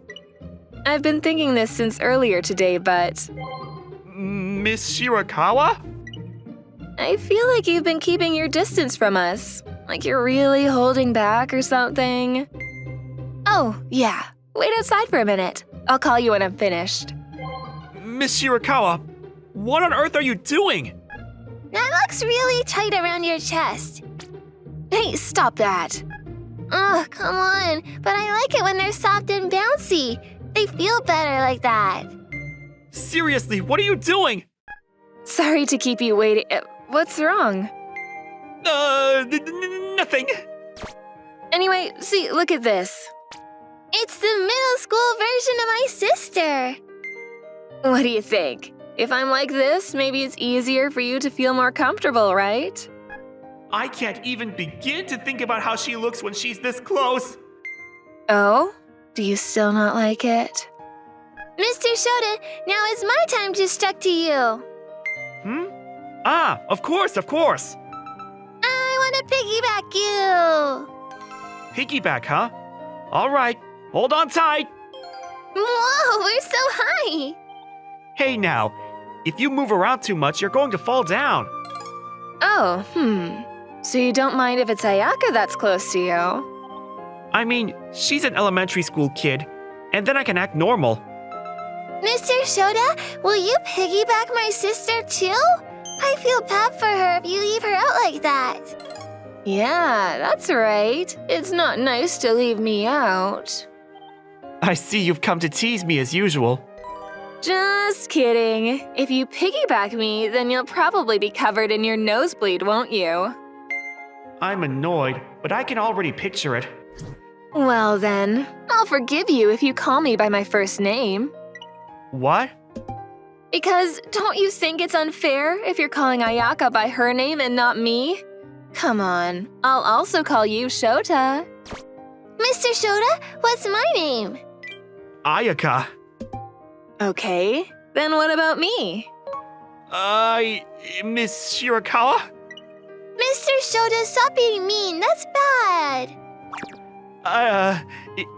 I've been thinking this since earlier today, but… Miss Shirakawa? I feel like you've been keeping your distance from us. Like you're really holding back or something. Oh, yeah. Wait outside for a minute. I'll call you when I'm finished. Miss Shirakawa, what on earth are you doing? That looks really tight around your chest. Hey, stop that. Ugh, come on. But I like it when they're soft and bouncy. They feel better like that. Seriously, what are you doing? Sorry to keep you waiting. What's wrong? Nothing. Anyway, see, look at this. It's the middle school version of my sister. What do you think? If I'm like this, maybe it's easier for you to feel more comfortable, right? I can't even begin to think about how she looks when she's this close. Oh? Do you still not like it? Mr. Shota, now is my time to stuck to you. Ah, of course. I want to piggyback you. Piggyback, huh? All right, hold on tight. Whoa, we're so high. Hey now, if you move around too much, you're going to fall down. Oh, So you don't mind if it's Ayaka that's close to you? I mean, she's an elementary school kid, and then I can act normal. Mr. Shota, will you piggyback my sister too? I feel bad for her if you leave her out like that. Yeah, that's right. It's not nice to leave me out. I see you've come to tease me as usual. Just kidding. If you piggyback me, then you'll probably be covered in your nosebleed, won't you? I'm annoyed, but I can already picture it. Well then, I'll forgive you if you call me by my first name. What? Because don't you think it's unfair if you're calling Ayaka by her name and not me? Come on, I'll also call you Shota. Mr. Shota, what's my name? Ayaka. Okay, then what about me? Miss Shirakawa? Mr. Shota, stop being mean. That's bad.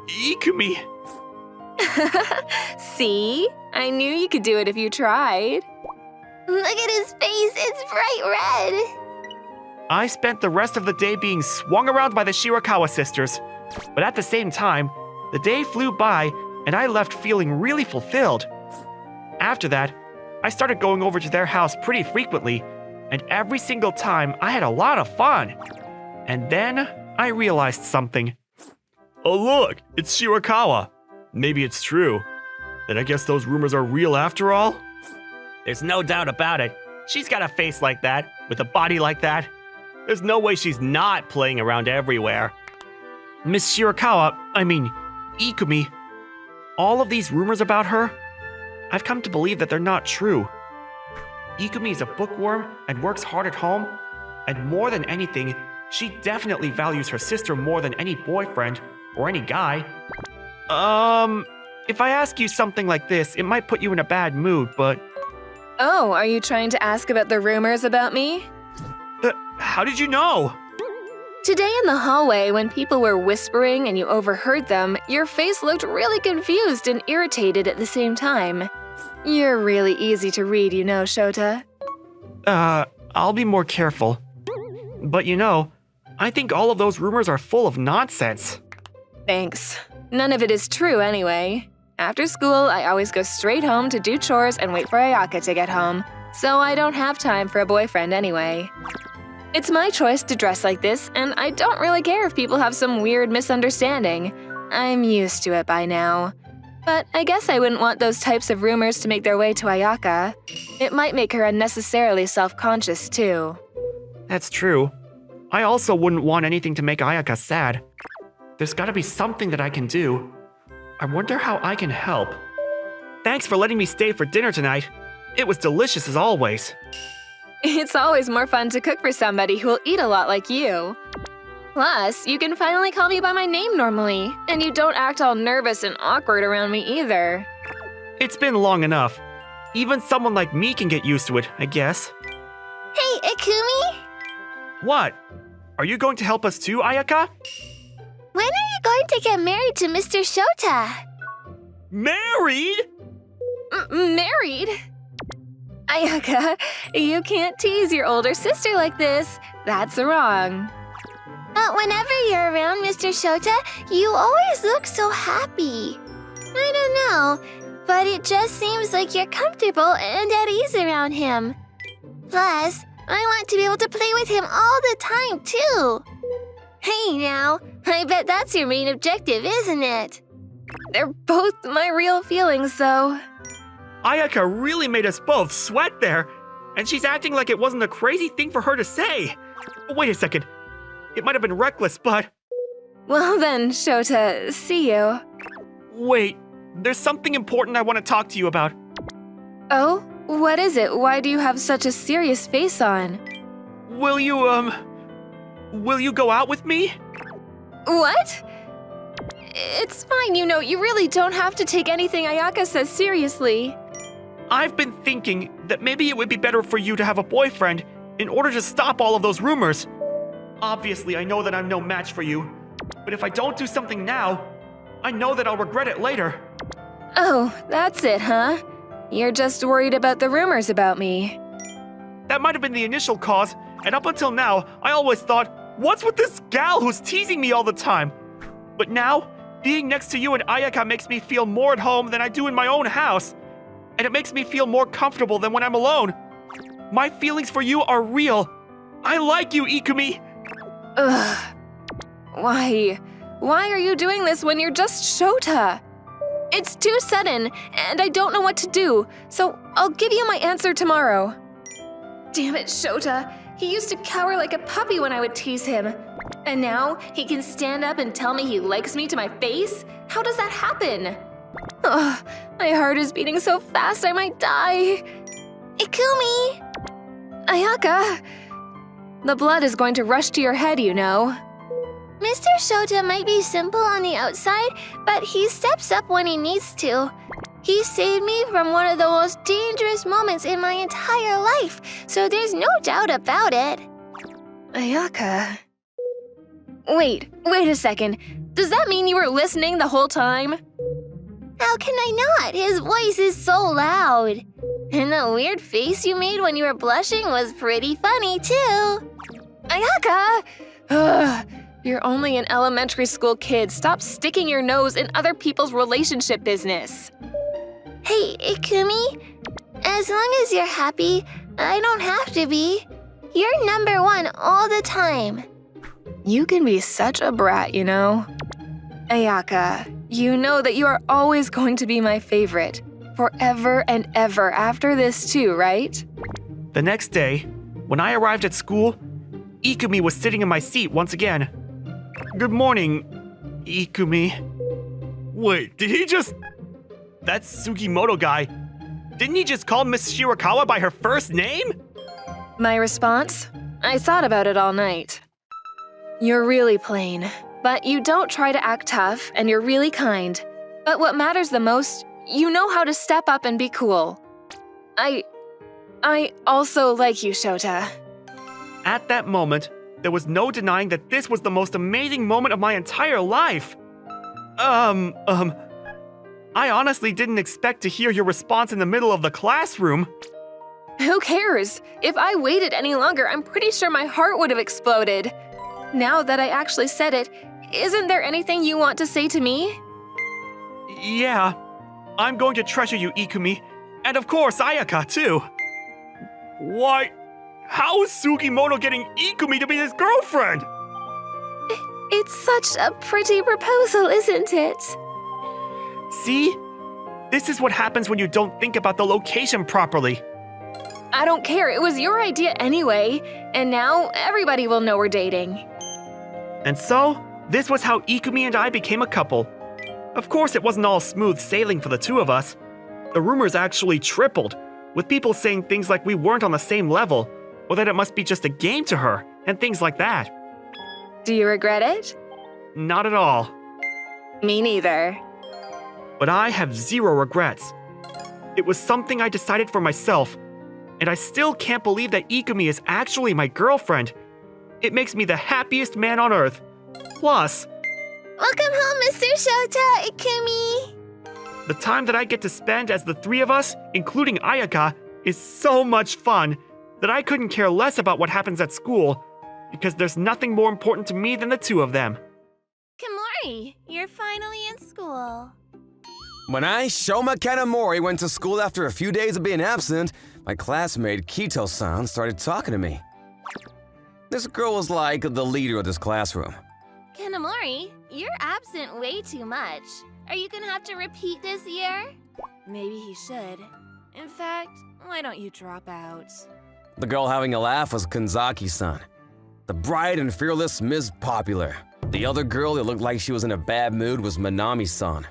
Ikumi. See? I knew you could do it if you tried. Look at his face. It's bright red. I spent the rest of the day being swung around by the Shirakawa sisters. But at the same time, the day flew by and I left feeling really fulfilled. After that, I started going over to their house pretty frequently, and every single time I had a lot of fun. And then I realized something. Oh look, it's Shirakawa. Maybe it's true. Then I guess those rumors are real after all? There's no doubt about it. She's got a face like that, with a body like that. There's no way she's not playing around everywhere. Miss Shirakawa, Ikumi, all of these rumors about her, I've come to believe that they're not true. Ikumi is a bookworm and works hard at home, and more than anything, she definitely values her sister more than any boyfriend or any guy. If I ask you something like this, it might put you in a bad mood, but... Oh, are you trying to ask about the rumors about me? How did you know? Today in the hallway, when people were whispering and you overheard them, your face looked really confused and irritated at the same time. You're really easy to read, you know, Shota. I'll be more careful. But you know, I think all of those rumors are full of nonsense. Thanks. None of it is true anyway. After school, I always go straight home to do chores and wait for Ayaka to get home, so I don't have time for a boyfriend anyway. It's my choice to dress like this, and I don't really care if people have some weird misunderstanding. I'm used to it by now. But I guess I wouldn't want those types of rumors to make their way to Ayaka. It might make her unnecessarily self-conscious, too. That's true. I also wouldn't want anything to make Ayaka sad. There's gotta be something that I can do. I wonder how I can help. Thanks for letting me stay for dinner tonight. It was delicious as always. It's always more fun to cook for somebody who will eat a lot like you. Plus, you can finally call me by my name normally, and you don't act all nervous and awkward around me either. It's been long enough. Even someone like me can get used to it, I guess. Hey, Ikumi? What? Are you going to help us too, Ayaka? When are you going to get married to Mr. Shota? Married? Married? Ayaka, you can't tease your older sister like this. That's wrong. But whenever you're around Mr. Shota, you always look so happy. I don't know, but it just seems like you're comfortable and at ease around him. Plus, I want to be able to play with him all the time, too. Hey now, I bet that's your main objective, isn't it? They're both my real feelings, though. Ayaka really made us both sweat there, and she's acting like it wasn't a crazy thing for her to say. Wait a second. It might have been reckless, but... Well then, Shota, see you. Wait, there's something important I want to talk to you about. Oh? What is it? Why do you have such a serious face on? Will you go out with me? What? It's fine, you know, you really don't have to take anything Ayaka says seriously. I've been thinking that maybe it would be better for you to have a boyfriend in order to stop all of those rumors. Obviously, I know that I'm no match for you, but if I don't do something now, I know that I'll regret it later. Oh, that's it, huh? You're just worried about the rumors about me. That might have been the initial cause, and up until now, I always thought, what's with this gal who's teasing me all the time? But now, being next to you and Ayaka makes me feel more at home than I do in my own house, and it makes me feel more comfortable than when I'm alone. My feelings for you are real. I like you, Ikumi. Ugh. Why? Why are you doing this when you're just Shota? It's too sudden, and I don't know what to do, so I'll give you my answer tomorrow. Damn it, Shota. He used to cower like a puppy when I would tease him. And now he can stand up and tell me he likes me to my face? How does that happen? Ugh, my heart is beating so fast I might die. Ikumi! Ayaka! The blood is going to rush to your head, you know. Mr. Shota might be simple on the outside, but he steps up when he needs to. He saved me from one of the most dangerous moments in my entire life, so there's no doubt about it. Ayaka... Wait a second. Does that mean you were listening the whole time? How can I not? His voice is so loud. And the weird face you made when you were blushing was pretty funny, too. Ayaka! Ugh, you're only an elementary school kid. Stop sticking your nose in other people's relationship business. Hey, Ikumi, as long as you're happy, I don't have to be. You're number one all the time. You can be such a brat, you know. Ayaka, you know that you are always going to be my favorite. Forever and ever after this too, right? The next day, when I arrived at school, Ikumi was sitting in my seat once again. Good morning, Ikumi. Wait, did he just... That Sugimoto guy, didn't he just call Miss Shirakawa by her first name? My response? I thought about it all night. You're really plain, but you don't try to act tough and you're really kind. But what matters the most, you know how to step up and be cool. I also like you, Shota. At that moment, there was no denying that this was the most amazing moment of my entire life. I honestly didn't expect to hear your response in the middle of the classroom. Who cares? If I waited any longer, I'm pretty sure my heart would have exploded. Now that I actually said it, isn't there anything you want to say to me? Yeah, I'm going to treasure you, Ikumi, and of course Ayaka too. Why? How is Sugimoto getting Ikumi to be his girlfriend? It's such a pretty proposal, isn't it? See? This is what happens when you don't think about the location properly. I don't care, it was your idea anyway, and now everybody will know we're dating. And so, this was how Ikumi and I became a couple. Of course, it wasn't all smooth sailing for the two of us. The rumors actually tripled, with people saying things like we weren't on the same level, or that it must be just a game to her, and things like that. Do you regret it? Not at all. Me neither. But I have zero regrets. It was something I decided for myself, and I still can't believe that Ikumi is actually my girlfriend. It makes me the happiest man on earth. Plus, Welcome home, Mr. Shota, Ikumi. the time that I get to spend as the three of us, including Ayaka, is so much fun that I couldn't care less about what happens at school, because there's nothing more important to me than the two of them. Komori, you're finally in school. When I, Shoma Kanamori, went to school after a few days of being absent, my classmate Kito-san started talking to me. This girl was like the leader of this classroom. Kanamori, you're absent way too much. Are you gonna have to repeat this year? Maybe he should. In fact, why don't you drop out? The girl having a laugh was Kanzaki-san, the bright and fearless Ms. Popular. The other girl that looked like she was in a bad mood was Manami-san,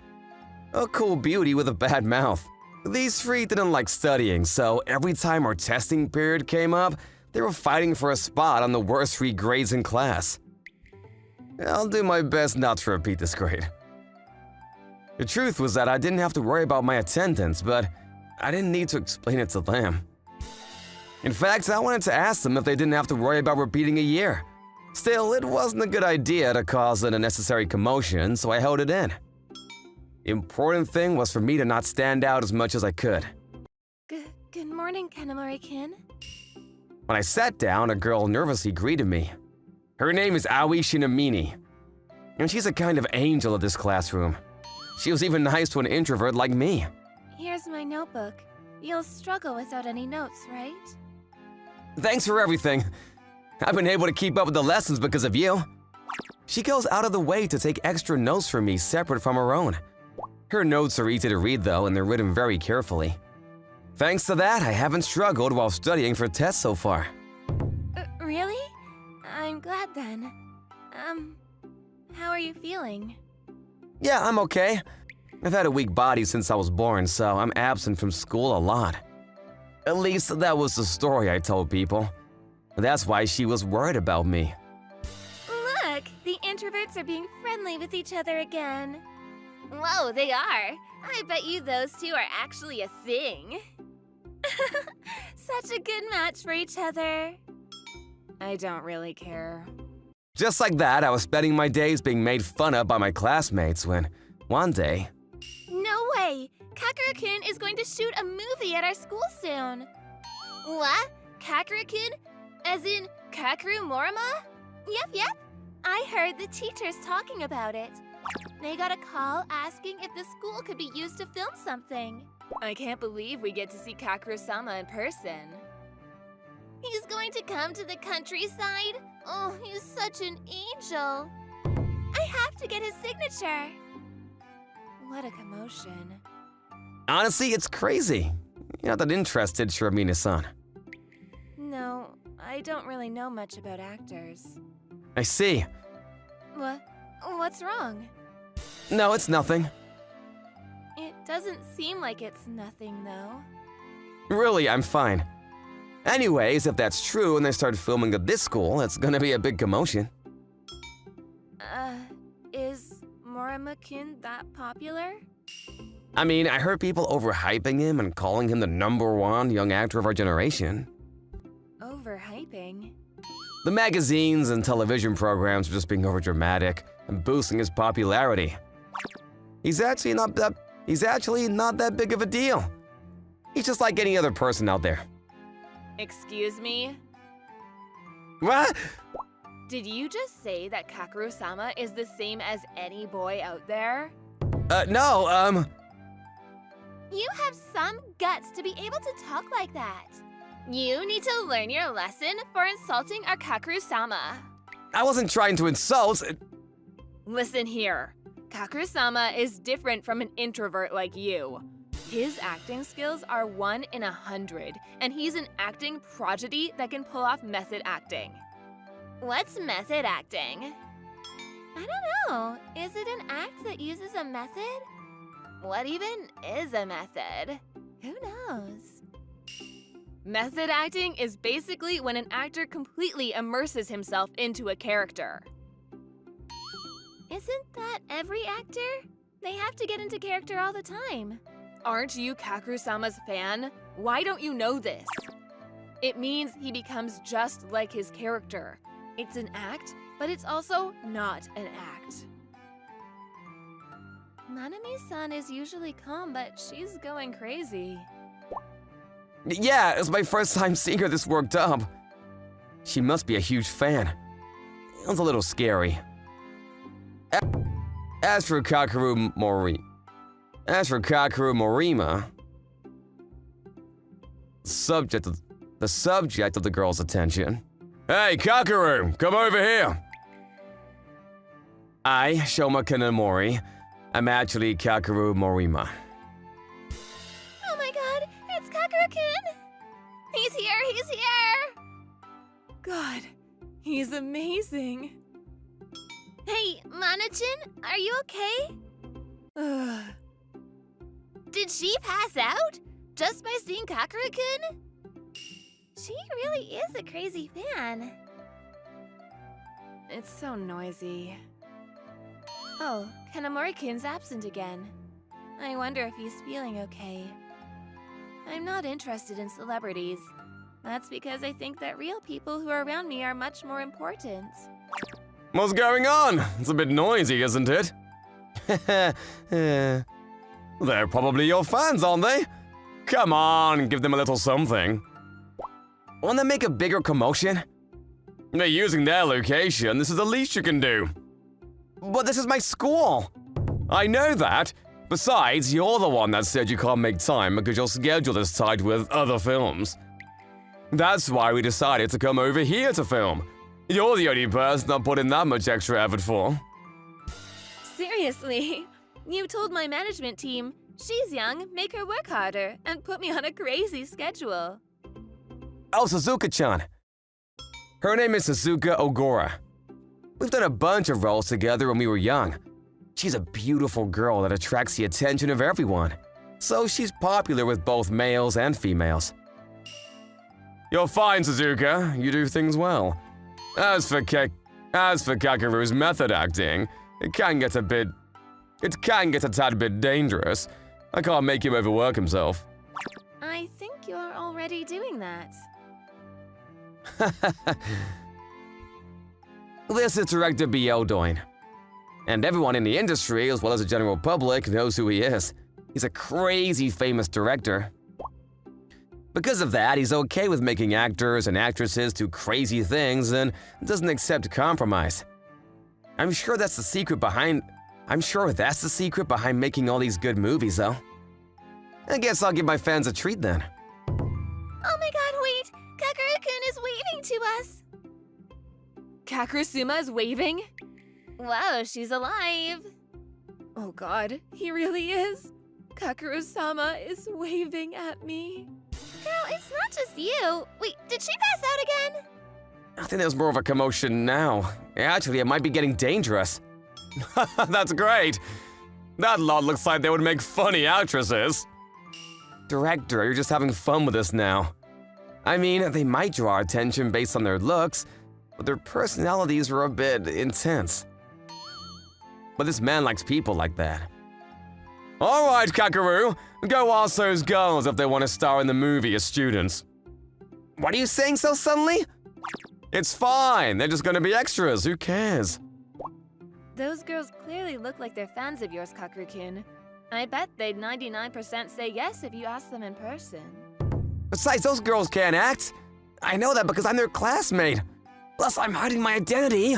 a cool beauty with a bad mouth. These three didn't like studying, so every time our testing period came up, they were fighting for a spot on the worst 3 grades in class. I'll do my best not to repeat this grade. The truth was that I didn't have to worry about my attendance, but I didn't need to explain it to them. In fact, I wanted to ask them if they didn't have to worry about repeating a year. Still, it wasn't a good idea to cause an unnecessary commotion, so I held it in. The important thing was for me to not stand out as much as I could. Good morning, Kanamori-kin. When I sat down, a girl nervously greeted me. Her name is Aoi Shinamini, and she's a kind of angel of this classroom. She was even nice to an introvert like me. Here's my notebook. You'll struggle without any notes, right? Thanks for everything. I've been able to keep up with the lessons because of you. She goes out of the way to take extra notes for me separate from her own. Her notes are easy to read though, and they're written very carefully. Thanks to that, I haven't struggled while studying for tests so far. Really? I'm glad then. How are you feeling? Yeah, I'm okay. I've had a weak body since I was born, so I'm absent from school a lot. At least that was the story I told people. That's why she was worried about me. Look, the introverts are being friendly with each other again. Whoa, they are. I bet you those two are actually a thing. Such a good match for each other. I don't really care. Just like that, I was spending my days being made fun of by my classmates when, one day… No way! Kakura-kun is going to shoot a movie at our school soon. What? Kakura-kun? As in Kakeru Morima? Yep. I heard the teachers talking about it. They got a call asking if the school could be used to film something. I can't believe we get to see Kakeru-sama in person. He's going to come to the countryside? Oh, he's such an angel. I have to get his signature. What a commotion. Honestly, it's crazy. You're not that interested, Shiramine-san. No, I don't really know much about actors. I see. What's wrong? No, it's nothing. It doesn't seem like it's nothing, though. Really, I'm fine. Anyways, if that's true and they start filming at this school, it's gonna be a big commotion. Is Morima-kun that popular? I mean, I heard people overhyping him and calling him the #1 young actor of our generation. Overhyping? The magazines and television programs are just being overdramatic and boosting his popularity. He's actually not that big of a deal. He's just like any other person out there. Excuse me? What? Did you just say that Kakeru-sama is the same as any boy out there? No. You have some guts to be able to talk like that. You need to learn your lesson for insulting our Kakeru-sama. I wasn't trying to insult. Listen here. Kakeru-sama is different from an introvert like you. His acting skills are 1 in 100, and he's an acting prodigy that can pull off method acting. What's method acting? I don't know. Is it an act that uses a method? What even is a method? Who knows? Method acting is basically when an actor completely immerses himself into a character. Isn't that every actor? They have to get into character all the time. Aren't you Kakeru-sama's fan? Why don't you know this? It means he becomes just like his character. It's an act, but it's also not an act. Nanami-san is usually calm, but she's going crazy. Yeah, it's my first time seeing her this worked up. She must be a huge fan. It was a little scary. As for Kakeru Morima, the subject of the girl's attention. Hey, Kakeru, come over here. I, Shoma Kanamori, I'm actually Kakeru Morima. Oh my god, it's Kakeru-kun! He's here! God, he's amazing. Hey, Mana-chan, are you okay? Ugh. Did she pass out? Just by seeing Kakeru-kun? She really is a crazy fan. It's so noisy. Oh, Kanamori-kun's absent again. I wonder if he's feeling okay. I'm not interested in celebrities. That's because I think that real people who are around me are much more important. What's going on? It's a bit noisy, isn't it? They're probably your fans, aren't they? Come on, give them a little something. Want to make a bigger commotion? They're using their location, this is the least you can do. But this is my school. I know that, Besides, you're the one that said you can't make time because your schedule is tied with other films. That's why we decided to come over here to film. You're the only person not putting that much extra effort for. Seriously, you told my management team, she's young, make her work harder, and put me on a crazy schedule. Oh, Suzuka-chan. Her name is Suzuka Ogura. We've done a bunch of roles together when we were young. She's a beautiful girl that attracts the attention of everyone, so she's popular with both males and females. You're fine, Suzuka. You do things well. As for Kakeru's method acting, it can get a tad bit dangerous. I can't make him overwork himself. I think you're already doing that. This is director Biodoin. And everyone in the industry, as well as the general public, knows who he is. He's a crazy famous director. Because of that, he's okay with making actors and actresses do crazy things and doesn't accept compromise. I'm sure that's the secret behind making all these good movies, though. I guess I'll give my fans a treat then. Oh my god, wait! Kakeru-kun is waving to us! Kakeru-sama is waving? Wow, she's alive. Oh god, he really is. Kakeru-sama is waving at me. Girl, it's not just you. Wait, did she pass out again? I think there's more of a commotion now. Actually, it might be getting dangerous. That's great. That lot looks like they would make funny actresses. Director, you're just having fun with us now. I mean, they might draw attention based on their looks, but their personalities are a bit intense. But this man likes people like that. All right, Kakeru, go ask those girls if they want to star in the movie as students. What are you saying so suddenly? It's fine, they're just gonna be extras, who cares? Those girls clearly look like they're fans of yours, Kakeru-kun. I bet they'd 99% say yes if you asked them in person. Besides, those girls can't act. I know that because I'm their classmate. Plus, I'm hiding my identity.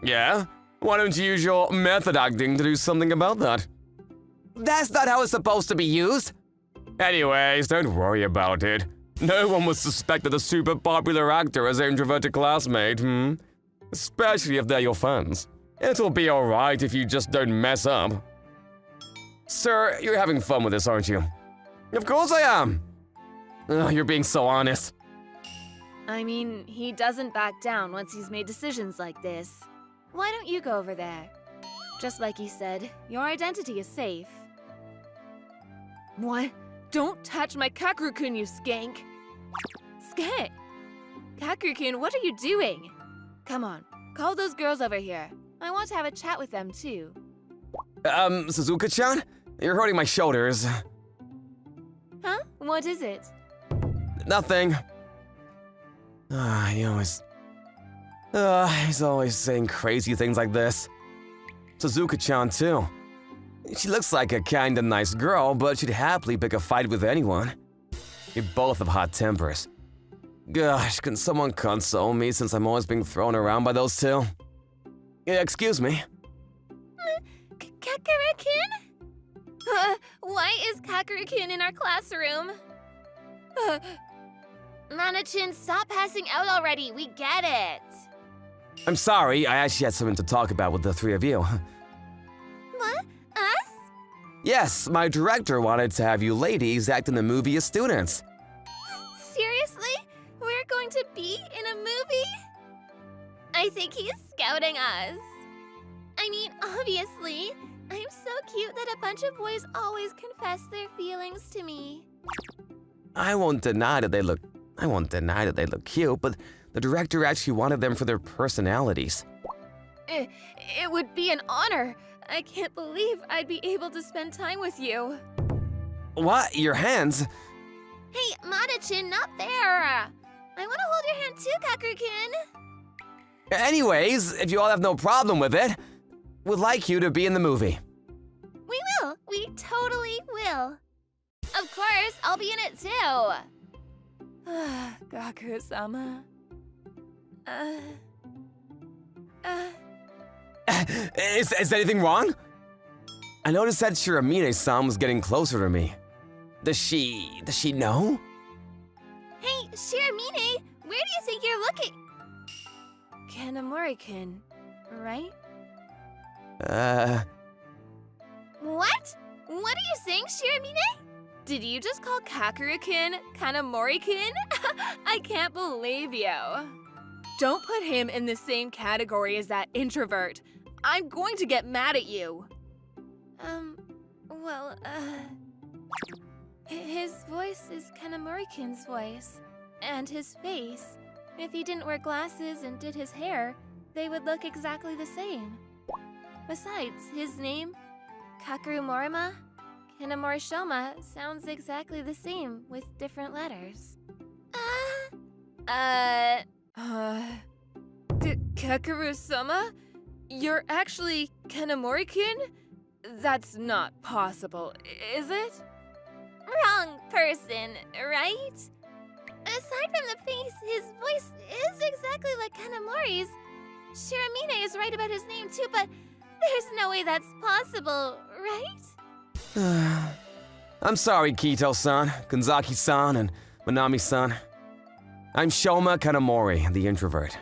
Yeah? Why don't you use your method acting to do something about that? That's not how it's supposed to be used. Anyways, don't worry about it. No one would suspect that a super popular actor is an introverted classmate, Especially if they're your fans. It'll be alright if you just don't mess up. Sir, you're having fun with this, aren't you? Of course I am. Ugh, you're being so honest. I mean, he doesn't back down once he's made decisions like this. Why don't you go over there? Just like he said, your identity is safe. What? Don't touch my Kakeru-kun, you skank! Skank? Kakeru-kun, what are you doing? Come on, call those girls over here. I want to have a chat with them too. Suzuka-chan? You're hurting my shoulders. Huh? What is it? Nothing. He's always saying crazy things like this. Suzuka-chan, too. She looks like a kinda nice girl, but she'd happily pick a fight with anyone. We both have hot tempers. Gosh, can someone console me since I'm always being thrown around by those two? Excuse me. Kakeru-kun? Why is Kakeru-kun in our classroom? Mana-chan, stop passing out already. We get it. I'm sorry, I actually had something to talk about with the three of you. What? Us? Yes, my director wanted to have you ladies act in the movie as students. Seriously? We're going to be in a movie? I think he's scouting us. I mean, obviously. I'm so cute that a bunch of boys always confess their feelings to me. I won't deny that they look cute, but the director actually wanted them for their personalities. It would be an honor. I can't believe I'd be able to spend time with you. What? Your hands? Hey, Mana-chan, not there. I want to hold your hand too, Kakeru-kun. Anyways, if you all have no problem with it, we'd like you to be in the movie. We will. We totally will. Of course, I'll be in it too. Kakeru-sama. Is anything wrong? I noticed that Shiramine-san was getting closer to me. Does she know? Hey, Shiramine, where do you think you're looking? Kanamori-kun, right? What? What are you saying, Shiramine? Did you just call Kakeru-kun Kanamori-kun? I can't believe you. Don't put him in the same category as that introvert. I'm going to get mad at you. His voice is Kanamori-kun's voice. And his face. If he didn't wear glasses and did his hair, they would look exactly the same. Besides, his name, Kakeru Morima, Kanamori Shoma, sounds exactly the same with different letters. Kakeru-sama? You're actually Kanamori-kun? That's not possible, is it? Wrong person, right? Aside from the face, his voice is exactly like Kanamori's. Shiramine is right about his name too, but there's no way that's possible, right? I'm sorry, Kito-san, Gonzaki-san, and Manami-san. I'm Shoma Kanamori, the introvert.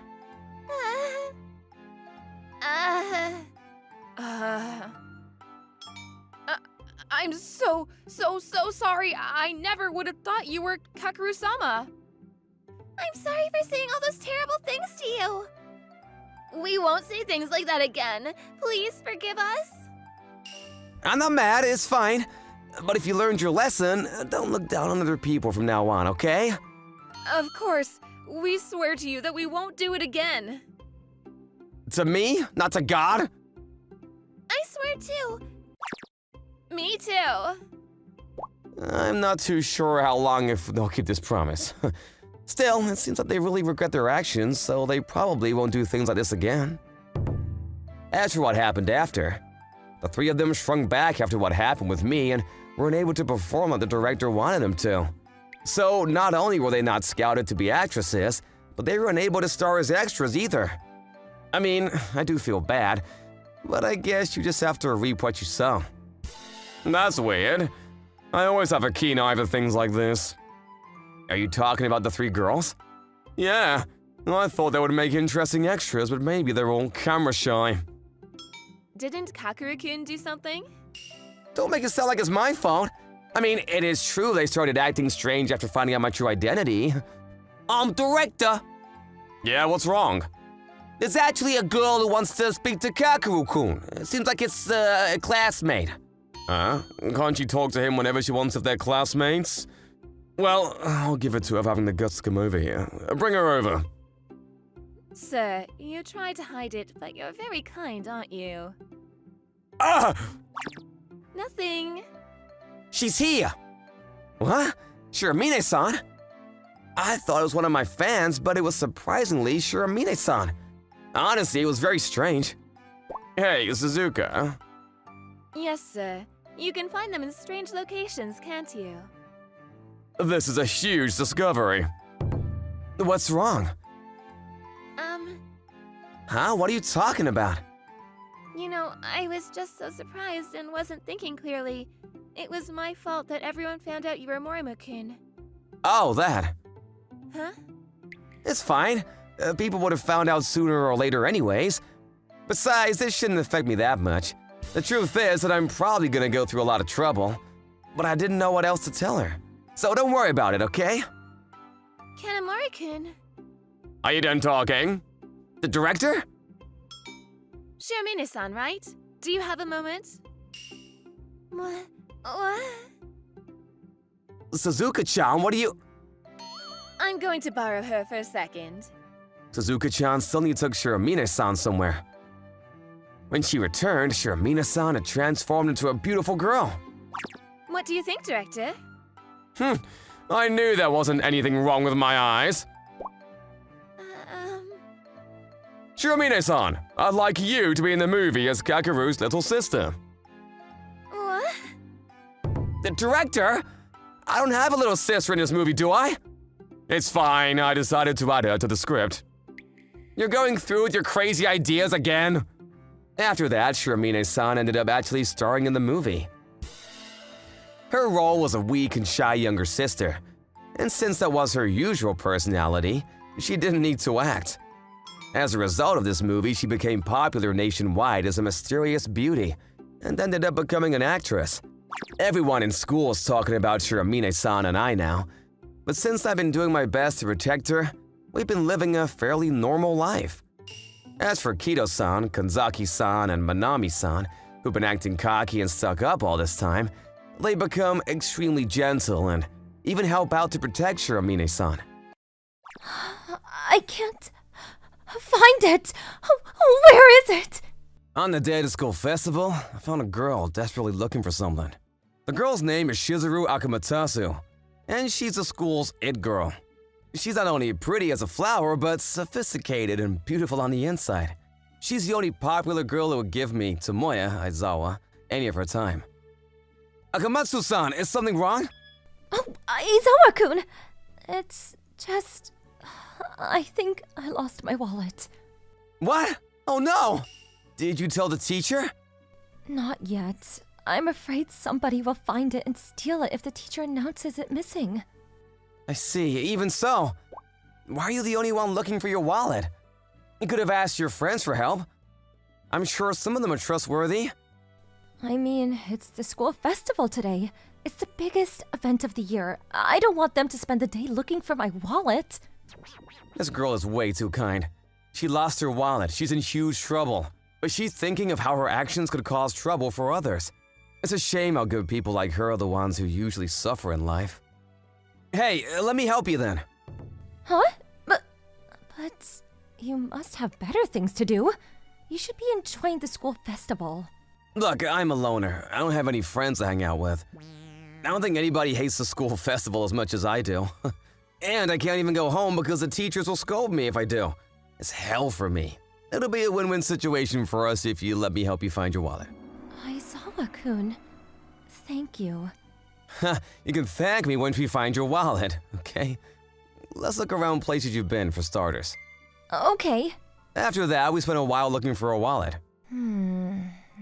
I'm so sorry. I never would have thought you were Kakeru-sama. I'm sorry for saying all those terrible things to you. We won't say things like that again. Please forgive us. I'm not mad, it's fine. But if you learned your lesson, don't look down on other people from now on, okay? Of course. We swear to you that we won't do it again. To me, not to God? I swear too. Me too. I'm not too sure how long if they'll keep this promise. Still, it seems like they really regret their actions, so they probably won't do things like this again. As for what happened after, the three of them shrunk back after what happened with me and weren't able to perform like the director wanted them to. So not only were they not scouted to be actresses, but they were unable to star as extras either. I mean, I do feel bad, but I guess you just have to reap what you sow. That's weird. I always have a keen eye for things like this. Are you talking about the three girls? Yeah. I thought they would make interesting extras, but maybe they're all camera shy. Didn't Kakeru-kun do something? Don't make it sound like it's my fault. I mean, it is true they started acting strange after finding out my true identity. Director! Yeah, what's wrong? There's actually a girl who wants to speak to Kakeru-kun. It seems like it's a classmate. Huh? Can't she talk to him whenever she wants if they're classmates? Well, I'll give it to her for having the guts to come over here. Bring her over. Sir, you tried to hide it, but you're very kind, aren't you? Ah! Nothing. She's here! What? Shiramine-san? I thought it was one of my fans, but it was surprisingly Shiramine-san. Honestly, it was very strange. Hey, Suzuka. Yes, sir. You can find them in strange locations, can't you? This is a huge discovery. What's wrong? Huh? What are you talking about? You know, I was just so surprised and wasn't thinking clearly. It was my fault that everyone found out you were Morima-kun. Oh, that. Huh? It's fine. People would have found out sooner or later anyways. Besides, this shouldn't affect me that much. The truth is that I'm probably gonna go through a lot of trouble, but I didn't know what else to tell her. So don't worry about it, okay? Kanamori-kun. Are you done talking? The director? Shiramine-san, right? Do you have a moment? What? Suzuka-chan, what are you… I'm going to borrow her for a second. Suzuka-chan suddenly took Shiramine-san somewhere. When she returned, Shiramine-san had transformed into a beautiful girl. What do you think, Director? I knew there wasn't anything wrong with my eyes. Shiramine-san, I'd like you to be in the movie as Kakeru's little sister. What? The director? I don't have a little sister in this movie, do I? It's fine, I decided to add her to the script. You're going through with your crazy ideas again? After that, Shiramine-san ended up actually starring in the movie. Her role was a weak and shy younger sister, and since that was her usual personality, she didn't need to act. As a result of this movie, she became popular nationwide as a mysterious beauty, and ended up becoming an actress. Everyone in school is talking about Shiramine-san and I now, but since I've been doing my best to protect her, we've been living a fairly normal life. As for Kido-san, Kanzaki-san, and Manami-san, who've been acting cocky and stuck up all this time, they become extremely gentle and even help out to protect Shiramine-san. I can't find it. Where is it? On the day of the school festival, I found a girl desperately looking for someone. The girl's name is Shizuru Akamatsu, and she's the school's it girl. She's not only pretty as a flower, but sophisticated and beautiful on the inside. She's the only popular girl who would give me, Tomoya Aizawa, any of her time. Akamatsu-san, is something wrong? Oh, Aizawa-kun! It's just... I think I lost my wallet. What? Oh no! Did you tell the teacher? Not yet. I'm afraid somebody will find it and steal it if the teacher announces it missing. I see, even so. Why are you the only one looking for your wallet? You could have asked your friends for help. I'm sure some of them are trustworthy. I mean, it's the school festival today. It's the biggest event of the year. I don't want them to spend the day looking for my wallet. This girl is way too kind. She lost her wallet, she's in huge trouble. But she's thinking of how her actions could cause trouble for others. It's a shame how good people like her are the ones who usually suffer in life. Hey, let me help you then. Huh? But you must have better things to do. You should be enjoying the school festival. Look, I'm a loner. I don't have any friends to hang out with. I don't think anybody hates the school festival as much as I do. And I can't even go home because the teachers will scold me if I do. It's hell for me. It'll be a win-win situation for us if you let me help you find your wallet. Aizawa-kun, thank you. You can thank me once we find your wallet, okay? Let's look around places you've been, for starters. Okay. After that, we spent a while looking for a wallet.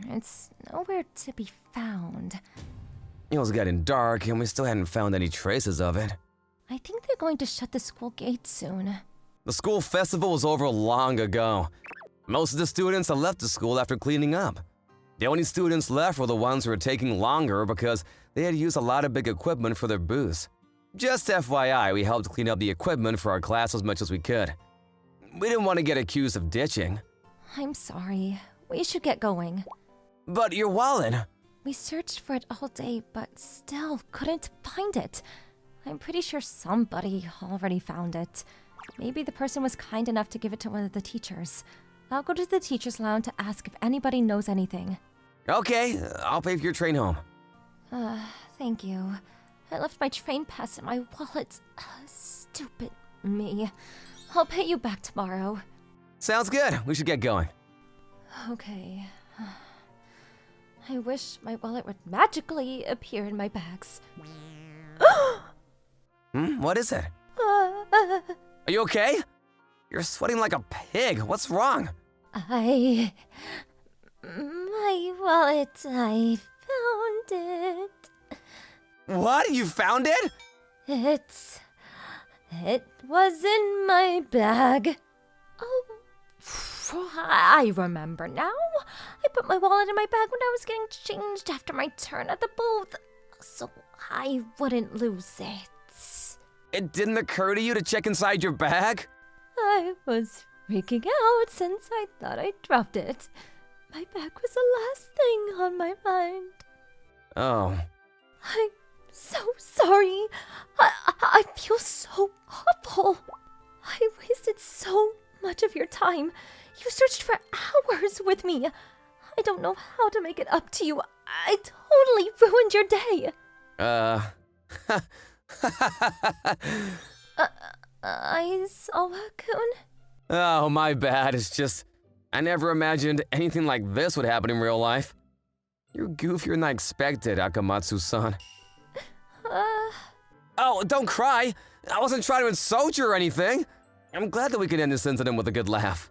It's nowhere to be found. It was getting dark, and we still hadn't found any traces of it. I think they're going to shut the school gate soon. The school festival was over long ago. Most of the students had left the school after cleaning up. The only students left were the ones who were taking longer because they had used a lot of big equipment for their booths. Just FYI, we helped clean up the equipment for our class as much as we could. We didn't want to get accused of ditching. I'm sorry. We should get going. But your wallet? We searched for it all day, but still couldn't find it. I'm pretty sure somebody already found it. Maybe the person was kind enough to give it to one of the teachers. I'll go to the teacher's lounge to ask if anybody knows anything. Okay, I'll pay for your train home. Thank you. I left my train pass in my wallet. Stupid me. I'll pay you back tomorrow. Sounds good. We should get going. Okay. I wish my wallet would magically appear in my bags. What is it? Are you okay? You're sweating like a pig. What's wrong? My wallet, I found it. What? You found it? It was in my bag. Oh, I remember now. I put my wallet in my bag when I was getting changed after my turn at the booth, so I wouldn't lose it. It didn't occur to you to check inside your bag? I was freaking out since I thought I dropped it. My bag was the last thing on my mind. Oh. I'm so sorry. I feel so awful. I wasted so much of your time. You searched for hours with me. I don't know how to make it up to you. I totally ruined your day. Aizawa-kun? Oh, my bad. It's just, I never imagined anything like this would happen in real life. You're goofier than I expected, Akamatsu-san. Oh, don't cry. I wasn't trying to insult you or anything. I'm glad that we could end this incident with a good laugh.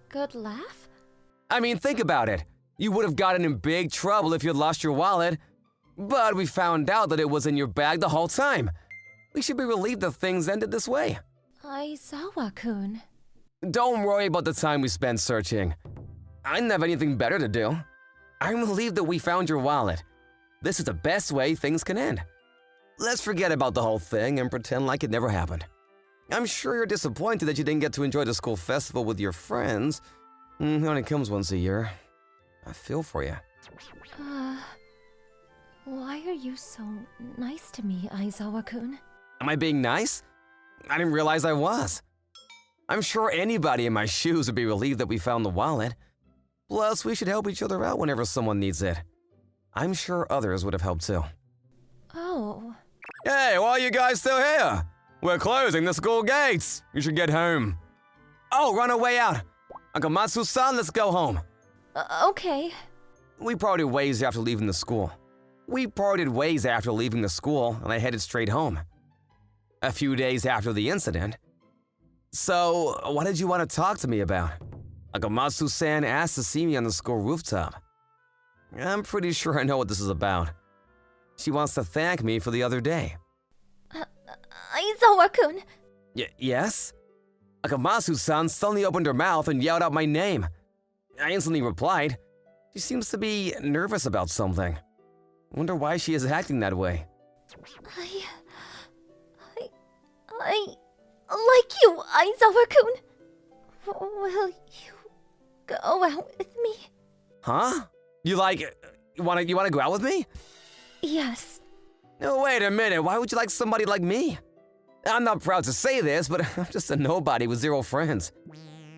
Good laugh? I mean, think about it. You would have gotten in big trouble if you'd lost your wallet. But we found out that it was in your bag the whole time. We should be relieved that things ended this way. Aizawa-kun. Don't worry about the time we spent searching. I didn't have anything better to do. I'm relieved that we found your wallet. This is the best way things can end. Let's forget about the whole thing and pretend like it never happened. I'm sure you're disappointed that you didn't get to enjoy the school festival with your friends. It only comes once a year. I feel for you. Why are you so nice to me, Aizawa-kun? Am I being nice? I didn't realize I was. I'm sure anybody in my shoes would be relieved that we found the wallet. Plus, we should help each other out whenever someone needs it. I'm sure others would have helped too. Oh. Hey, why are you guys still here? We're closing the school gates. You should get home. Oh, run away out. Akamatsu-san, let's go home. Okay. We parted ways after leaving the school. And I headed straight home. A few days after the incident. So, what did you want to talk to me about? Akamatsu-san asked to see me on the school rooftop. I'm pretty sure I know what this is about. She wants to thank me for the other day. Aizawa-kun. Yes? Akamatsu-san suddenly opened her mouth and yelled out my name. I instantly replied. She seems to be nervous about something. Wonder why she is acting that way. I like you, Aizawa-kun. Will you go out with me? Huh? You wanna go out with me? Yes. No, wait a minute, why would you like somebody like me? I'm not proud to say this, but I'm just a nobody with zero friends.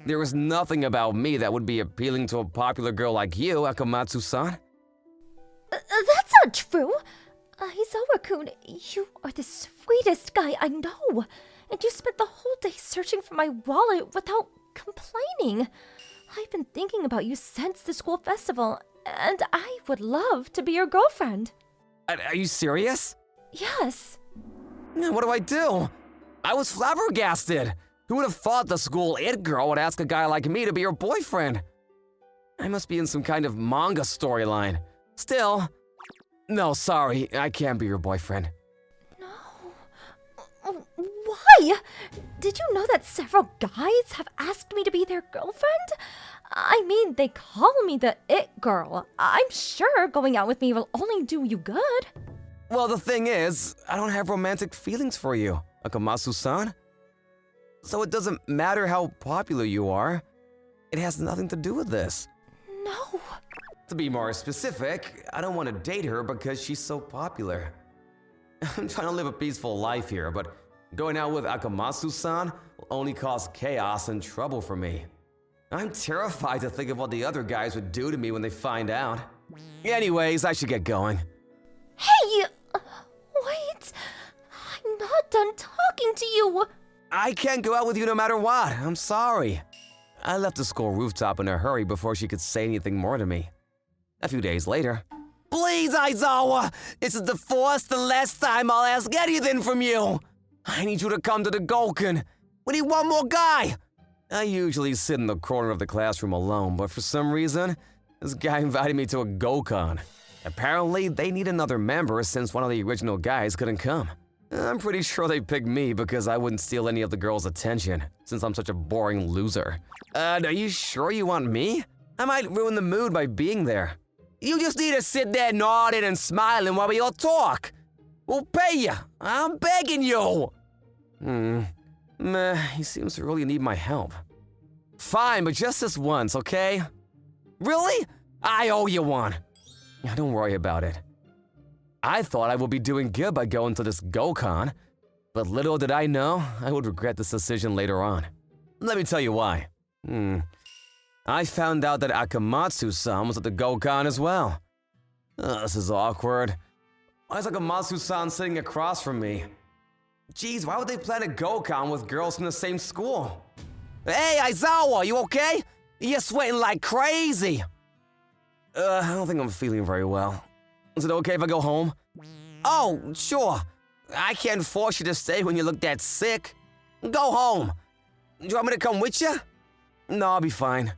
There is nothing about me that would be appealing to a popular girl like you, Akamatsu-san. That's not true. Aizawa-kun, you are the sweetest guy I know. And you spent the whole day searching for my wallet without complaining. I've been thinking about you since the school festival, and I would love to be your girlfriend. Are you serious? Yes. What do I do? I was flabbergasted. Who would have thought the school it girl would ask a guy like me to be her boyfriend? I must be in some kind of manga storyline. Still, no, sorry, I can't be your boyfriend. No. Why? Did you know that several guys have asked me to be their girlfriend? I mean, they call me the it girl. I'm sure going out with me will only do you good. Well, the thing is, I don't have romantic feelings for you, Akamatsu-san. So it doesn't matter how popular you are. It has nothing to do with this. No. To be more specific, I don't want to date her because she's so popular. I'm trying to live a peaceful life here, but going out with Akamatsu-san will only cause chaos and trouble for me. I'm terrified to think of what the other guys would do to me when they find out. Anyways, I should get going. Hey! Wait! I'm not done talking to you! I can't go out with you no matter what. I'm sorry. I left the school rooftop in a hurry before she could say anything more to me. A few days later, please, Aizawa! This is the fourth and last time I'll ask anything from you! I need you to come to the Goken. We need one more guy! I usually sit in the corner of the classroom alone, but for some reason, this guy invited me to a Gokon. Apparently, they need another member since one of the original guys couldn't come. I'm pretty sure they picked me because I wouldn't steal any of the girls' attention, since I'm such a boring loser. Are you sure you want me? I might ruin the mood by being there. You just need to sit there nodding and smiling while we all talk. We'll pay you. I'm begging you. Meh, he seems to really need my help. Fine, but just this once, okay? Really? I owe you one. Don't worry about it. I thought I would be doing good by going to this Gokon, but little did I know I would regret this decision later on. Let me tell you why. I found out that Akamatsu-san was at the Gokon as well. This is awkward. Why is Akamatsu-san sitting across from me? Geez, why would they plan a Gokon with girls from the same school? Hey, Aizawa, you okay? You're sweating like crazy. I don't think I'm feeling very well. Is it okay if I go home? Oh, sure. I can't force you to stay when you look that sick. Go home. Do you want me to come with you? No, I'll be fine.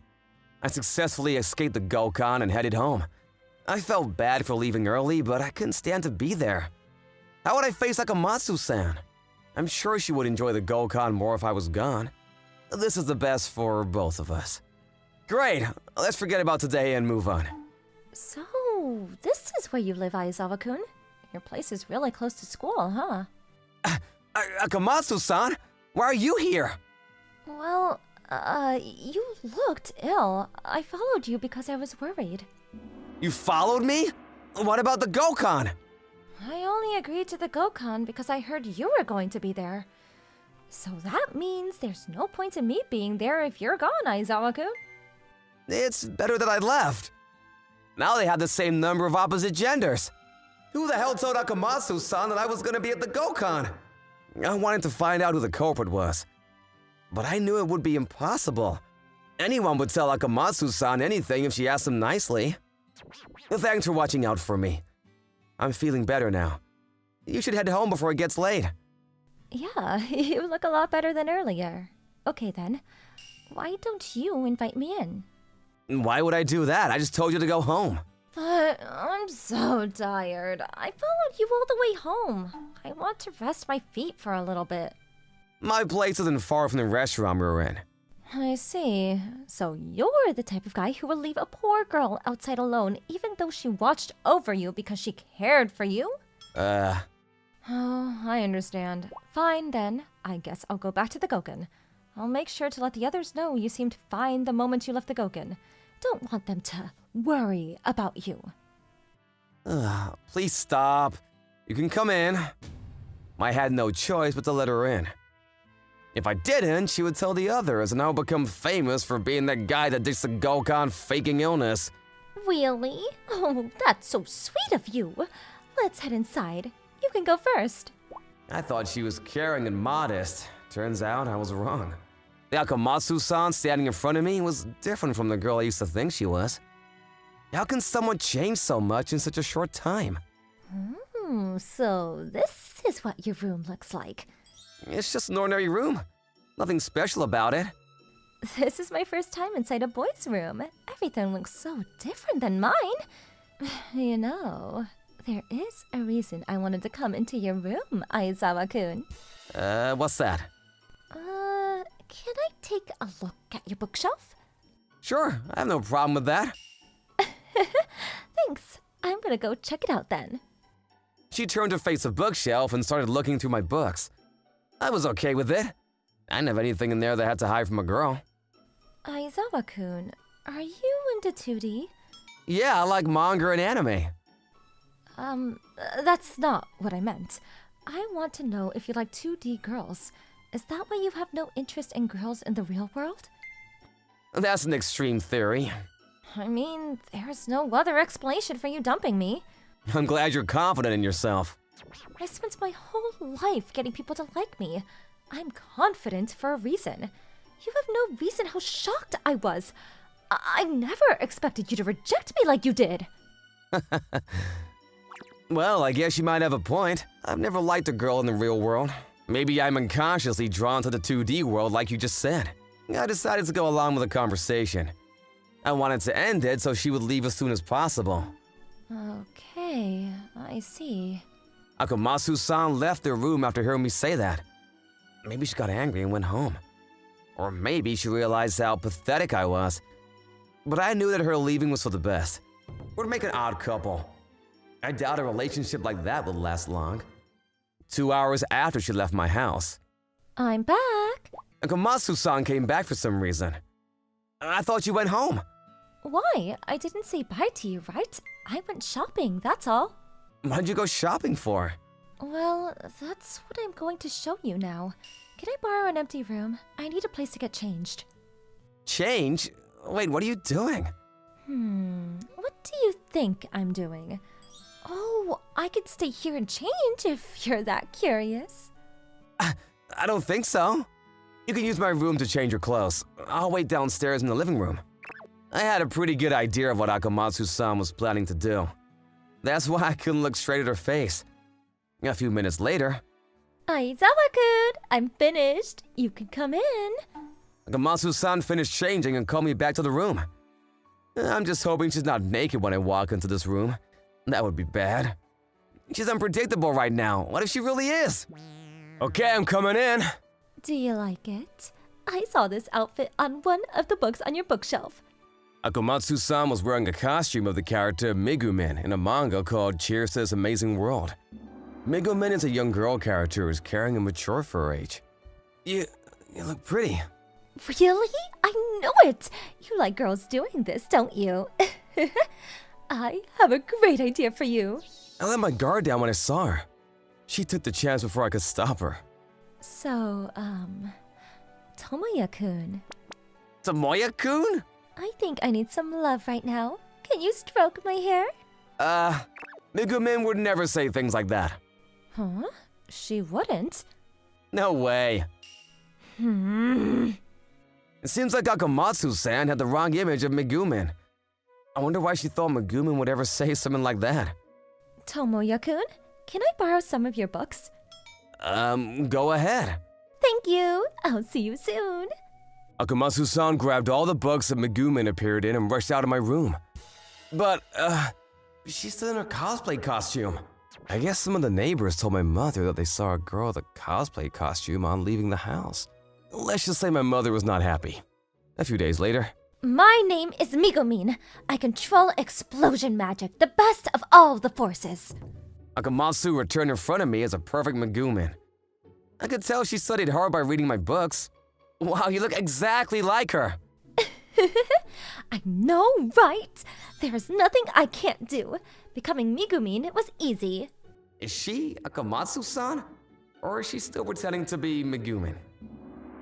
I successfully escaped the Gokon and headed home. I felt bad for leaving early, but I couldn't stand to be there. How would I face Akamatsu-san? I'm sure she would enjoy the Gokon more if I was gone. This is the best for both of us. Great, let's forget about today and move on. So, this is where you live, Aizawa-kun? Your place is really close to school, huh? Akamatsu-san, why are you here? Well, you looked ill. I followed you because I was worried. You followed me? What about the Gokon? I only agreed to the Gokon because I heard you were going to be there. So that means there's no point in me being there if you're gone, Aizawa-kun. It's better that I left. Now they have the same number of opposite genders. Who the hell told Akamatsu-san that I was gonna be at the Gokon? I wanted to find out who the culprit was. But I knew it would be impossible. Anyone would tell Akamatsu-san anything if she asked him nicely. Thanks for watching out for me. I'm feeling better now. You should head home before it gets late. Yeah, you look a lot better than earlier. Okay then, why don't you invite me in? Why would I do that? I just told you to go home. But I'm so tired. I followed you all the way home. I want to rest my feet for a little bit. My place isn't far from the restaurant we were in. I see. So you're the type of guy who will leave a poor girl outside alone even though she watched over you because she cared for you? Oh, I understand. Fine then. I guess I'll go back to the Gokon. I'll make sure to let the others know you seemed fine the moment you left the Gokon. Don't want them to worry about you. Please stop. You can come in. I had no choice but to let her in. If I didn't, she would tell the others, and I would become famous for being that guy that ditched the Gokon faking illness. Really? Oh, that's so sweet of you. Let's head inside. You can go first. I thought she was caring and modest. Turns out I was wrong. The Akamatsu-san standing in front of me was different from the girl I used to think she was. How can someone change so much in such a short time? So this is what your room looks like. It's just an ordinary room. Nothing special about it. This is my first time inside a boy's room. Everything looks so different than mine. You know, there is a reason I wanted to come into your room, Aizawa-kun. What's that? Can I take a look at your bookshelf? Sure, I have no problem with that. Thanks. I'm gonna go check it out then. She turned to face the bookshelf and started looking through my books. I was okay with it. I didn't have anything in there that I had to hide from a girl. Aizawa-kun, are you into 2D? Yeah, I like manga and anime. That's not what I meant. I want to know if you like 2D girls. Is that why you have no interest in girls in the real world? That's an extreme theory. I mean, there's no other explanation for you dumping me. I'm glad you're confident in yourself. I spent my whole life getting people to like me. I'm confident for a reason. You have no reason how shocked I was. I never expected you to reject me like you did. Well, I guess you might have a point. I've never liked a girl in the real world. Maybe I'm unconsciously drawn to the 2D world like you just said. I decided to go along with the conversation. I wanted to end it so she would leave as soon as possible. Okay, I see. Akamatsu-san left their room after hearing me say that. Maybe she got angry and went home. Or maybe she realized how pathetic I was. But I knew that her leaving was for the best. We'd make an odd couple. I doubt a relationship like that would last long. 2 hours after she left my house, I'm back. Akamatsu-san came back for some reason. I thought you went home. Why? I didn't say bye to you, right? I went shopping, that's all. What'd you go shopping for? Well, that's what I'm going to show you now. Can I borrow an empty room? I need a place to get changed. Change? Wait, what are you doing? What do you think I'm doing? Oh, I could stay here and change if you're that curious. I don't think so. You can use my room to change your clothes. I'll wait downstairs in the living room. I had a pretty good idea of what Akamatsu-san was planning to do. That's why I couldn't look straight at her face. A few minutes later, Aizawa-kun, I'm finished. You can come in. Akamatsu-san finished changing and called me back to the room. I'm just hoping she's not naked when I walk into this room. That would be bad. She's unpredictable right now. What if she really is? Okay, I'm coming in. Do you like it? I saw this outfit on one of the books on your bookshelf. Akamatsu-san was wearing a costume of the character Megumin in a manga called Cheers to This Amazing World. Megumin is a young girl character who's caring and mature for her age. You look pretty. Really? I know it! You like girls doing this, don't you? I have a great idea for you. I let my guard down when I saw her. She took the chance before I could stop her. So, Tomoya-kun. Tomoya-kun? I think I need some love right now. Can you stroke my hair? Megumin would never say things like that. Huh? She wouldn't. No way. It seems like Akamatsu-san had the wrong image of Megumin. I wonder why she thought Megumin would ever say something like that. Tomoya-kun, can I borrow some of your books? Go ahead. Thank you. I'll see you soon. Akamatsu-san grabbed all the books that Megumin appeared in and rushed out of my room. But, she's still in her cosplay costume. I guess some of the neighbors told my mother that they saw a girl with a cosplay costume on leaving the house. Let's just say my mother was not happy. A few days later. My name is Megumin. I control explosion magic, the best of all the forces. Akamatsu returned in front of me as a perfect Megumin. I could tell she studied hard by reading my books. Wow, you look exactly like her. I know, right? There is nothing I can't do. Becoming Megumin was easy. Is she Akamatsu-san? Or is she still pretending to be Megumin?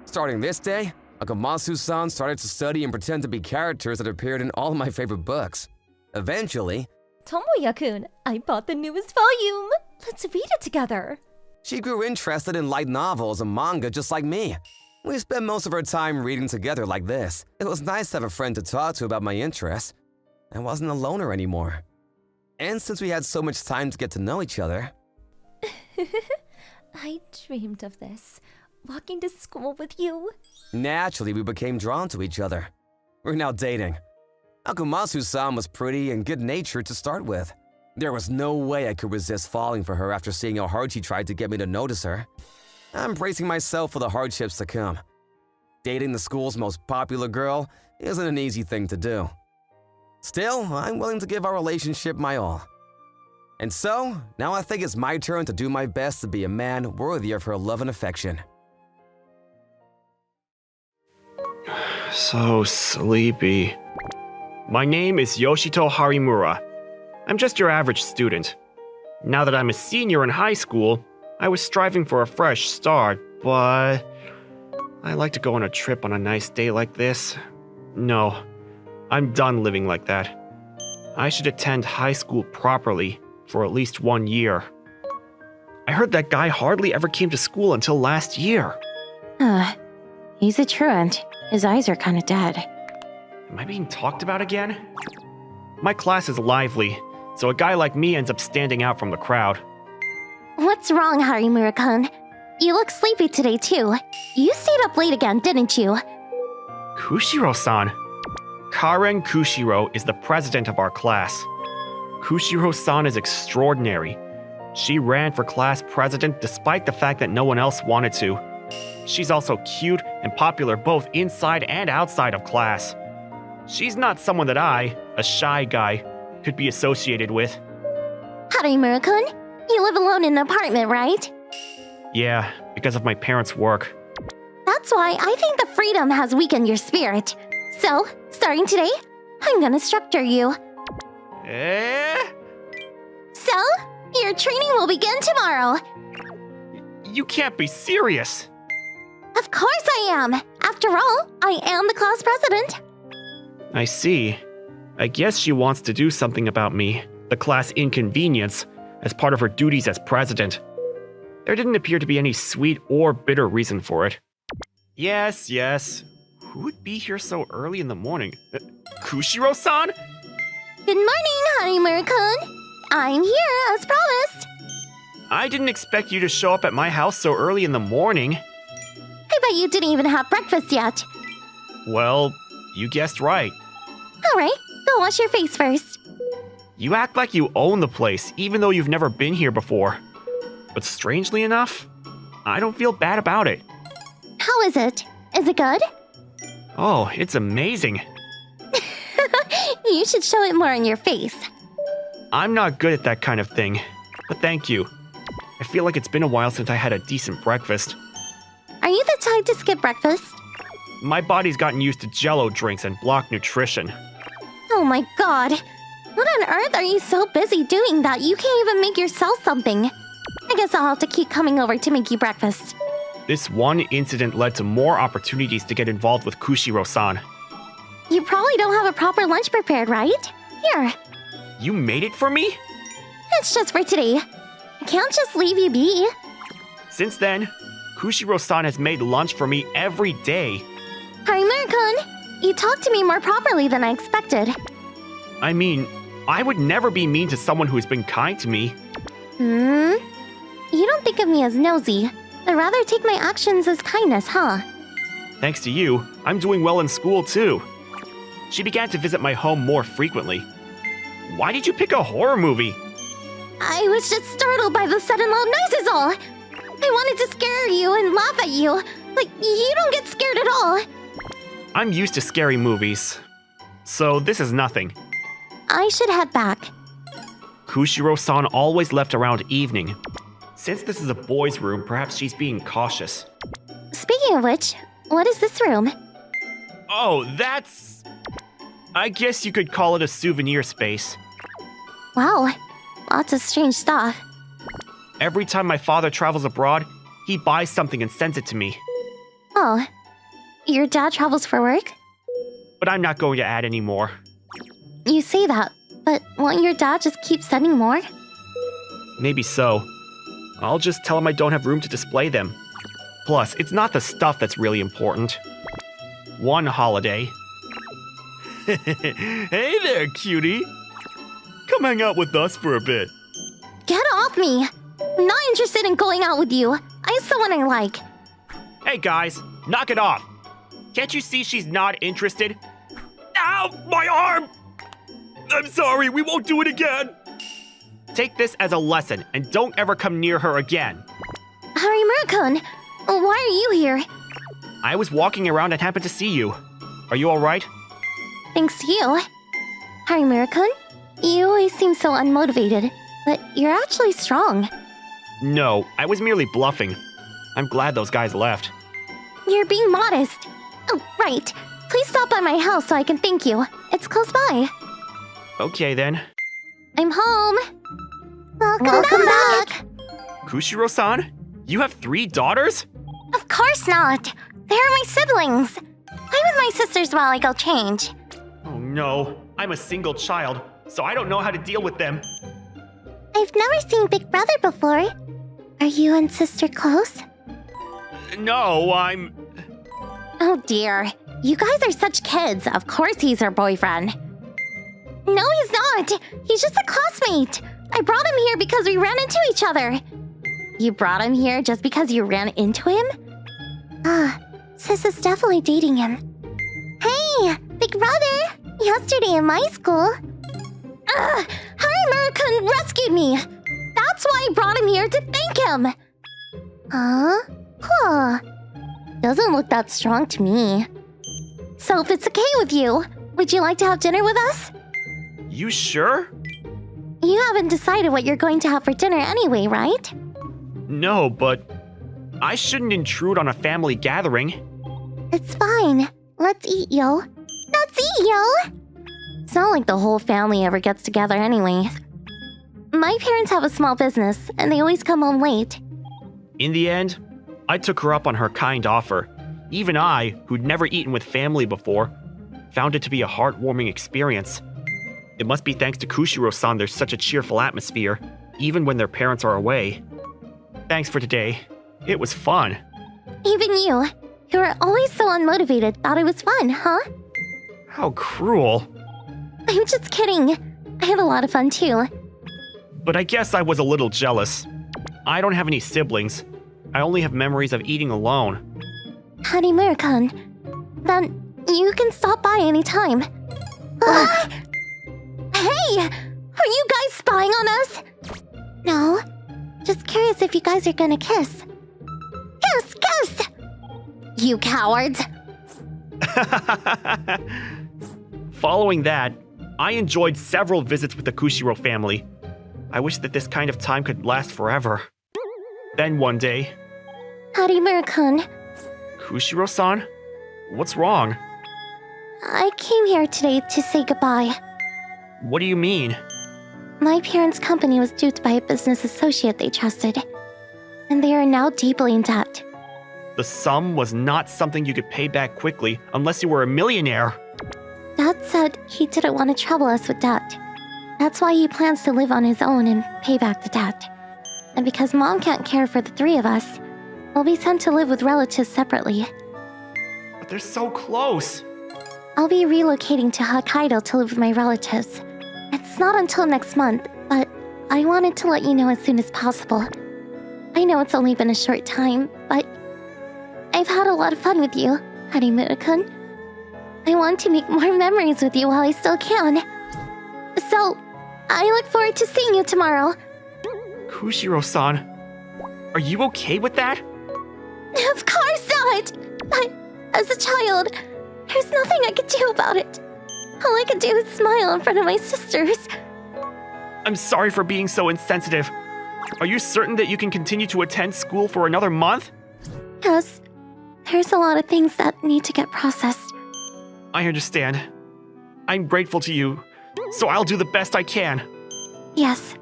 Starting this day, Akamatsu-san started to study and pretend to be characters that appeared in all of my favorite books. Eventually, Tomoya-kun, I bought the newest volume. Let's read it together. she grew interested in light novels and manga just like me. We spent most of our time reading together like this. It was nice to have a friend to talk to about my interests. I wasn't a loner anymore. And since we had so much time to get to know each other, I dreamed of this. Walking to school with you. naturally we became drawn to each other. We're now dating. Akumatsu-san was pretty and good-natured to start with. There was no way I could resist falling for her after seeing how hard she tried to get me to notice her. I'm bracing myself for the hardships to come. Dating the school's most popular girl isn't an easy thing to do. Still, I'm willing to give our relationship my all. And so, now I think it's my turn to do my best to be a man worthy of her love and affection. So sleepy. My name is Yoshito Harimura. I'm just your average student. Now that I'm a senior in high school, I was striving for a fresh start, but I like to go on a trip on a nice day like this. No, I'm done living like that. I should attend high school properly for at least 1 year. I heard that guy hardly ever came to school until last year. He's a truant. His eyes are kind of dead. Am I being talked about again? My class is lively, so a guy like me ends up standing out from the crowd. What's wrong, Harimura-kun? You look sleepy today, too. You stayed up late again, didn't you? Kushiro-san. Karen Kushiro is the president of our class. Kushiro-san is extraordinary. She ran for class president despite the fact that no one else wanted to. She's also cute and popular both inside and outside of class. She's not someone that I, a shy guy, could be associated with. Harimura-kun, you live alone in an apartment, right? Yeah, because of my parents' work. That's why I think the freedom has weakened your spirit. So, starting today, I'm gonna structure you. So, your training will begin tomorrow. You can't be serious. Of course I am. After all, I am the class president. I see. I guess she wants to do something about me, the class inconvenience, as part of her duties as president. There didn't appear to be any sweet or bitter reason for it. Yes. Who would be here so early in the morning? Kushiro-san? Good morning, Harimura-kun. I'm here as promised. I didn't expect you to show up at my house so early in the morning. I bet you didn't even have breakfast yet. Well, you guessed right. Alright, go go wash your face first. You act like you own the place, even though you've never been here before. But strangely enough, I don't feel bad about it. How is it? Is it good? Oh, it's amazing. You should show it more on your face. I'm not good at that kind of thing, but thank you. I feel like it's been a while since I had a decent breakfast. Are you the type to skip breakfast? My body's gotten used to Jell-O drinks and block nutrition. Oh my god. What on earth are you so busy doing that you can't even make yourself something? I guess I'll have to keep coming over to make you breakfast. This one incident led to more opportunities to get involved with Kushiro-san. You probably don't have a proper lunch prepared, right? Here, You made it for me? it's just for today. I can't just leave you be. Since then, Kushiro-san has made lunch for me every day. Harimura-kun, you talk to me more properly than I expected. I mean, I would never be mean to someone who's been kind to me. You don't think of me as nosy, but rather take my actions as kindness, huh? Thanks to you, I'm doing well in school too. She began to visit my home more frequently. Why did you pick a horror movie? I was just startled by the sudden loud noises all. I wanted to scare you and laugh at you, but you don't get scared at all. I'm used to scary movies, so this is nothing. I should head back. Kushiro-san always left around evening. Since this is a boy's room, perhaps she's being cautious. Speaking of which, what is this room? Oh, that's... I guess you could call it a souvenir space. Wow, lots of strange stuff. Every time my father travels abroad, he buys something and sends it to me. Oh, your dad travels for work? But I'm not going to add any more. You say that, but won't your dad just keep sending more? Maybe so. I'll just tell him I don't have room to display them. Plus, it's not the stuff that's really important. One holiday. Hey there, cutie! Come hang out with us for a bit. Get off me! I'm not interested in going out with you. I have someone I like. Hey guys, knock it off! Can't you see she's not interested? Ow! My arm! I'm sorry, we won't do it again! Take this as a lesson and don't ever come near her again. Harimura-kun, why are you here? I was walking around and happened to see you. Are you alright? Thanks to you. Harimura-kun, you always seem so unmotivated, but you're actually strong. No, I was merely bluffing. I'm glad those guys left. You're being modest. Oh, right. Please stop by my house so I can thank you. It's close by. Okay then. I'm home. Welcome back. Kushiro-san? You have 3 daughters? Of course not. They're my siblings. Play with my sisters while I go change. Oh no, I'm a single child, so I don't know how to deal with them. I've never seen Big Brother before. Are you and sister close? No, I'm... Oh dear. You guys are such kids. Of course he's her boyfriend. No, he's not. He's just a classmate. I brought him here because we ran into each other. You brought him here just because you ran into him? Sis is definitely dating him. Hey, Big Brother! Yesterday in my school... Harimura-kun rescued me! That's why I brought him here to thank him! Huh. Doesn't look that strong to me. So if it's okay with you, would you like to have dinner with us? You sure? You haven't decided what you're going to have for dinner anyway, right? No, but... I shouldn't intrude on a family gathering. It's fine. Let's eat, yo. Let's eat, yo! It's not like the whole family ever gets together anyway. My parents have a small business, and they always come home late. In the end, I took her up on her kind offer. Even I, who'd never eaten with family before, found it to be a heartwarming experience. It must be thanks to Kushiro-san there's such a cheerful atmosphere, even when their parents are away. Thanks for today. It was fun. Even you, who are always so unmotivated, thought it was fun, huh? How cruel. I'm just kidding. I had a lot of fun too. But I guess I was a little jealous. I don't have any siblings. I only have memories of eating alone. Harimura-kun, then you can stop by anytime. Hey! Are you guys spying on us? No. Just curious if you guys are gonna kiss. Kiss! Kiss! You cowards! Following that, I enjoyed several visits with the Kushiro family. I wish that this kind of time could last forever. Then one day, Harimura-kun, Kushiro-san? What's wrong? I came here today to say goodbye. What do you mean? My parents' company was duped by a business associate they trusted, and they are now deeply in debt. The sum was not something you could pay back quickly unless you were a millionaire. Dad said he didn't want to trouble us with debt. That's why he plans to live on his own and pay back the debt. And because Mom can't care for the three of us, we'll be sent to live with relatives separately. But they're so close. I'll be relocating to Hokkaido to live with my relatives. It's not until next month, but I wanted to let you know as soon as possible. I know it's only been a short time, but I've had a lot of fun with you, Harimura-kun. I want to make more memories with you while I still can. So, I look forward to seeing you tomorrow. Kushiro-san, are you okay with that? Of course not! But as a child, there's nothing I could do about it. All I could do is smile in front of my sisters. I'm sorry for being so insensitive. Are you certain that you can continue to attend school for another month? Yes, there's a lot of things that need to get processed. I understand. I'm grateful to you, so I'll do the best I can. Yes,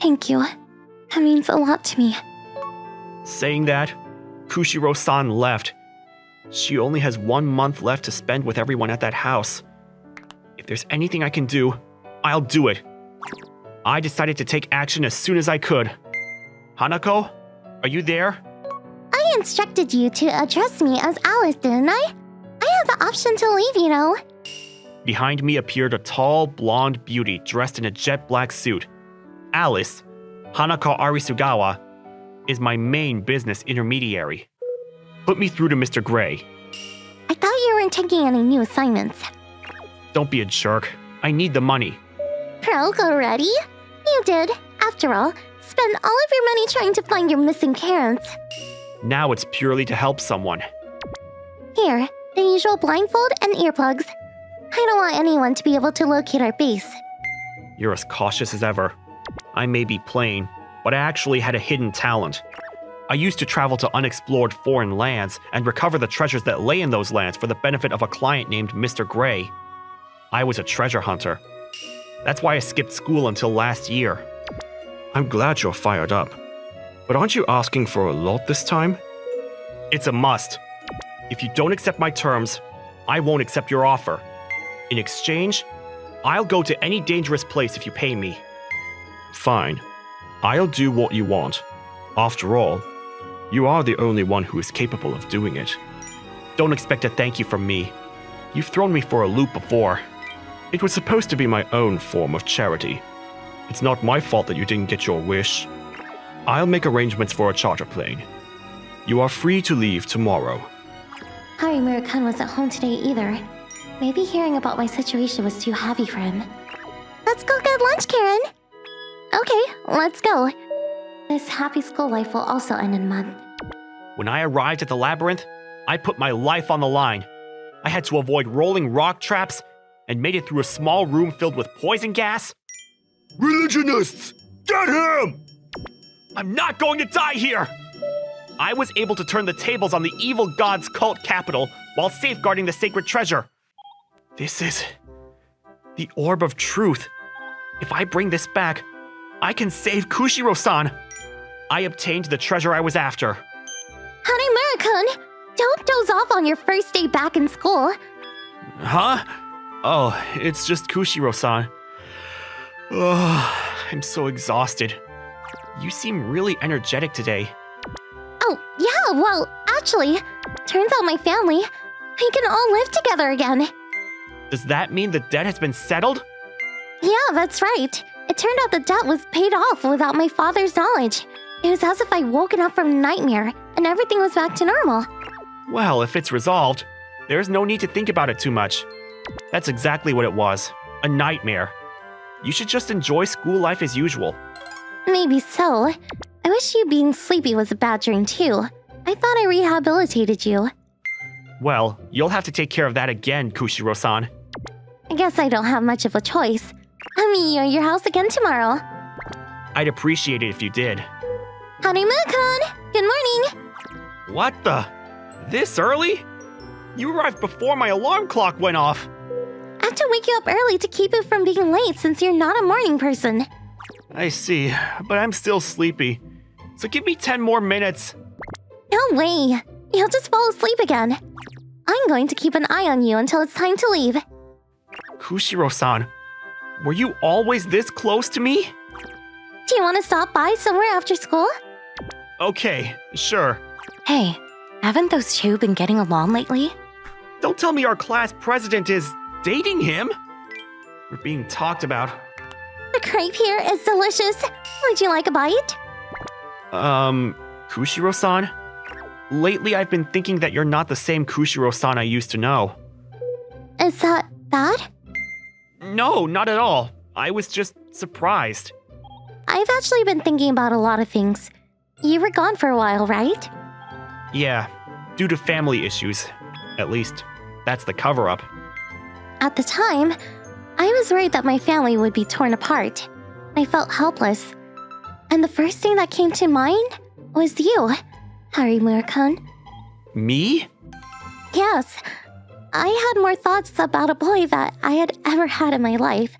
thank you. That means a lot to me. Saying that, Kushiro-san left. She only has 1 month left to spend with everyone at that house. If there's anything I can do, I'll do it. I decided to take action as soon as I could. Hanako, are you there? I instructed you to address me as Alice, didn't I? I have the option to leave, you know. Behind me appeared a tall, blonde beauty dressed in a jet black suit. Alice, Hanako Arisugawa, is my main business intermediary. Put me through to Mr. Gray. I thought you weren't taking any new assignments. Don't be a jerk. I need the money. Proke already? You did, after all, spend all of your money trying to find your missing parents. Now it's purely to help someone. Here, the usual blindfold and earplugs. I don't want anyone to be able to locate our base. You're as cautious as ever. I may be plain, but I actually had a hidden talent. I used to travel to unexplored foreign lands and recover the treasures that lay in those lands for the benefit of a client named Mr. Gray. I was a treasure hunter. That's why I skipped school until last year. I'm glad you're fired up. But aren't you asking for a lot this time? It's a must. If you don't accept my terms, I won't accept your offer. In exchange, I'll go to any dangerous place if you pay me. Fine. I'll do what you want. After all, you are the only one who is capable of doing it. Don't expect a thank you from me. You've thrown me for a loop before. It was supposed to be my own form of charity. It's not my fault that you didn't get your wish. I'll make arrangements for a charter plane. You are free to leave tomorrow. Harimura-kun wasn't home today either. Maybe hearing about my situation was too heavy for him. Let's go get lunch, Karen! Okay, let's go. This happy school life will also end in a month. When I arrived at the labyrinth, I put my life on the line. I had to avoid rolling rock traps and made it through a small room filled with poison gas. Religionists! Get him! I'm not going to die here! I was able to turn the tables on the evil god's cult capital while safeguarding the sacred treasure. This is the Orb of Truth. If I bring this back, I can save Kushiro-san. I obtained the treasure I was after. Harimura-kun! Don't doze off on your first day back in school. Huh? Oh, it's just Kushiro-san. Oh, I'm so exhausted. You seem really energetic today. Oh, yeah, well, actually, turns out my family, we can all live together again. Does that mean the debt has been settled? Yeah, that's right. It turned out the debt was paid off without my father's knowledge. It was as if I'd woken up from a nightmare and everything was back to normal. Well, if it's resolved, there's no need to think about it too much. That's exactly what it was. A nightmare. You should just enjoy school life as usual. Maybe so. I wish you being sleepy was a bad dream too. I thought I rehabilitated you. Well, you'll have to take care of that again, Kushiro-san. I guess I don't have much of a choice. I'll meet you at your house again tomorrow. I'd appreciate it if you did. Honeymoon-kun! Good morning! What the? This early? You arrived before my alarm clock went off. I have to wake you up early to keep you from being late since you're not a morning person. I see, but I'm still sleepy. So give me 10 more minutes. No way! You'll just fall asleep again. I'm going to keep an eye on you until it's time to leave. Kushiro-san, were you always this close to me? Do you want to stop by somewhere after school? Okay, sure. Hey, haven't those two been getting along lately? Don't tell me our class president is dating him. We're being talked about. The crepe here is delicious. Would you like a bite? Kushiro-san? Lately I've been thinking that you're not the same Kushiro-san I used to know. Is that bad? No, not at all. I was just surprised. I've actually been thinking about a lot of things. You were gone for a while, right? Yeah, due to family issues. At least, that's the cover-up. At the time, I was worried that my family would be torn apart. I felt helpless. And the first thing that came to mind was you, Harimura-kun. Me? Yes. I had more thoughts about a boy that I had ever had in my life.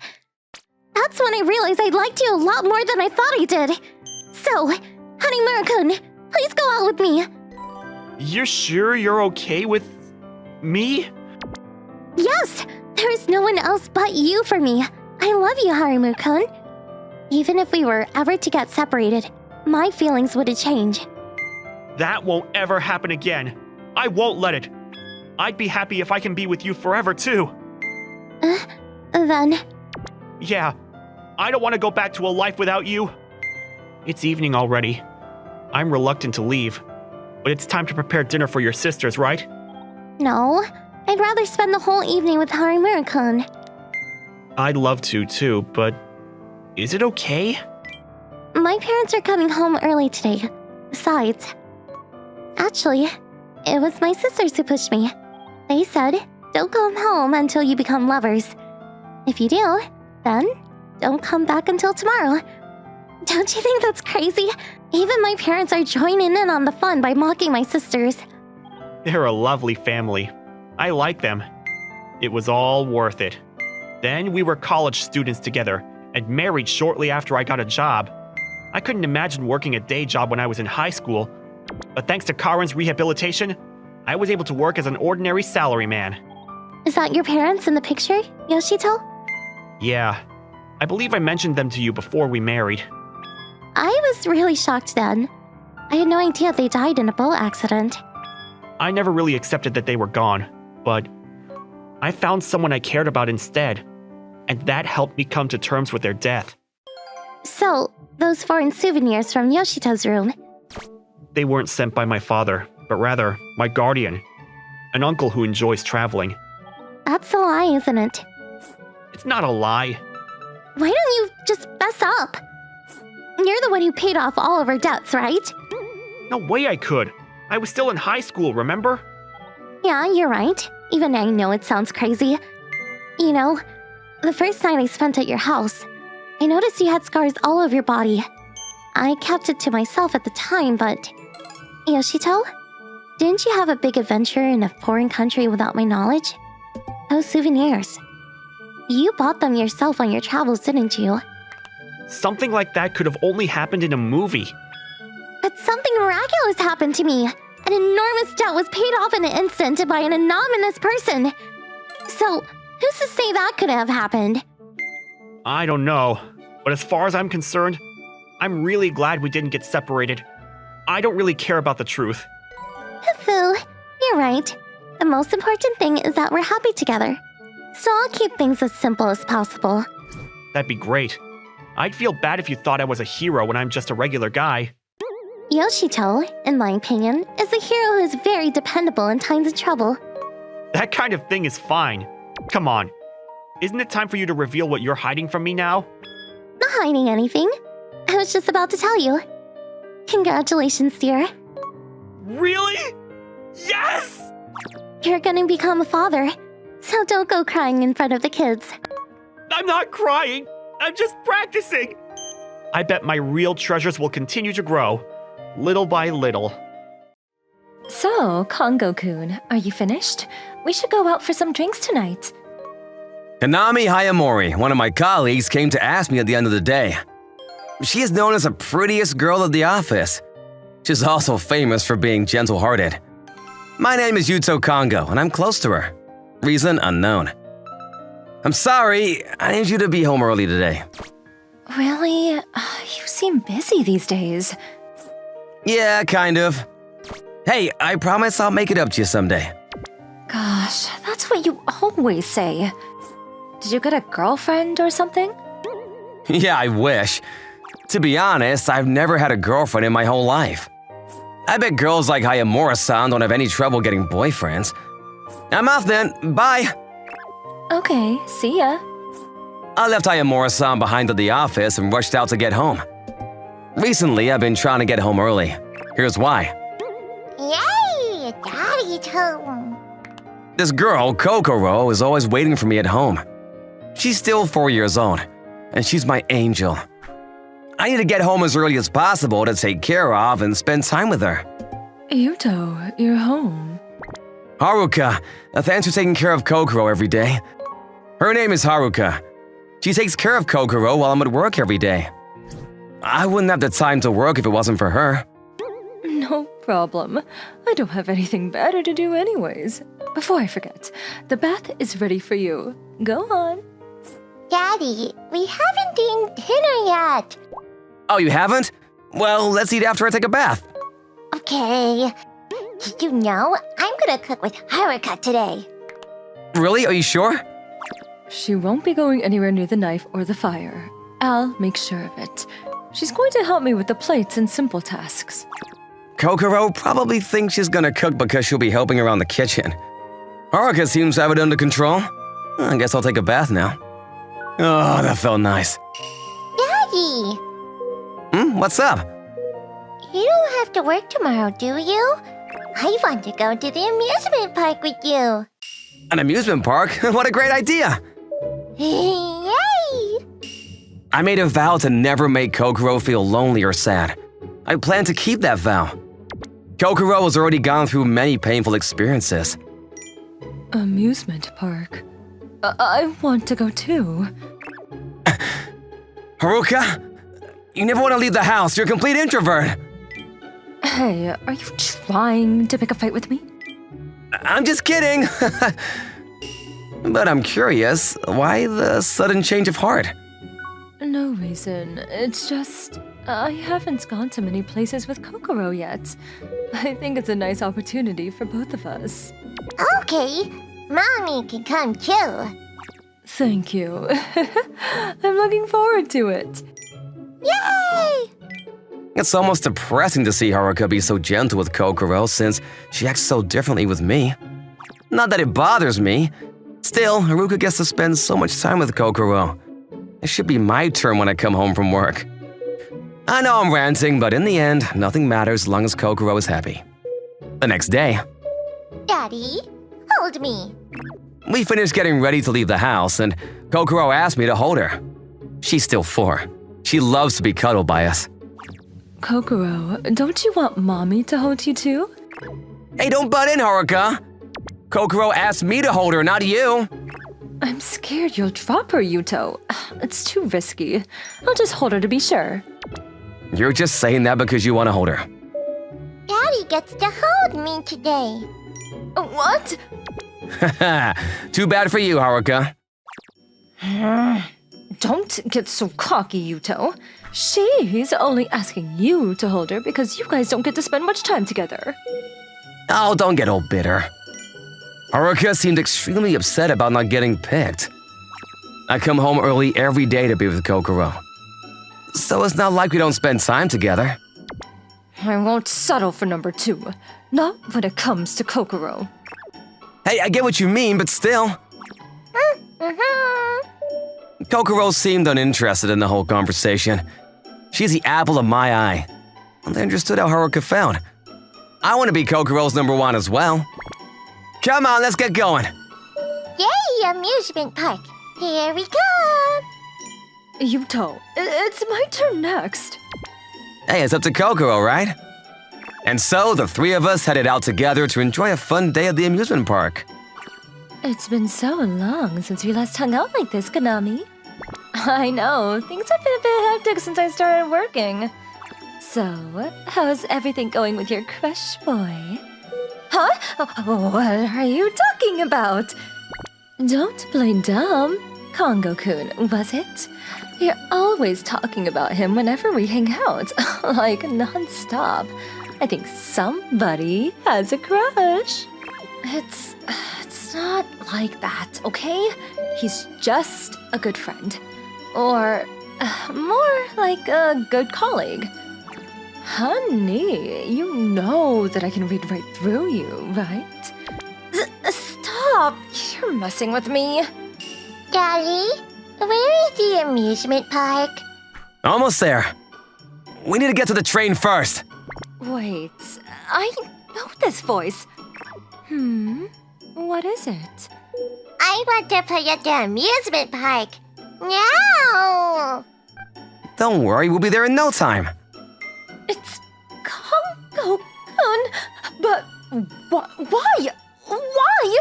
That's when I realized I liked you a lot more than I thought I did. So, Harimura-kun, please go out with me. You're sure you're okay with me? Yes! There is no one else but you for me. I love you, Harimura-kun. Even if we were ever to get separated, my feelings wouldn't change. That won't ever happen again. I won't let it. I'd be happy if I can be with you forever, too. Then... Yeah, I don't want to go back to a life without you. It's evening already. I'm reluctant to leave, but it's time to prepare dinner for your sisters, right? No, I'd rather spend the whole evening with Harimura-kun. I'd love to, too, but is it okay? My parents are coming home early today. Besides, actually, it was my sisters who pushed me. They said, don't come home until you become lovers. If you do, then don't come back until tomorrow. Don't you think that's crazy? Even my parents are joining in on the fun by mocking my sisters. They're a lovely family. I like them. It was all worth it. Then we were college students together and married shortly after I got a job. I couldn't imagine working a day job when I was in high school, but thanks to Karen's rehabilitation, I was able to work as an ordinary salaryman. Is that your parents in the picture, Yoshito? Yeah, I believe I mentioned them to you before we married. I was really shocked then. I had no idea they died in a boat accident. I never really accepted that they were gone, but I found someone I cared about instead, and that helped me come to terms with their death. So, those foreign souvenirs from Yoshito's room. They weren't sent by my father, but rather my guardian, an uncle who enjoys traveling. That's a lie, isn't it? It's not a lie. Why don't you just fess up? You're the one who paid off all of our debts, right? No way I could. I was still in high school, remember? Yeah, you're right. Even I know it sounds crazy. You know, the first night I spent at your house, I noticed you had scars all over your body. I kept it to myself at the time, but... Yoshito? Didn't you have a big adventure in a foreign country without my knowledge? Those souvenirs. You bought them yourself on your travels, didn't you? Something like that could have only happened in a movie. But something miraculous happened to me. An enormous debt was paid off in an instant by an anonymous person. So, who's to say that could have happened? I don't know, but as far as I'm concerned, I'm really glad we didn't get separated. I don't really care about the truth. Phil, you're right. The most important thing is that we're happy together. So I'll keep things as simple as possible. That'd be great. I'd feel bad if you thought I was a hero when I'm just a regular guy. Yoshito, in my opinion, is a hero who is very dependable in times of trouble. That kind of thing is fine. Come on. Isn't it time for you to reveal what you're hiding from me now? Not hiding anything. I was just about to tell you. Congratulations, dear. Really? Yes! You're gonna become a father, so don't go crying in front of the kids. I'm not crying. I'm just practicing. I bet my real treasures will continue to grow, little by little. So, Kongo-kun, are you finished? We should go out for some drinks tonight. Kanami Hayamori, one of my colleagues, came to ask me at the end of the day. She is known as the prettiest girl at the office. She's also famous for being gentle-hearted. My name is Yuto Kongo, and I'm close to her. Reason unknown. I'm sorry, I need you to be home early today. Really? You seem busy these days. Yeah, kind of. Hey, I promise I'll make it up to you someday. Gosh, that's what you always say. Did you get a girlfriend or something? Yeah, I wish. To be honest, I've never had a girlfriend in my whole life. I bet girls like Hayamura-san don't have any trouble getting boyfriends. I'm off then, bye! Okay, see ya. I left Hayamura-san behind at the office and rushed out to get home. Recently, I've been trying to get home early. Here's why. Yay! Daddy's home. This girl, Kokoro, is always waiting for me at home. She's still 4 years old, and she's my angel. I need to get home as early as possible to take care of and spend time with her. Yuto, you're home. Haruka, thanks for taking care of Kokoro every day. Her name is Haruka. She takes care of Kokoro while I'm at work every day. I wouldn't have the time to work if it wasn't for her. No problem. I don't have anything better to do anyways. Before I forget, the bath is ready for you. Go on. Daddy, we haven't eaten dinner yet. Oh, you haven't? Well, let's eat after I take a bath. Okay. Did you know I'm gonna cook with Haruka today? Really? Are you sure? She won't be going anywhere near the knife or the fire. I'll make sure of it. She's going to help me with the plates and simple tasks. Kokoro probably thinks she's gonna cook because she'll be helping around the kitchen. Haruka seems to have it under control. I guess I'll take a bath now. Oh, that felt nice. Daddy! What's up? You don't have to work tomorrow, do you? I want to go to the amusement park with you. An amusement park? What a great idea! Yay! I made a vow to never make Kokoro feel lonely or sad. I plan to keep that vow. Kokoro has already gone through many painful experiences. Amusement park. I want to go too. Haruka, you never want to leave the house. You're a complete introvert. Hey, are you trying to pick a fight with me? I'm just kidding. But I'm curious, why the sudden change of heart? No reason. It's just, I haven't gone to many places with Kokoro yet. I think it's a nice opportunity for both of us. Okay, Mommy can come too. Thank you. I'm looking forward to it. Yay! It's almost depressing to see Haruka be so gentle with Kokoro since she acts so differently with me. Not that it bothers me. Still, Haruka gets to spend so much time with Kokoro. It should be my turn when I come home from work. I know I'm ranting, but in the end, nothing matters as long as Kokoro is happy. The next day, Daddy, hold me. we finished getting ready to leave the house, and Kokoro asked me to hold her. She's still 4. She loves to be cuddled by us. Kokoro, don't you want Mommy to hold you too? Hey, don't butt in, Haruka! Kokoro asked me to hold her, not you! I'm scared you'll drop her, Yuto. It's too risky. I'll just hold her to be sure. You're just saying that because you want to hold her. Daddy gets to hold me today. What? Too bad for you, Haruka. Don't get so cocky, Yuto. She's only asking you to hold her because you guys don't get to spend much time together. Oh, don't get all bitter. Haruka seemed extremely upset about not getting picked. I come home early every day to be with Kokoro. So it's not like we don't spend time together. I won't settle for number 2. Not when it comes to Kokoro. Hey, I get what you mean, but still. Mm-hmm. Kokoro seemed uninterested in the whole conversation. She's the apple of my eye. And I understood how Haruka felt. I want to be Kokoro's number one as well. Come on, let's get going. Yay, amusement park. Here we come. Yuto, it's my turn next. Hey, it's up to Kokoro, right? And so the three of us headed out together to enjoy a fun day at the amusement park. It's been so long since we last hung out like this, Konami. I know, things have been a bit hectic since I started working. So, how's everything going with your crush boy? Huh? What are you talking about? Don't play dumb. Kongo-kun, was it? You're always talking about him whenever we hang out, like non-stop. I think somebody has a crush. It's not like that, okay? He's just a good friend. Or more like a good colleague. Honey, you know that I can read right through you, right? Stop! You're messing with me. Daddy, where is the amusement park? Almost there. We need to get to the train first. Wait, I know this voice. What is it? I want to play at the amusement park. Now! Don't worry, we'll be there in no time. It's Kongo-kun, but why? Why?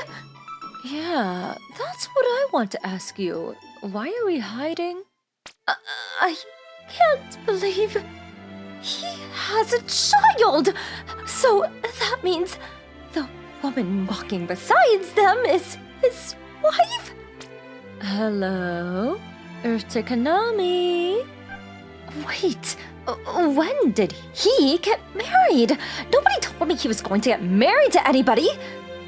Yeah, that's what I want to ask you. Why are we hiding? I can't believe he has a child. So that means the woman walking besides them is his wife. Hello, Earth to Konami. Wait, when did he get married? Nobody told me he was going to get married to anybody.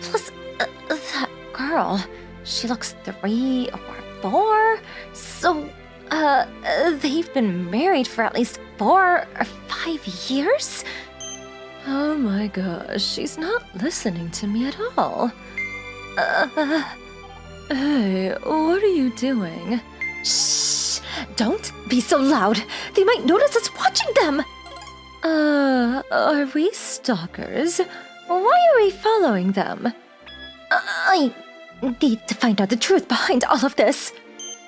Plus, that girl, she looks 3 or 4. So, they've been married for at least 4 or 5 years? Oh my gosh, she's not listening to me at all. Hey, what are you doing? Shh! Don't be so loud. They might notice us watching them. Are we stalkers? Why are we following them? I need to find out the truth behind all of this.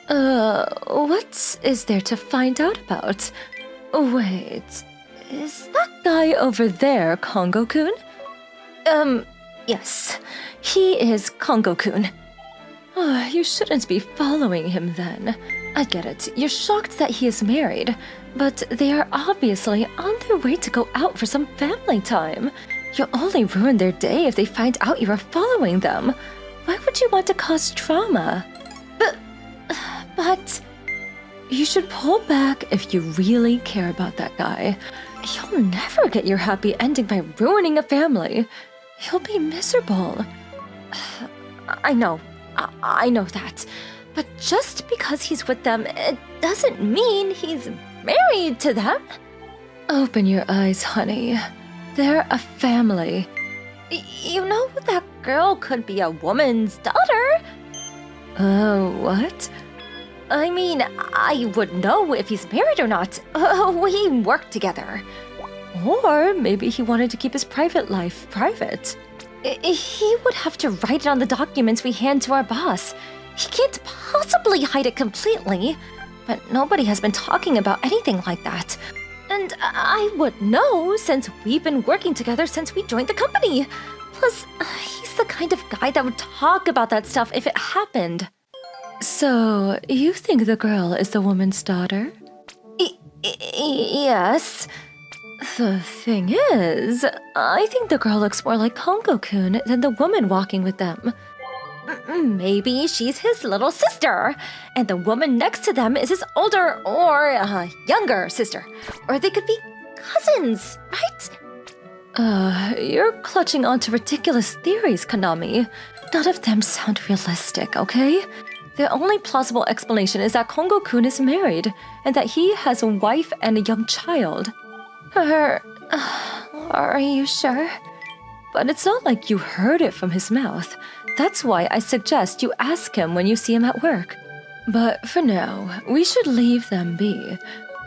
What is there to find out about? Wait, is that guy over there Kongo-kun? Yes, he is Kongo-kun. You shouldn't be following him then. I get it, you're shocked that he is married, but they are obviously on their way to go out for some family time. You'll only ruin their day if they find out you are following them. Why would you want to cause trauma? But you should pull back if you really care about that guy. You'll never get your happy ending by ruining a family. You'll be miserable. I know that. But just because he's with them, it doesn't mean he's married to them. Open your eyes, honey. They're a family. You know that girl could be a woman's daughter. What? I mean, I would know if he's married or not. We work together. Or maybe he wanted to keep his private life private. He would have to write it on the documents we hand to our boss. He can't possibly hide it completely. But nobody has been talking about anything like that. And I would know since we've been working together since we joined the company. Plus, he's the kind of guy that would talk about that stuff if it happened. So, you think the girl is the woman's daughter? Yes. The thing is, I think the girl looks more like Kongo-kun than the woman walking with them. Maybe she's his little sister, and the woman next to them is his older or younger sister. Or they could be cousins, right? You're clutching onto ridiculous theories, Konami. None of them sound realistic, okay? The only plausible explanation is that Kongo-kun is married, and that he has a wife and a young child. Are you sure? But it's not like you heard it from his mouth. That's why I suggest you ask him when you see him at work. But for now, we should leave them be.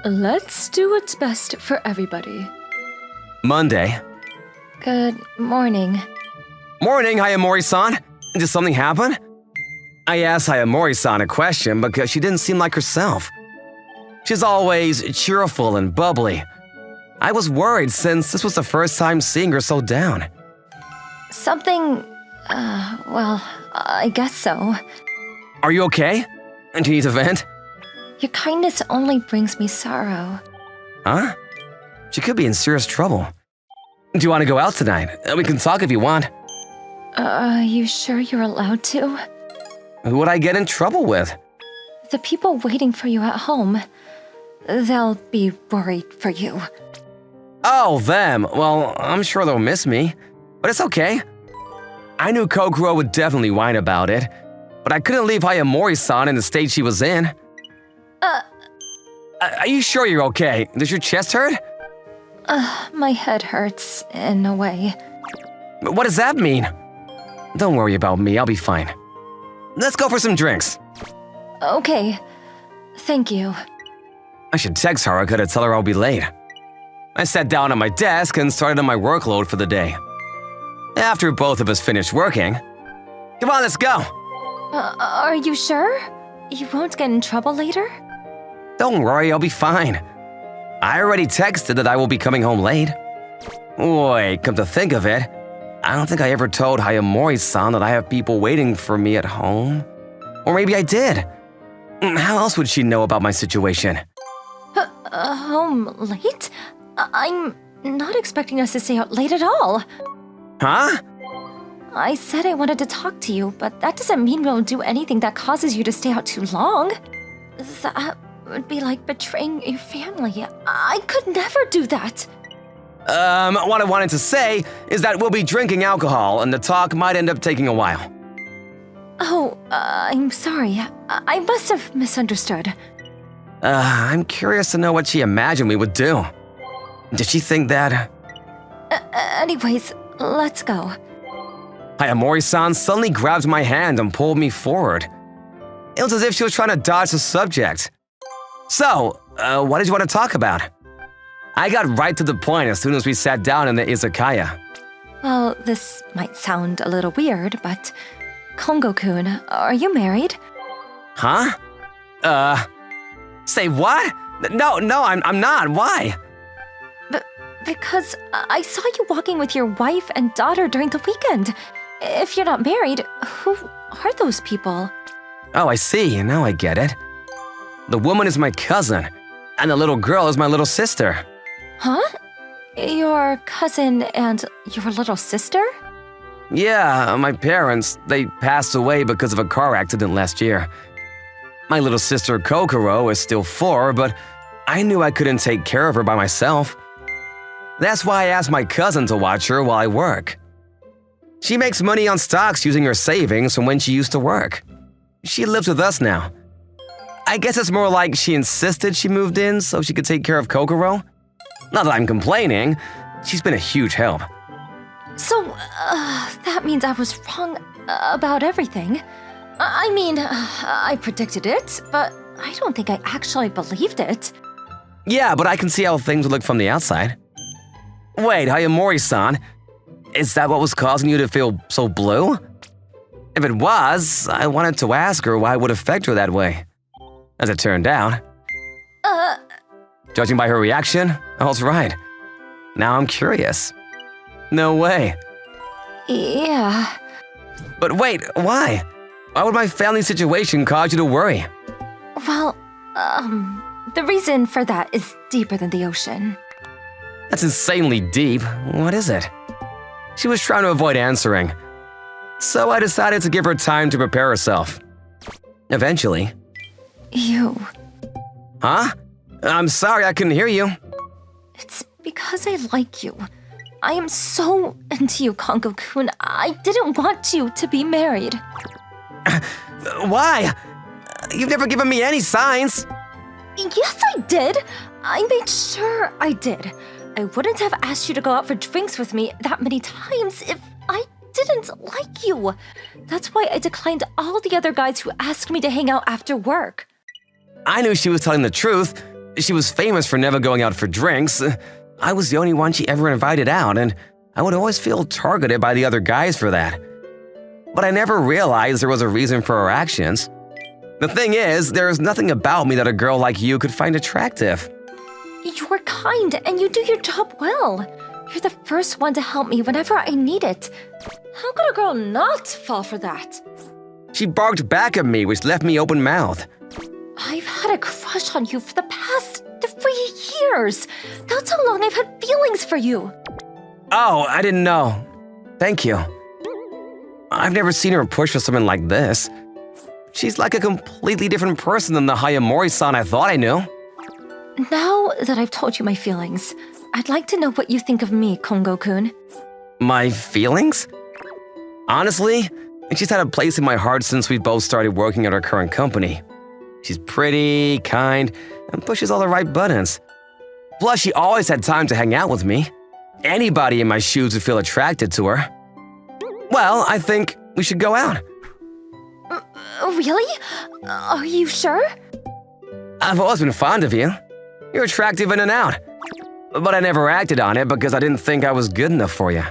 Let's do what's best for everybody. Monday. Good morning. Morning, Hayamori-san. Did something happen? I asked Hayamori-san a question because she didn't seem like herself. She's always cheerful and bubbly. I was worried since this was the first time seeing her so down. Something, well, I guess so. Are you okay? Do you need to vent? Your kindness only brings me sorrow. Huh? She could be in serious trouble. Do you want to go out tonight? We can talk if you want. You sure you're allowed to? Who would I get in trouble with? The people waiting for you at home. They'll be worried for you. Oh, them. Well, I'm sure they'll miss me. But it's okay. I knew Kokoro would definitely whine about it. But I couldn't leave Hayamori-san in the state she was in. Are you sure you're okay? Does your chest hurt? My head hurts, in a way. What does that mean? Don't worry about me, I'll be fine. Let's go for some drinks. Okay. Thank you. I should text Haruka to tell her I'll be late. I sat down at my desk and started on my workload for the day. After both of us finished working, come on, let's go. Are you sure? You won't get in trouble later? Don't worry, I'll be fine. I already texted that I will be coming home late. Wait, come to think of it, I don't think I ever told Hayamori-san that I have people waiting for me at home. Or maybe I did. How else would she know about my situation? Home late? I'm not expecting us to stay out late at all. Huh? I said I wanted to talk to you, but that doesn't mean we'll do anything that causes you to stay out too long. That would be like betraying your family. I could never do that. What I wanted to say is that we'll be drinking alcohol and the talk might end up taking a while. Oh, I'm sorry. I must have misunderstood. I'm curious to know what she imagined we would do. Did she think that… Anyways, let's go. Hayamori-san suddenly grabbed my hand and pulled me forward. It was as if she was trying to dodge the subject. So, what did you want to talk about? I got right to the point as soon as we sat down in the izakaya. Well, this might sound a little weird, but… Kongo-kun, are you married? Huh? Say what? No, I'm not. Why? Because I saw you walking with your wife and daughter during the weekend. If you're not married, who are those people? Oh, I see. Now I get it. The woman is my cousin, and the little girl is my little sister. Huh? Your cousin and your little sister? Yeah, my parents, they passed away because of a car accident last year. My little sister Kokoro is still 4, but I knew I couldn't take care of her by myself. That's why I asked my cousin to watch her while I work. She makes money on stocks using her savings from when she used to work. She lives with us now. I guess it's more like she insisted she moved in so she could take care of Kokoro. Not that I'm complaining, she's been a huge help. So, that means I was wrong about everything. I mean, I predicted it, but I don't think I actually believed it. Yeah, but I can see how things look from the outside. Wait, Hayamori-san, is that what was causing you to feel so blue? If it was, I wanted to ask her why it would affect her that way. As it turned out… Judging by her reaction, I was right. Now I'm curious. No way. Yeah. But wait, why? Why would my family situation cause you to worry? Well, the reason for that is deeper than the ocean. That's insanely deep. What is it? She was trying to avoid answering. So I decided to give her time to prepare herself. Eventually… You… Huh? I'm sorry, I couldn't hear you. It's because I like you. I am so into you, Kongo-kun. I didn't want you to be married. Why? You've never given me any signs. Yes, I did. I made sure I did. I wouldn't have asked you to go out for drinks with me that many times if I didn't like you. That's why I declined all the other guys who asked me to hang out after work. I knew she was telling the truth. She was famous for never going out for drinks. I was the only one she ever invited out, and I would always feel targeted by the other guys for that. But I never realized there was a reason for her actions. The thing is, there is nothing about me that a girl like you could find attractive. You're kind and you do your job well. You're the first one to help me whenever I need it. How could a girl not fall for that? She barked back at me, which left me open-mouthed. I've had a crush on you for the past 3 years. That's how long I've had feelings for you. Oh, I didn't know. Thank you. I've never seen her push for someone like this. She's like a completely different person than the Hayamori-san I thought I knew. Now that I've told you my feelings, I'd like to know what you think of me, Kongo-kun. My feelings? Honestly, she's had a place in my heart since we both started working at our current company. She's pretty, kind, and pushes all the right buttons. Plus, she always had time to hang out with me. Anybody in my shoes would feel attracted to her. Well, I think we should go out. Really? Are you sure? I've always been fond of you. You're attractive in and out. But I never acted on it because I didn't think I was good enough for you.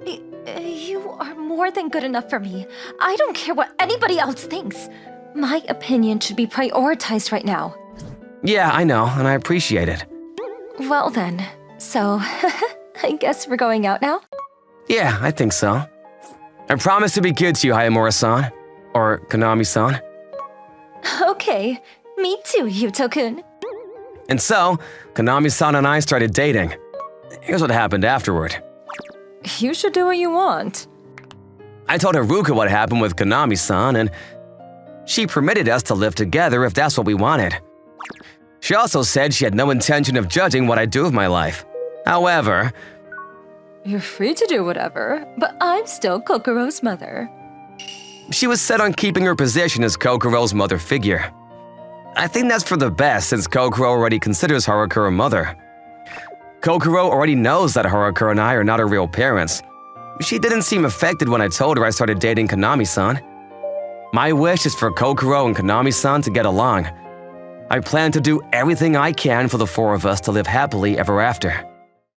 You are more than good enough for me. I don't care what anybody else thinks. My opinion should be prioritized right now. Yeah, I know, and I appreciate it. Well then, so I guess we're going out now? Yeah, I think so. I promise to be good to you, Hayamura-san. Or Konami-san. Okay, me too, Yuto-kun. And so, Konami-san and I started dating. Here's what happened afterward. You should do what you want. I told Haruka what happened with Konami-san, and she permitted us to live together if that's what we wanted. She also said she had no intention of judging what I do with my life. However, you're free to do whatever, but I'm still Kokuro's mother. She was set on keeping her position as Kokuro's mother figure. I think that's for the best since Kokuro already considers Haruka her mother. Kokuro already knows that Haruka and I are not her real parents. She didn't seem affected when I told her I started dating Konami-san. My wish is for Kokuro and Konami-san to get along. I plan to do everything I can for the four of us to live happily ever after.